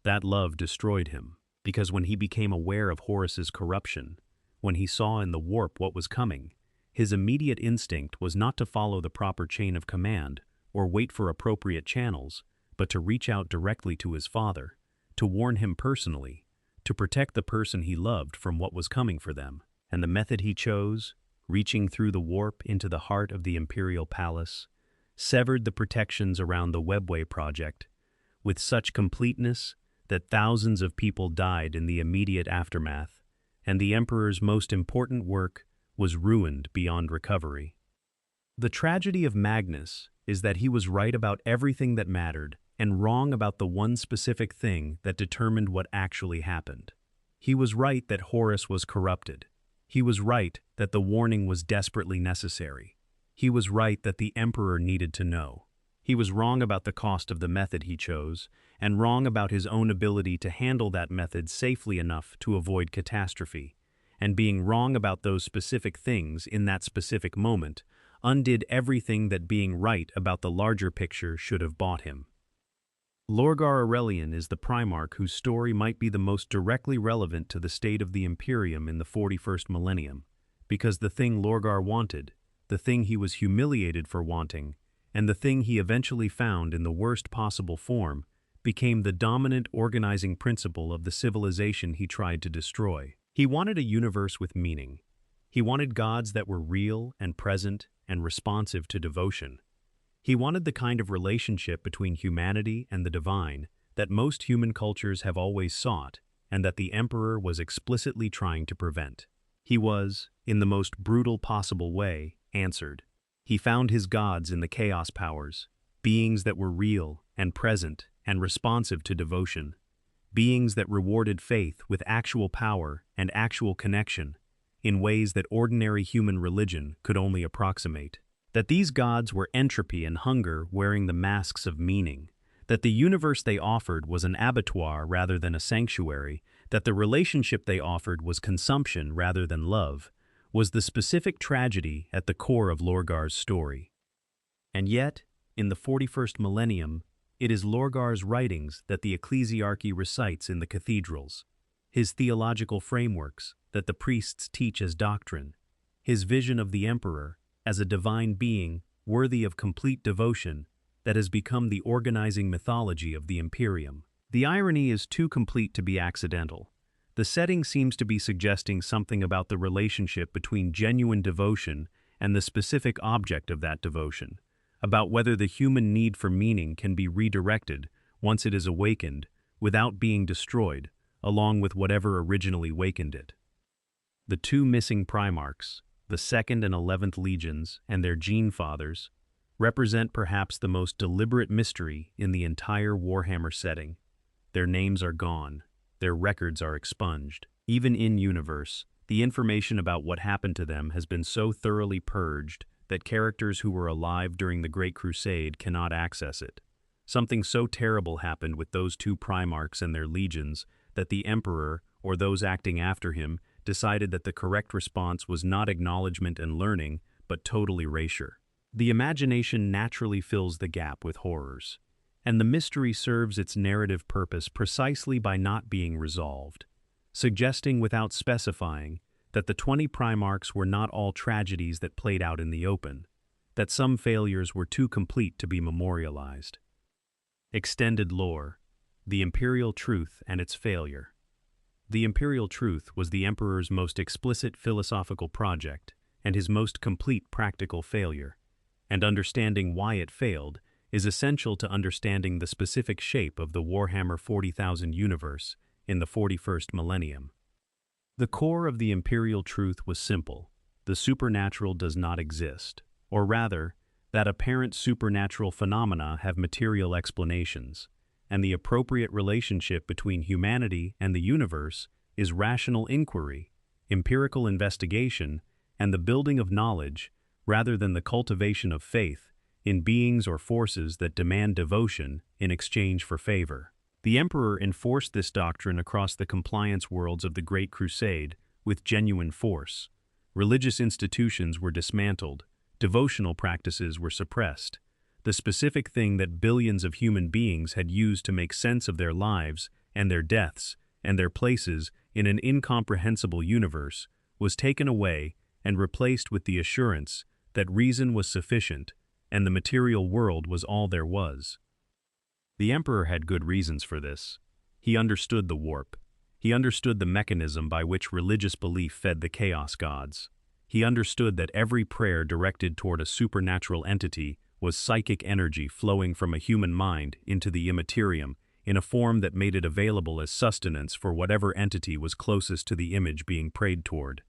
That love destroyed him, because when he became aware of Horus's corruption, when he saw in the warp what was coming, his immediate instinct was not to follow the proper chain of command or wait for appropriate channels, but to reach out directly to his father, to warn him personally, to protect the person he loved from what was coming for them. And the method he chose, reaching through the warp into the heart of the Imperial Palace, severed the protections around the Webway project with such completeness that thousands of people died in the immediate aftermath, and the Emperor's most important work was ruined beyond recovery. The tragedy of Magnus is that he was right about everything that mattered and wrong about the one specific thing that determined what actually happened. He was right that Horus was corrupted. He was right that the warning was desperately necessary. He was right that the Emperor needed to know. He was wrong about the cost of the method he chose, and wrong about his own ability to handle that method safely enough to avoid catastrophe. And being wrong about those specific things in that specific moment undid everything that being right about the larger picture should have bought him. Lorgar Aurelian is the Primarch whose story might be the most directly relevant to the state of the Imperium in the 41st millennium, because the thing Lorgar wanted, the thing he was humiliated for wanting, and the thing he eventually found in the worst possible form, became the dominant organizing principle of the civilization he tried to destroy. He wanted a universe with meaning. He wanted gods that were real and present and responsive to devotion. He wanted the kind of relationship between humanity and the divine that most human cultures have always sought and that the Emperor was explicitly trying to prevent. He was, in the most brutal possible way, answered. He found his gods in the chaos powers, beings that were real and present and responsive to devotion, beings that rewarded faith with actual power and actual connection in ways that ordinary human religion could only approximate. That these gods were entropy and hunger wearing the masks of meaning, that the universe they offered was an abattoir rather than a sanctuary, that the relationship they offered was consumption rather than love, was the specific tragedy at the core of Lorgar's story. And yet, in the 41st millennium, it is Lorgar's writings that the ecclesiarchy recites in the cathedrals, his theological frameworks that the priests teach as doctrine, his vision of the Emperor as a divine being worthy of complete devotion that has become the organizing mythology of the Imperium. The irony is too complete to be accidental. The setting seems to be suggesting something about the relationship between genuine devotion and the specific object of that devotion, about whether the human need for meaning can be redirected once it is awakened without being destroyed, along with whatever originally wakened it. The two missing Primarchs, the 2nd and 11th Legions and their Gene Fathers, represent perhaps the most deliberate mystery in the entire Warhammer setting. Their names are gone. Their records are expunged. Even in-universe, the information about what happened to them has been so thoroughly purged that characters who were alive during the Great Crusade cannot access it. Something so terrible happened with those two Primarchs and their legions that the Emperor, or those acting after him, decided that the correct response was not acknowledgement and learning, but total erasure. The imagination naturally fills the gap with horrors, and the mystery serves its narrative purpose precisely by not being resolved, suggesting without specifying that the 20 Primarchs were not all tragedies that played out in the open, that some failures were too complete to be memorialized. Extended lore, the Imperial Truth and its failure. The Imperial Truth was the Emperor's most explicit philosophical project and his most complete practical failure, and understanding why it failed is essential to understanding the specific shape of the Warhammer 40,000 universe in the 41st millennium. The core of the Imperial Truth was simple: the supernatural does not exist, or rather, that apparent supernatural phenomena have material explanations, and the appropriate relationship between humanity and the universe is rational inquiry, empirical investigation, and the building of knowledge, rather than the cultivation of faith in beings or forces that demand devotion in exchange for favor. The Emperor enforced this doctrine across the compliance worlds of the Great Crusade with genuine force. Religious institutions were dismantled, devotional practices were suppressed. The specific thing that billions of human beings had used to make sense of their lives and their deaths and their places in an incomprehensible universe was taken away and replaced with the assurance that reason was sufficient and the material world was all there was. The Emperor had good reasons for this. He understood the warp. He understood the mechanism by which religious belief fed the chaos gods. He understood that every prayer directed toward a supernatural entity was psychic energy flowing from a human mind into the immaterium in a form that made it available as sustenance for whatever entity was closest to the image being prayed toward.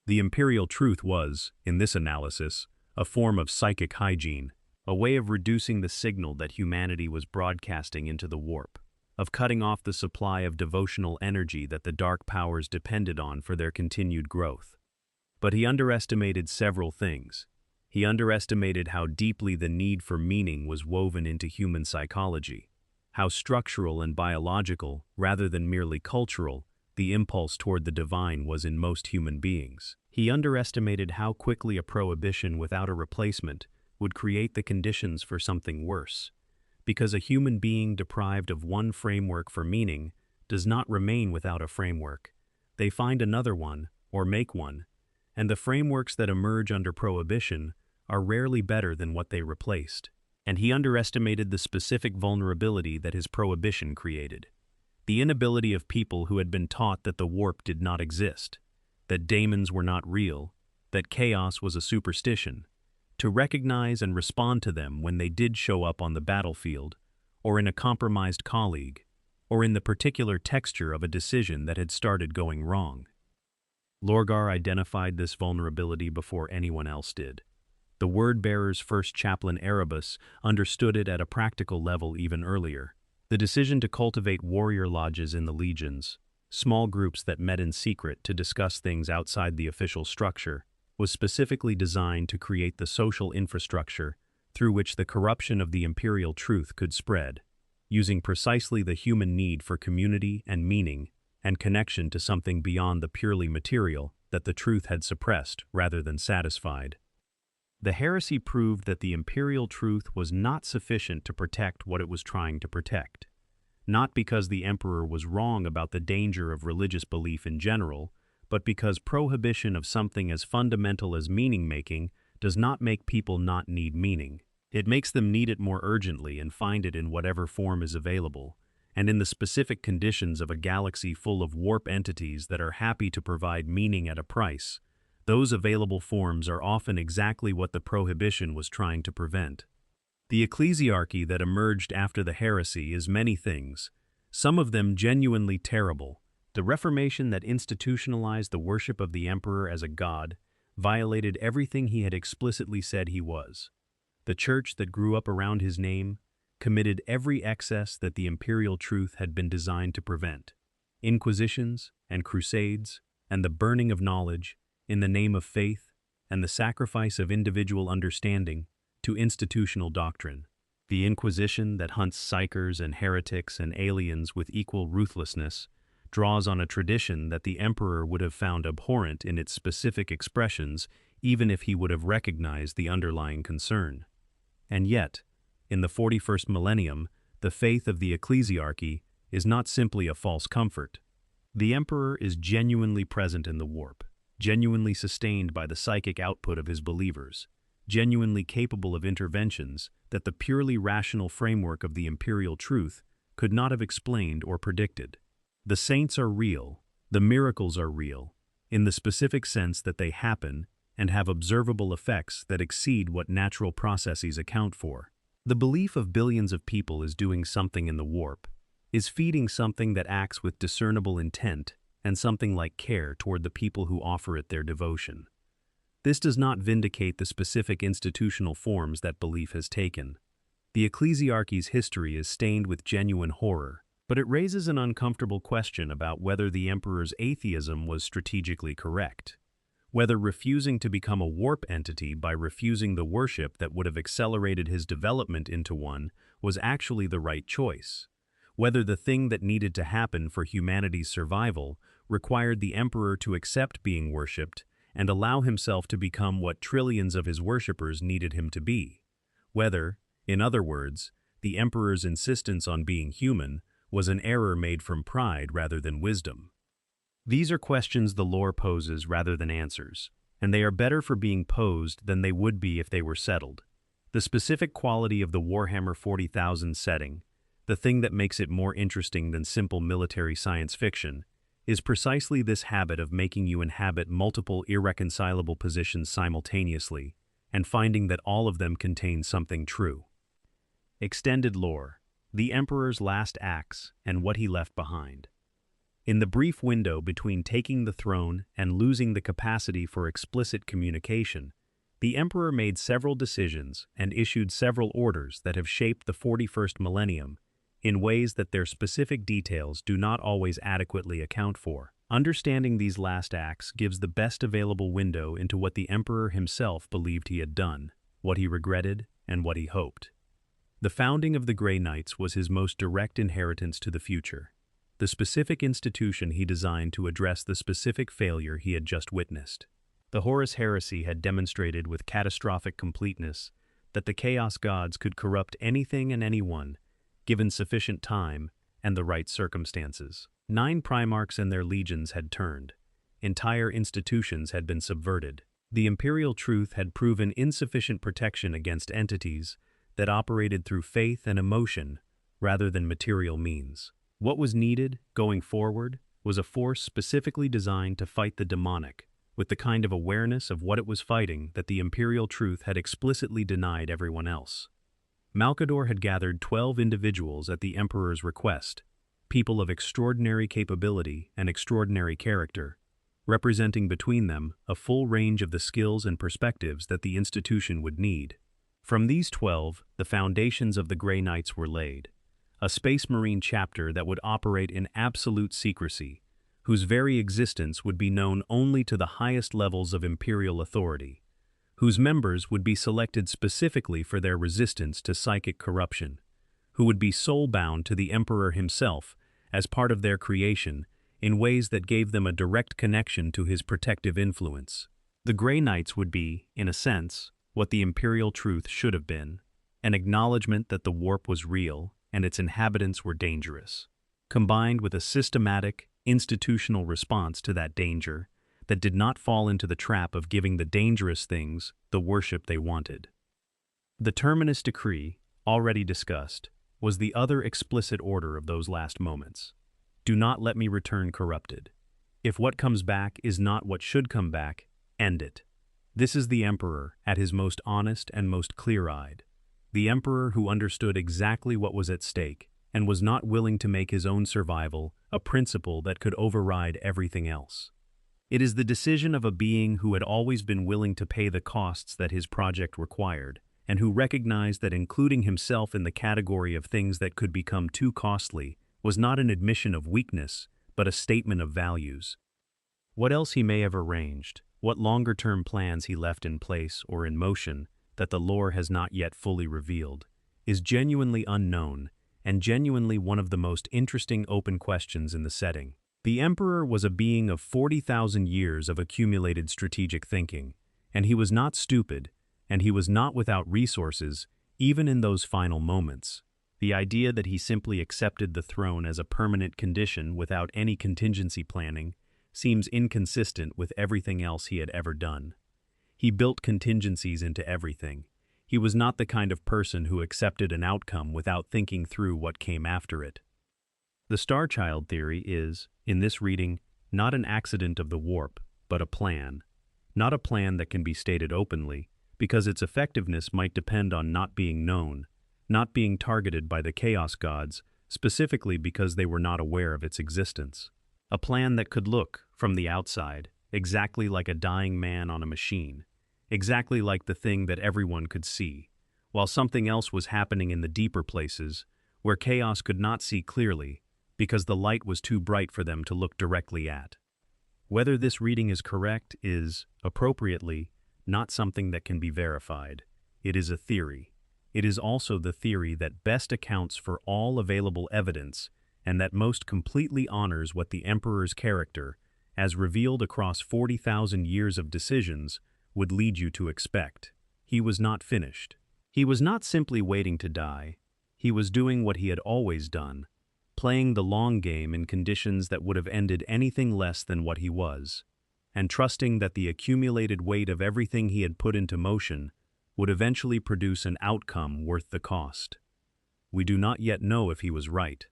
The Imperial Truth was, in this analysis, a form of psychic hygiene. a way of reducing the signal that humanity was broadcasting into the warp, of cutting off the supply of devotional energy that the dark powers depended on for their continued growth. But he underestimated several things. He underestimated how deeply the need for meaning was woven into human psychology, how structural and biological, rather than merely cultural, the impulse toward the divine was in most human beings. He underestimated how quickly a prohibition without a replacement would create the conditions for something worse, because a human being deprived of one framework for meaning does not remain without a framework. They find another one, or make one, and the frameworks that emerge under prohibition are rarely better than what they replaced. And he underestimated the specific vulnerability that his prohibition created. The inability of people who had been taught that the warp did not exist, that daemons were not real, that chaos was a superstition, to recognize and respond to them when they did show up on the battlefield, or in a compromised colleague, or in the particular texture of a decision that had started going wrong. Lorgar identified this vulnerability before anyone else did. The word-bearer's first chaplain Erebus understood it at a practical level even earlier. The decision to cultivate warrior lodges in the legions, small groups that met in secret to discuss things outside the official structure, was specifically designed to create the social infrastructure through which the corruption of the imperial truth could spread, using precisely the human need for community and meaning and connection to something beyond the purely material that the truth had suppressed rather than satisfied. The heresy proved that the imperial truth was not sufficient to protect what it was trying to protect. Not because the emperor was wrong about the danger of religious belief in general, but because prohibition of something as fundamental as meaning-making does not make people not need meaning. It makes them need it more urgently and find it in whatever form is available, and in the specific conditions of a galaxy full of warp entities that are happy to provide meaning at a price. Those available forms are often exactly what the prohibition was trying to prevent. The ecclesiarchy that emerged after the heresy is many things, some of them genuinely terrible. The Reformation that institutionalized the worship of the emperor as a god violated everything he had explicitly said he was. The church that grew up around his name committed every excess that the imperial truth had been designed to prevent. Inquisitions and crusades and the burning of knowledge in the name of faith and the sacrifice of individual understanding to institutional doctrine. The Inquisition that hunts psychers and heretics and aliens with equal ruthlessness draws on a tradition that the emperor would have found abhorrent in its specific expressions even if he would have recognized the underlying concern. And yet, in the 41st millennium, the faith of the ecclesiarchy is not simply a false comfort. The emperor is genuinely present in the warp, genuinely sustained by the psychic output of his believers, genuinely capable of interventions that the purely rational framework of the imperial truth could not have explained or predicted. The saints are real, the miracles are real, in the specific sense that they happen and have observable effects that exceed what natural processes account for. The belief of billions of people is doing something in the warp, is feeding something that acts with discernible intent and something like care toward the people who offer it their devotion. This does not vindicate the specific institutional forms that belief has taken. The ecclesiarchy's history is stained with genuine horror, but it raises an uncomfortable question about whether the emperor's atheism was strategically correct, whether refusing to become a warp entity by refusing the worship that would have accelerated his development into one was actually the right choice, whether the thing that needed to happen for humanity's survival required the emperor to accept being worshipped and allow himself to become what trillions of his worshippers needed him to be, whether, in other words, the emperor's insistence on being human was an error made from pride rather than wisdom. These are questions the lore poses rather than answers, and they are better for being posed than they would be if they were settled. The specific quality of the Warhammer 40,000 setting, the thing that makes it more interesting than simple military science fiction, is precisely this habit of making you inhabit multiple irreconcilable positions simultaneously and finding that all of them contain something true. Extended lore, the Emperor's last acts and what he left behind. In the brief window between taking the throne and losing the capacity for explicit communication, The Emperor made several decisions and issued several orders that have shaped the 41st millennium in ways that their specific details do not always adequately account for. Understanding these last acts gives the best available window into what the Emperor himself believed he had done, what he regretted, and what he hoped. The founding of the Grey Knights was his most direct inheritance to the future, the specific institution he designed to address the specific failure he had just witnessed. The Horus Heresy had demonstrated with catastrophic completeness that the Chaos Gods could corrupt anything and anyone, given sufficient time and the right circumstances. 9 Primarchs and their legions had turned. Entire institutions had been subverted. The imperial truth had proven insufficient protection against entities that operated through faith and emotion rather than material means. What was needed, going forward, was a force specifically designed to fight the demonic, with the kind of awareness of what it was fighting that the imperial truth had explicitly denied everyone else. Malcador had gathered 12 individuals at the Emperor's request, people of extraordinary capability and extraordinary character, representing between them a full range of the skills and perspectives that the institution would need. From these 12, the foundations of the Grey Knights were laid, a Space Marine chapter that would operate in absolute secrecy, whose very existence would be known only to the highest levels of imperial authority, whose members would be selected specifically for their resistance to psychic corruption, who would be soul-bound to the Emperor himself as part of their creation in ways that gave them a direct connection to his protective influence. The Grey Knights would be, in a sense, what the imperial truth should have been, an acknowledgement that the warp was real and its inhabitants were dangerous, combined with a systematic, institutional response to that danger that did not fall into the trap of giving the dangerous things the worship they wanted. The Terminus Decree, already discussed, was the other explicit order of those last moments. Do not let me return corrupted. If what comes back is not what should come back, end it. This is the Emperor at his most honest and most clear-eyed. The Emperor who understood exactly what was at stake and was not willing to make his own survival a principle that could override everything else. It is the decision of a being who had always been willing to pay the costs that his project required, and who recognized that including himself in the category of things that could become too costly was not an admission of weakness, but a statement of values. What else he may have arranged, what longer-term plans he left in place or in motion that the lore has not yet fully revealed, is genuinely unknown and genuinely one of the most interesting open questions in the setting. The Emperor was a being of 40,000 years of accumulated strategic thinking, and he was not stupid, and he was not without resources, even in those final moments. The idea that he simply accepted the throne as a permanent condition without any contingency planning seems inconsistent with everything else he had ever done. He built contingencies into everything. He was not the kind of person who accepted an outcome without thinking through what came after it. The Star Child theory is, in this reading, not an accident of the warp, but a plan. Not a plan that can be stated openly, because its effectiveness might depend on not being known, not being targeted by the Chaos Gods, specifically because they were not aware of its existence. A plan that could look, from the outside, exactly like a dying man on a machine, exactly like the thing that everyone could see, while something else was happening in the deeper places, where chaos could not see clearly, because the light was too bright for them to look directly at. Whether this reading is correct is, appropriately, not something that can be verified. It is a theory. It is also the theory that best accounts for all available evidence and that most completely honors what the Emperor's character, as revealed across 40,000 years of decisions, would lead you to expect. He was not finished. He was not simply waiting to die. He was doing what he had always done, playing the long game in conditions that would have ended anything less than what he was, and trusting that the accumulated weight of everything he had put into motion would eventually produce an outcome worth the cost. We do not yet know if he was right.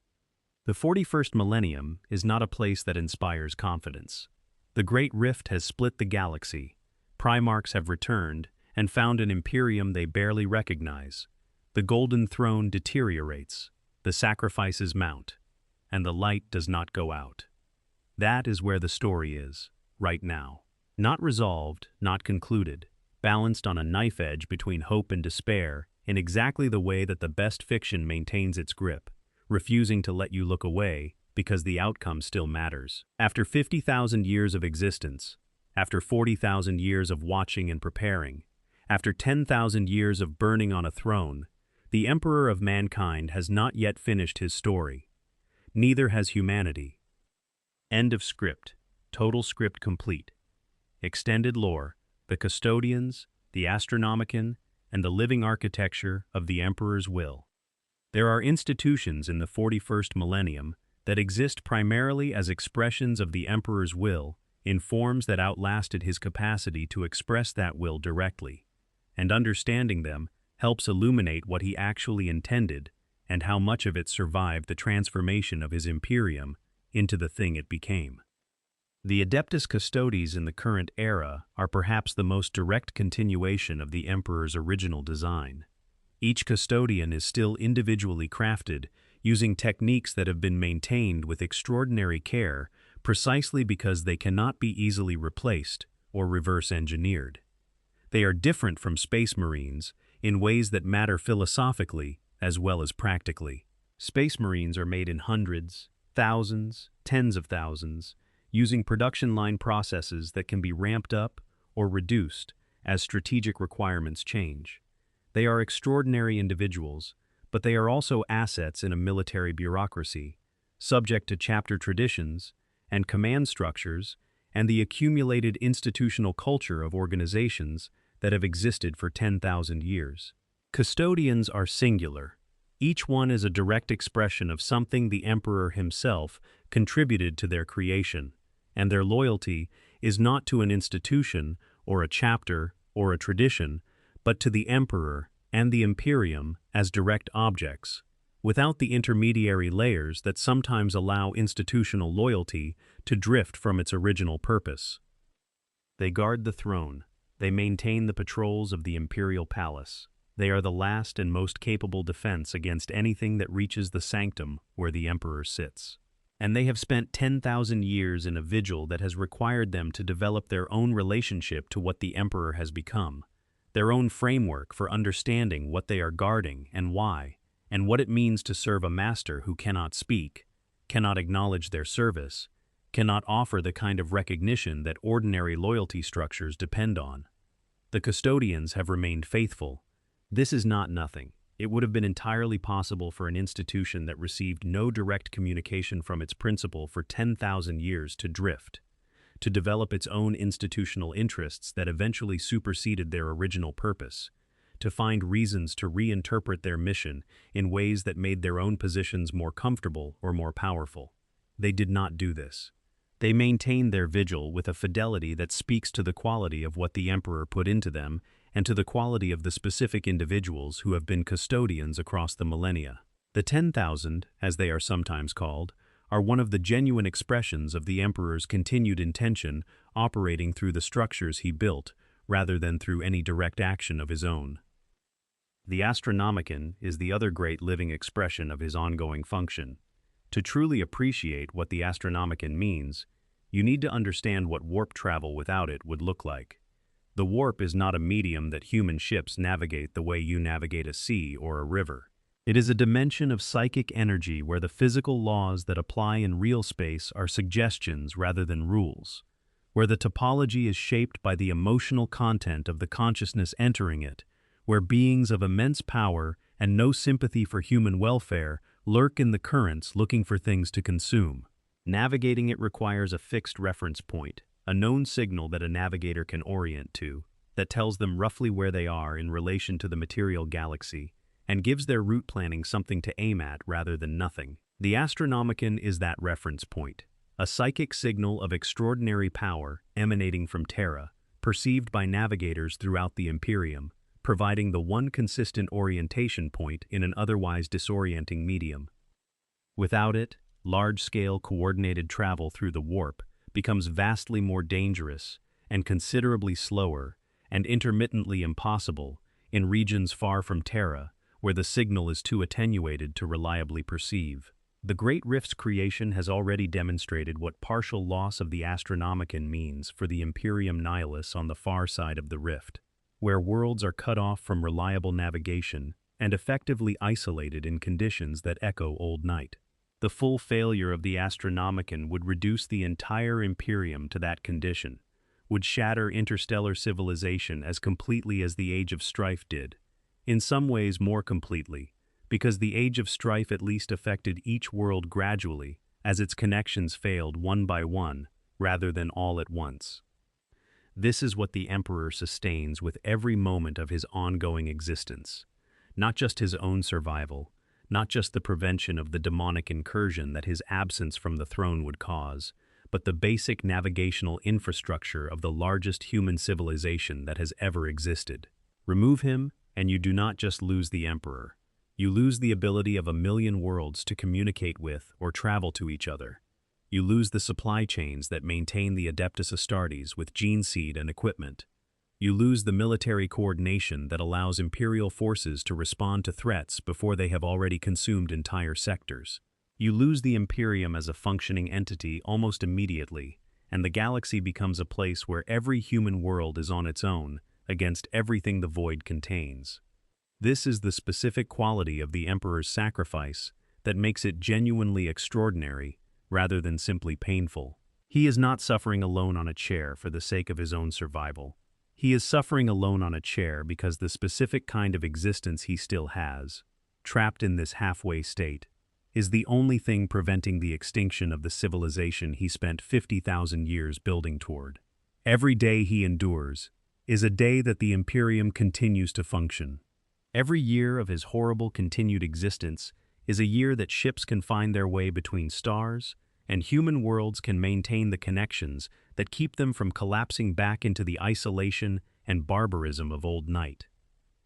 The 41st millennium is not a place that inspires confidence. The Great Rift has split the galaxy. Primarchs have returned and found an Imperium they barely recognize. The Golden Throne deteriorates, the sacrifices mount, and the light does not go out. That is where the story is, right now. Not resolved, not concluded, balanced on a knife edge between hope and despair, in exactly the way that the best fiction maintains its grip, refusing to let you look away because the outcome still matters. After 50,000 years of existence, after 40,000 years of watching and preparing, after 10,000 years of burning on a throne, the Emperor of mankind has not yet finished his story. Neither has humanity. End of script. Total script complete. Extended lore, the custodians, the Astronomicon, and the living architecture of the Emperor's will. There are institutions in the 41st millennium that exist primarily as expressions of the Emperor's will in forms that outlasted his capacity to express that will directly, and understanding them helps illuminate what he actually intended and how much of it survived the transformation of his imperium into the thing it became. The Adeptus Custodes in the current era are perhaps the most direct continuation of the Emperor's original design. Each custodian is still individually crafted, using techniques that have been maintained with extraordinary care precisely because they cannot be easily replaced or reverse-engineered. They are different from Space Marines in ways that matter philosophically as well as practically. Space Marines are made in hundreds, thousands, tens of thousands, using production line processes that can be ramped up or reduced as strategic requirements change. They are extraordinary individuals, but they are also assets in a military bureaucracy, subject to chapter traditions and command structures and the accumulated institutional culture of organizations that have existed for 10,000 years. Custodians are singular. Each one is a direct expression of something the Emperor himself contributed to their creation, and their loyalty is not to an institution or a chapter or a tradition, but to the Emperor and the Imperium as direct objects, without the intermediary layers that sometimes allow institutional loyalty to drift from its original purpose. They guard the throne. They maintain the patrols of the imperial palace. They are the last and most capable defense against anything that reaches the sanctum where the Emperor sits. And they have spent 10,000 years in a vigil that has required them to develop their own relationship to what the Emperor has become, their own framework for understanding what they are guarding and why, and what it means to serve a master who cannot speak, cannot acknowledge their service, cannot offer the kind of recognition that ordinary loyalty structures depend on. The custodians have remained faithful. This is not nothing. It would have been entirely possible for an institution that received no direct communication from its principal for 10,000 years to drift, to develop its own institutional interests that eventually superseded their original purpose, to find reasons to reinterpret their mission in ways that made their own positions more comfortable or more powerful. They did not do this. They maintained their vigil with a fidelity that speaks to the quality of what the Emperor put into them and to the quality of the specific individuals who have been custodians across the millennia. The 10,000, as they are sometimes called, are one of the genuine expressions of the Emperor's continued intention operating through the structures he built rather than through any direct action of his own. The Astronomicon is the other great living expression of his ongoing function. To truly appreciate what the Astronomicon means, you need to understand what warp travel without it would look like. The warp is not a medium that human ships navigate the way you navigate a sea or a river. It is a dimension of psychic energy where the physical laws that apply in real space are suggestions rather than rules, where the topology is shaped by the emotional content of the consciousness entering it, where beings of immense power and no sympathy for human welfare lurk in the currents looking for things to consume. Navigating it requires a fixed reference point, a known signal that a navigator can orient to, that tells them roughly where they are in relation to the material galaxy, and gives their route planning something to aim at rather than nothing. The Astronomicon is that reference point, a psychic signal of extraordinary power emanating from Terra, perceived by navigators throughout the Imperium, providing the one consistent orientation point in an otherwise disorienting medium. Without it, large-scale coordinated travel through the warp becomes vastly more dangerous and considerably slower and intermittently impossible in regions far from Terra where the signal is too attenuated to reliably perceive. The Great Rift's creation has already demonstrated what partial loss of the Astronomicon means for the Imperium Nihilus on the far side of the rift. where worlds are cut off from reliable navigation and effectively isolated in conditions that echo old night. The full failure of the Astronomicon would reduce the entire Imperium to that condition, would shatter interstellar civilization as completely as the Age of Strife did, in some ways more completely, because the Age of Strife at least affected each world gradually as its connections failed one by one rather than all at once. This is what the Emperor sustains with every moment of his ongoing existence, not just his own survival, not just the prevention of the demonic incursion that his absence from the throne would cause, but the basic navigational infrastructure of the largest human civilization that has ever existed. Remove him, and you do not just lose the Emperor. You lose the ability of 1,000,000 worlds to communicate with or travel to each other. You lose the supply chains that maintain the Adeptus Astartes with gene seed and equipment. You lose the military coordination that allows Imperial forces to respond to threats before they have already consumed entire sectors. You lose the Imperium as a functioning entity almost immediately, and the galaxy becomes a place where every human world is on its own against everything the void contains. This is the specific quality of the Emperor's sacrifice that makes it genuinely extraordinary rather than simply painful. He is not suffering alone on a chair for the sake of his own survival. He is suffering alone on a chair because the specific kind of existence he still has, trapped in this halfway state, is the only thing preventing the extinction of the civilization he spent 50,000 years building toward. Every day he endures is a day that the Imperium continues to function. Every year of his horrible continued existence is a year that ships can find their way between stars, and human worlds can maintain the connections that keep them from collapsing back into the isolation and barbarism of old night.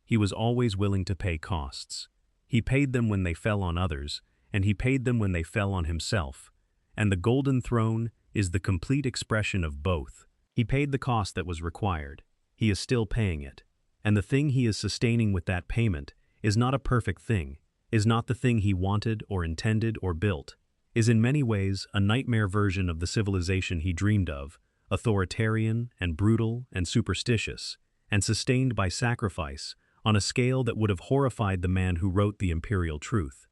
He was always willing to pay costs. He paid them when they fell on others, and he paid them when they fell on himself. And the Golden Throne is the complete expression of both. He paid the cost that was required. He is still paying it. And the thing he is sustaining with that payment is not a perfect thing, is not the thing he wanted or intended or built, is in many ways a nightmare version of the civilization he dreamed of, authoritarian and brutal and superstitious, and sustained by sacrifice on a scale that would have horrified the man who wrote the imperial truth.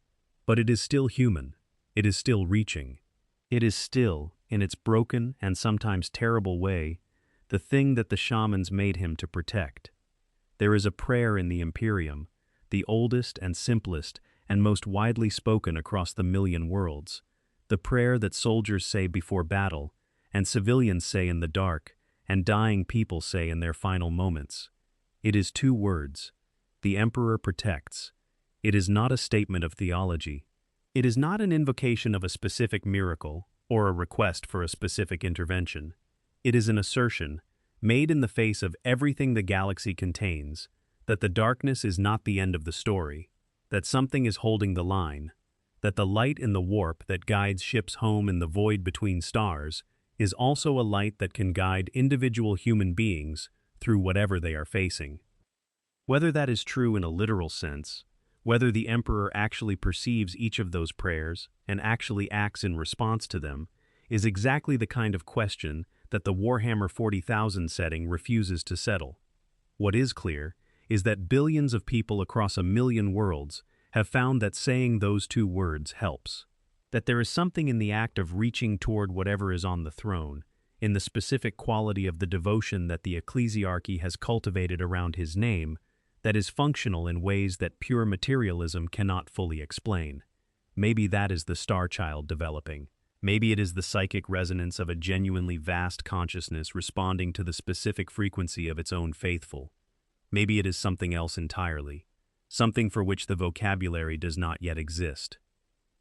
But it is still human. It is still reaching. It is still, in its broken and sometimes terrible way, the thing that the shamans made him to protect. There is a prayer in the Imperium, the oldest and simplest and most widely spoken across the 1,000,000 worlds, the prayer that soldiers say before battle, and civilians say in the dark, and dying people say in their final moments. It is 2 words. The Emperor protects. It is not a statement of theology. It is not an invocation of a specific miracle or a request for a specific intervention. It is an assertion, made in the face of everything the galaxy contains, that the darkness is not the end of the story, that something is holding the line, that the light in the warp that guides ships home in the void between stars is also a light that can guide individual human beings through whatever they are facing. Whether that is true in a literal sense, whether the Emperor actually perceives each of those prayers and actually acts in response to them, is exactly the kind of question that the Warhammer 40,000 setting refuses to settle. What is clear is that billions of people across 1,000,000 worlds have found that saying those 2 words helps. That there is something in the act of reaching toward whatever is on the throne, in the specific quality of the devotion that the ecclesiarchy has cultivated around his name, that is functional in ways that pure materialism cannot fully explain. Maybe that is the star child developing. Maybe it is the psychic resonance of a genuinely vast consciousness responding to the specific frequency of its own faithful. Maybe it is something else entirely, something for which the vocabulary does not yet exist.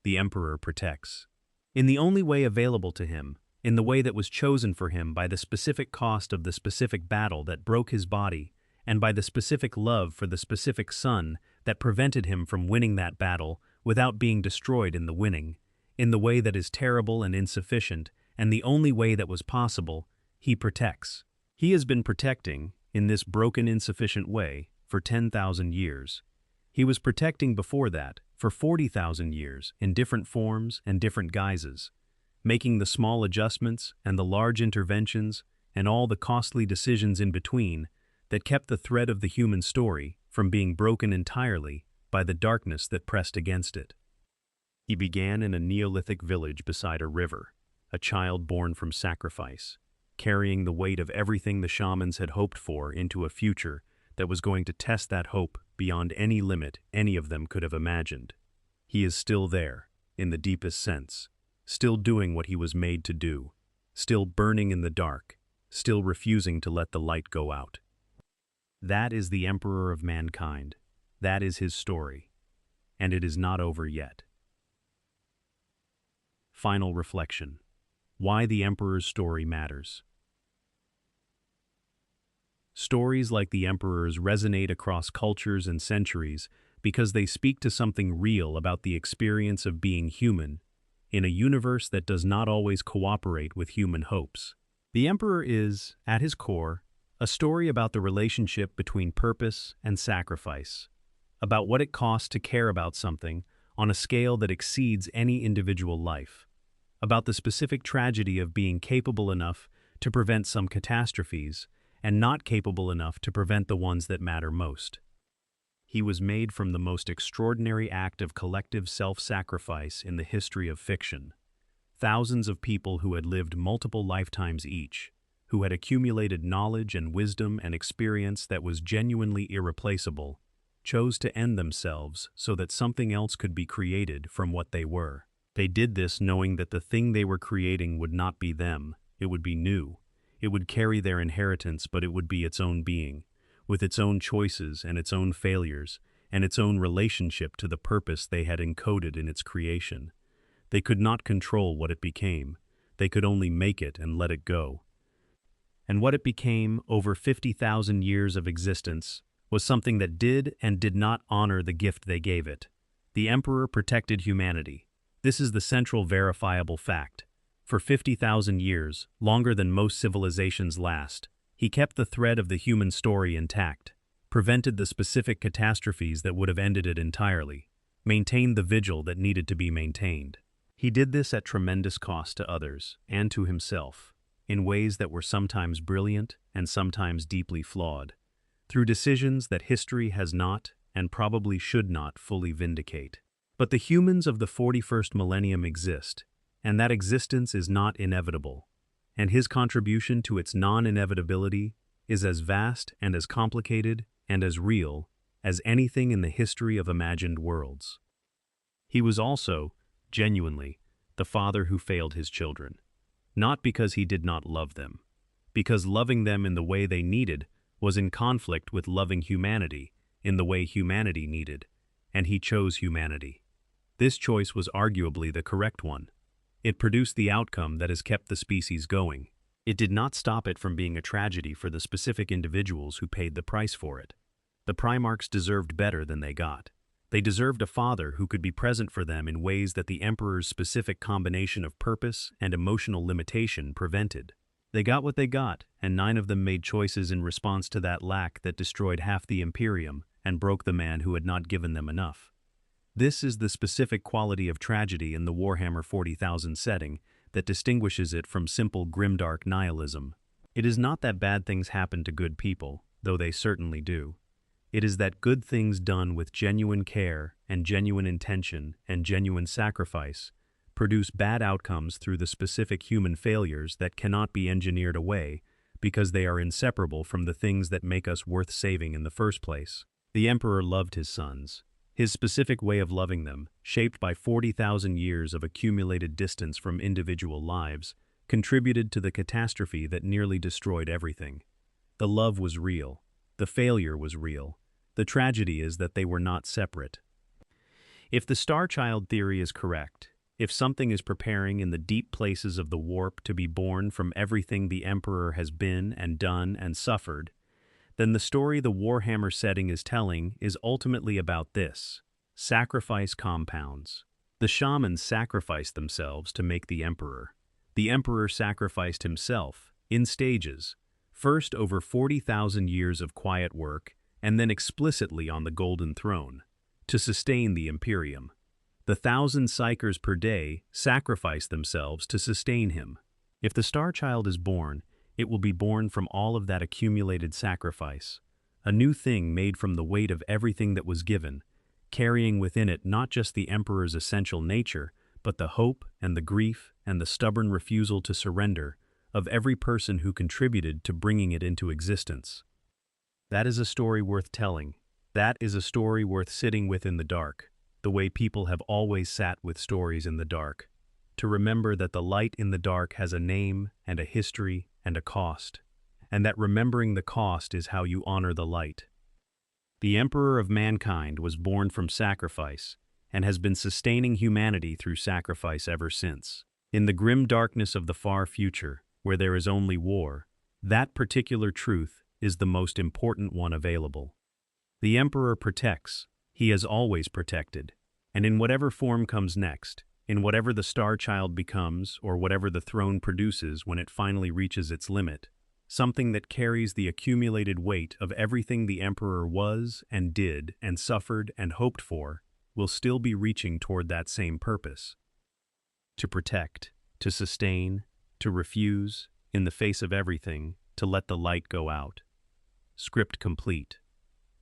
The Emperor protects. In the only way available to him, in the way that was chosen for him by the specific cost of the specific battle that broke his body, and by the specific love for the specific son that prevented him from winning that battle without being destroyed in the winning, in the way that is terrible and insufficient, and the only way that was possible, he protects. He has been protecting, in this broken, insufficient way, for 10,000 years. He was protecting before that, for 40,000 years, in different forms and different guises, making the small adjustments and the large interventions and all the costly decisions in between that kept the thread of the human story from being broken entirely by the darkness that pressed against it. He began in a Neolithic village beside a river, a child born from sacrifice, carrying the weight of everything the shamans had hoped for into a future that was going to test that hope beyond any limit any of them could have imagined. He is still there, in the deepest sense, still doing what he was made to do, still burning in the dark, still refusing to let the light go out. That is the Emperor of mankind. That is his story. And it is not over yet. Final reflection. Why the Emperor's story matters. Stories like the Emperor's resonate across cultures and centuries because they speak to something real about the experience of being human in a universe that does not always cooperate with human hopes. The Emperor is, at his core, a story about the relationship between purpose and sacrifice, about what it costs to care about something on a scale that exceeds any individual life, about the specific tragedy of being capable enough to prevent some catastrophes and not capable enough to prevent the ones that matter most. He was made from the most extraordinary act of collective self-sacrifice in the history of fiction. Thousands of people who had lived multiple lifetimes each, who had accumulated knowledge and wisdom and experience that was genuinely irreplaceable, chose to end themselves so that something else could be created from what they were. They did this knowing that the thing they were creating would not be them, it would be new. It would carry their inheritance, but it would be its own being, with its own choices and its own failures, and its own relationship to the purpose they had encoded in its creation. They could not control what it became. They could only make it and let it go. And what it became over 50,000 years of existence was something that did and did not honor the gift they gave it. The Emperor protected humanity. This is the central verifiable fact. For 50,000 years, longer than most civilizations last, he kept the thread of the human story intact, prevented the specific catastrophes that would have ended it entirely, maintained the vigil that needed to be maintained. He did this at tremendous cost to others and to himself, in ways that were sometimes brilliant and sometimes deeply flawed, through decisions that history has not and probably should not fully vindicate. But the humans of the 41st millennium exist, and that existence is not inevitable, and his contribution to its non-inevitability is as vast and as complicated and as real as anything in the history of imagined worlds. He was also, genuinely, the father who failed his children, not because he did not love them, because loving them in the way they needed was in conflict with loving humanity in the way humanity needed, and he chose humanity. This choice was arguably the correct one. It produced the outcome that has kept the species going. It did not stop it from being a tragedy for the specific individuals who paid the price for it. The Primarchs deserved better than they got. They deserved a father who could be present for them in ways that the Emperor's specific combination of purpose and emotional limitation prevented. They got what they got, and 9 of them made choices in response to that lack that destroyed half the Imperium and broke the man who had not given them enough. This is the specific quality of tragedy in the Warhammer 40,000 setting that distinguishes it from simple grimdark nihilism. It is not that bad things happen to good people, though they certainly do. It is that good things done with genuine care and genuine intention and genuine sacrifice produce bad outcomes through the specific human failures that cannot be engineered away because they are inseparable from the things that make us worth saving in the first place. The Emperor loved his sons. His specific way of loving them, shaped by 40,000 years of accumulated distance from individual lives, contributed to the catastrophe that nearly destroyed everything. The love was real. The failure was real. The tragedy is that they were not separate. If the Star Child theory is correct, if something is preparing in the deep places of the warp to be born from everything the Emperor has been and done and suffered, then the story the Warhammer setting is telling is ultimately about this: sacrifice compounds. The shamans sacrificed themselves to make the Emperor. The Emperor sacrificed himself, in stages, first over 40,000 years of quiet work, and then explicitly on the Golden Throne, to sustain the Imperium. The 1,000 psychers per day sacrifice themselves to sustain him. If the Star Child is born, It will be born from all of that accumulated sacrifice, a new thing made from the weight of everything that was given, carrying within it not just the Emperor's essential nature, but the hope and the grief and the stubborn refusal to surrender of every person who contributed to bringing it into existence. That is a story worth telling. That is a story worth sitting with in the dark, the way people have always sat with stories in the dark, to remember that the light in the dark has a name and a history and a cost, and that remembering the cost is how you honor the light. The Emperor of mankind was born from sacrifice and has been sustaining humanity through sacrifice ever since. In the grim darkness of the far future, where there is only war, that particular truth is the most important one available. The Emperor protects, he has always protected, and in whatever form comes next, in whatever the Star Child becomes or whatever the throne produces when it finally reaches its limit, something that carries the accumulated weight of everything the Emperor was and did and suffered and hoped for, will still be reaching toward that same purpose. To protect, to sustain, to refuse, in the face of everything, to let the light go out. Script complete.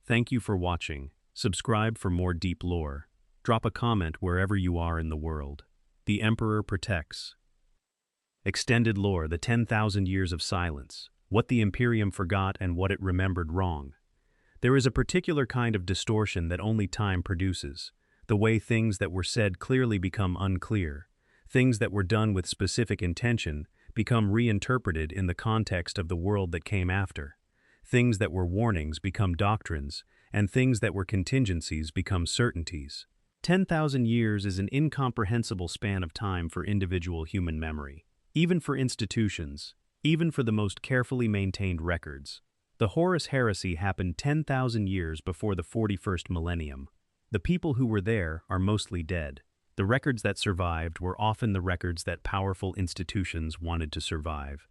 Thank you for watching. Subscribe for more deep lore. Drop a comment wherever you are in the world. The Emperor protects. Extended lore, the 10,000 years of silence. What the Imperium forgot and what it remembered wrong. There is a particular kind of distortion that only time produces. The way things that were said clearly become unclear. Things that were done with specific intention become reinterpreted in the context of the world that came after. Things that were warnings become doctrines, and things that were contingencies become certainties. 10,000 years is an incomprehensible span of time for individual human memory, even for institutions, even for the most carefully maintained records. The Horus Heresy happened 10,000 years before the 41st millennium. The people who were there are mostly dead. The records that survived were often the records that powerful institutions wanted to survive,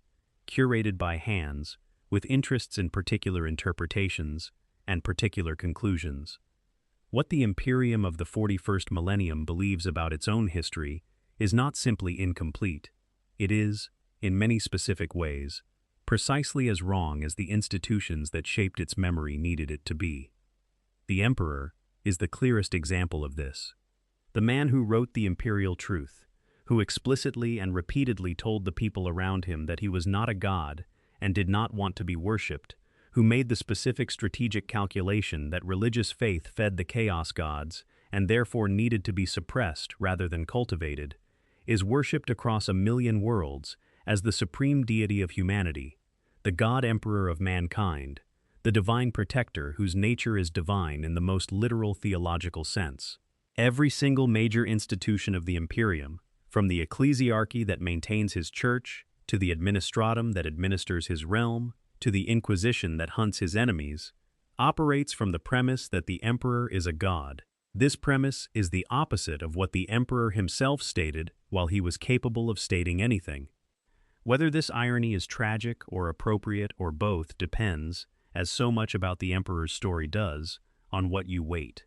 curated by hands, with interests in particular interpretations and particular conclusions. What the Imperium of the 41st millennium believes about its own history is not simply incomplete. It is, in many specific ways, precisely as wrong as the institutions that shaped its memory needed it to be. The Emperor is the clearest example of this. The man who wrote the imperial truth, who explicitly and repeatedly told the people around him that he was not a god and did not want to be worshipped, who made the specific strategic calculation that religious faith fed the chaos gods and therefore needed to be suppressed rather than cultivated, is worshipped across 1,000,000 worlds as the supreme deity of humanity, the God Emperor of mankind, the divine protector whose nature is divine in the most literal theological sense. Every single major institution of the Imperium, from the ecclesiarchy that maintains his church, to the administratum that administers his realm, to the Inquisition that hunts his enemies, operates from the premise that the Emperor is a god. This premise is the opposite of what the Emperor himself stated while he was capable of stating anything. Whether this irony is tragic or appropriate or both depends, as so much about the Emperor's story does, on what you weight.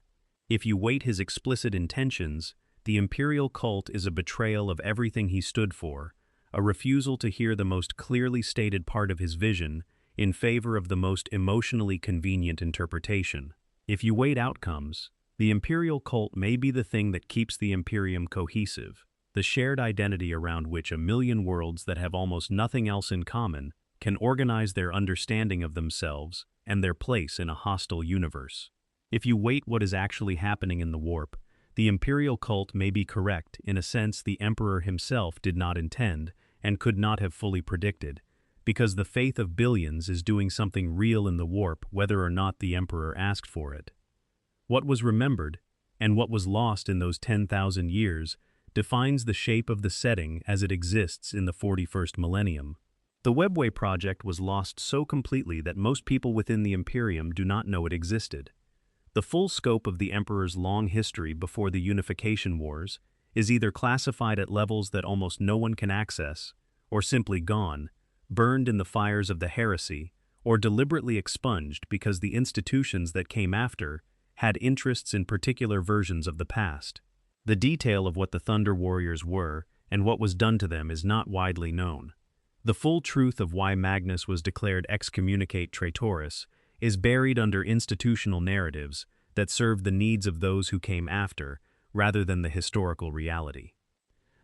If you weight his explicit intentions, the imperial cult is a betrayal of everything he stood for, a refusal to hear the most clearly stated part of his vision in favor of the most emotionally convenient interpretation. If you weight outcomes, the imperial cult may be the thing that keeps the Imperium cohesive, the shared identity around which 1,000,000 worlds that have almost nothing else in common can organize their understanding of themselves and their place in a hostile universe. If you weight what is actually happening in the warp, the imperial cult may be correct in a sense the Emperor himself did not intend and could not have fully predicted, because the faith of billions is doing something real in the warp whether or not the Emperor asked for it. What was remembered, and what was lost in those 10,000 years, defines the shape of the setting as it exists in the 41st millennium. The Webway project was lost so completely that most people within the Imperium do not know it existed. The full scope of the Emperor's long history before the Unification Wars is either classified at levels that almost no one can access, or simply gone, burned in the fires of the heresy, or deliberately expunged because the institutions that came after had interests in particular versions of the past. The detail of what the Thunder Warriors were and what was done to them is not widely known. The full truth of why Magnus was declared excommunicate traitoris is buried under institutional narratives that serve the needs of those who came after, rather than the historical reality.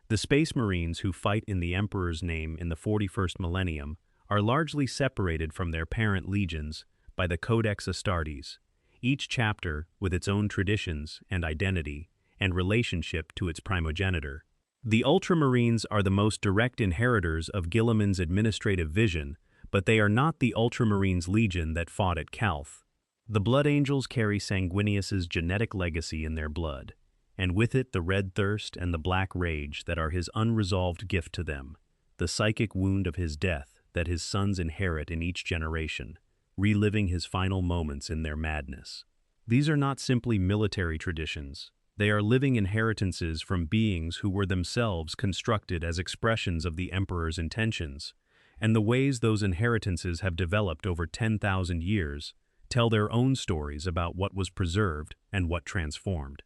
The Space Marines who fight in the Emperor's name in the 41st millennium are largely separated from their parent legions by the Codex Astartes, each chapter with its own traditions and identity and relationship to its primogenitor. The Ultramarines are the most direct inheritors of Guilliman's administrative vision, but they are not the Ultramarines legion that fought at Calth. The Blood Angels carry Sanguinius's genetic legacy in their blood, and with it the red thirst and the black rage that are his unresolved gift to them, the psychic wound of his death that his sons inherit in each generation, reliving his final moments in their madness. These are not simply military traditions. They are living inheritances from beings who were themselves constructed as expressions of the Emperor's intentions, and the ways those inheritances have developed over 10,000 years tell their own stories about what was preserved and what transformed.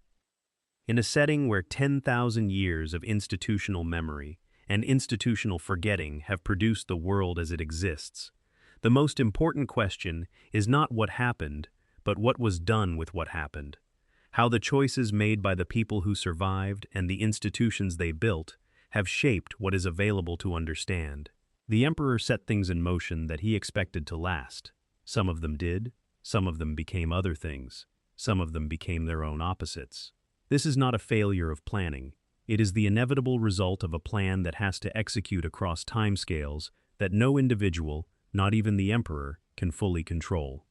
In a setting where 10,000 years of institutional memory and institutional forgetting have produced the world as it exists, the most important question is not what happened, but what was done with what happened. How the choices made by the people who survived and the institutions they built have shaped what is available to understand. The Emperor set things in motion that he expected to last. Some of them did, some of them became other things, some of them became their own opposites. This is not a failure of planning. It is the inevitable result of a plan that has to execute across timescales that no individual, not even the Emperor, can fully control.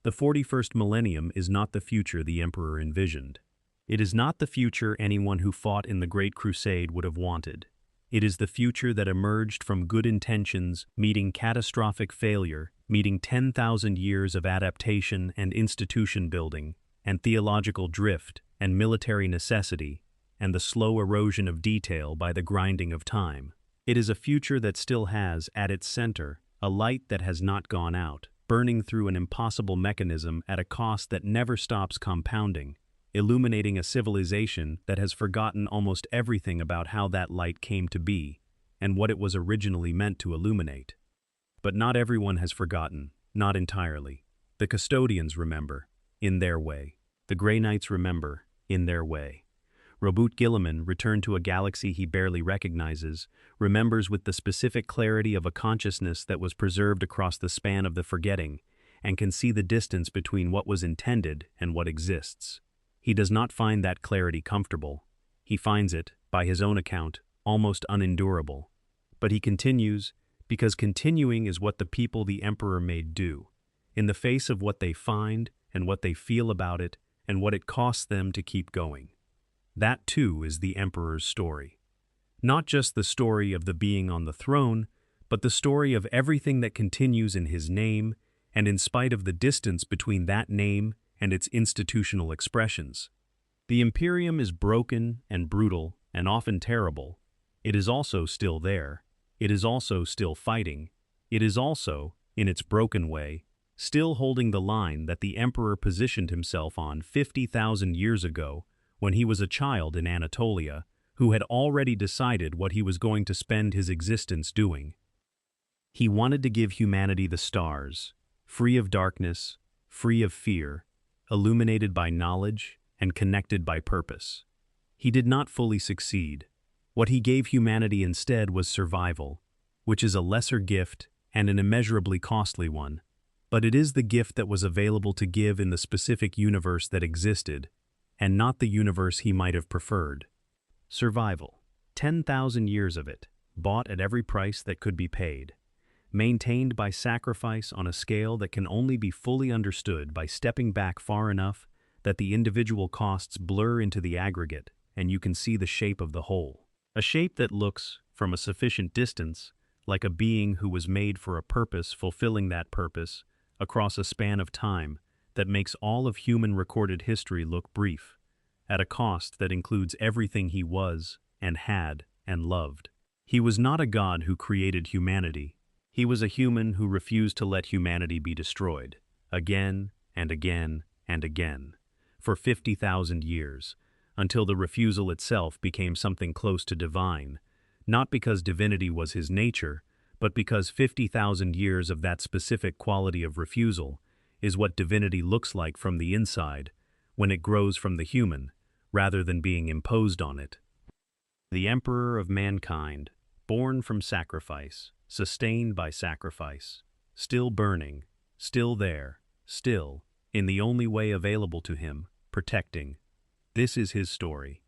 The 41st millennium is not the future the Emperor envisioned. It is not the future anyone who fought in the Great Crusade would have wanted. It is the future that emerged from good intentions, meeting catastrophic failure, meeting 10,000 years of adaptation and institution building, and theological drift, and military necessity, and the slow erosion of detail by the grinding of time. It is a future that still has, at its center, a light that has not gone out, burning through an impossible mechanism at a cost that never stops compounding, illuminating a civilization that has forgotten almost everything about how that light came to be and what it was originally meant to illuminate. But not everyone has forgotten, not entirely. The custodians remember, in their way. The Grey Knights remember, in their way. Robert Guilliman, returned to a galaxy he barely recognizes, remembers with the specific clarity of a consciousness that was preserved across the span of the forgetting, and can see the distance between what was intended and what exists. He does not find that clarity comfortable. He finds it, by his own account, almost unendurable. But he continues, because continuing is what the people the Emperor made do, in the face of what they find and what they feel about it and what it costs them to keep going. That too is the Emperor's story. Not just the story of the being on the throne, but the story of everything that continues in his name and in spite of the distance between that name and its institutional expressions. The Imperium is broken and brutal and often terrible. It is also still there. It is also still fighting. It is also, in its broken way, still holding the line that the Emperor positioned himself on 50,000 years ago when he was a child in Anatolia who had already decided what he was going to spend his existence doing. He wanted to give humanity the stars, free of darkness, free of fear, illuminated by knowledge and connected by purpose. He did not fully succeed. What he gave humanity instead was survival, which is a lesser gift and an immeasurably costly one, but it is the gift that was available to give in the specific universe that existed, and not the universe he might have preferred. Survival. 10,000 years of it, bought at every price that could be paid, maintained by sacrifice on a scale that can only be fully understood by stepping back far enough that the individual costs blur into the aggregate and you can see the shape of the whole. A shape that looks, from a sufficient distance, like a being who was made for a purpose fulfilling that purpose across a span of time that makes all of human recorded history look brief, at a cost that includes everything he was and had and loved. He was not a god who created humanity. He was a human who refused to let humanity be destroyed, again and again and again, for 50,000 years, until the refusal itself became something close to divine, not because divinity was his nature, but because 50,000 years of that specific quality of refusal is what divinity looks like from the inside when it grows from the human, rather than being imposed on it. The Emperor of mankind, born from sacrifice, sustained by sacrifice, still burning, still there, still, in the only way available to him, protecting. This is his story.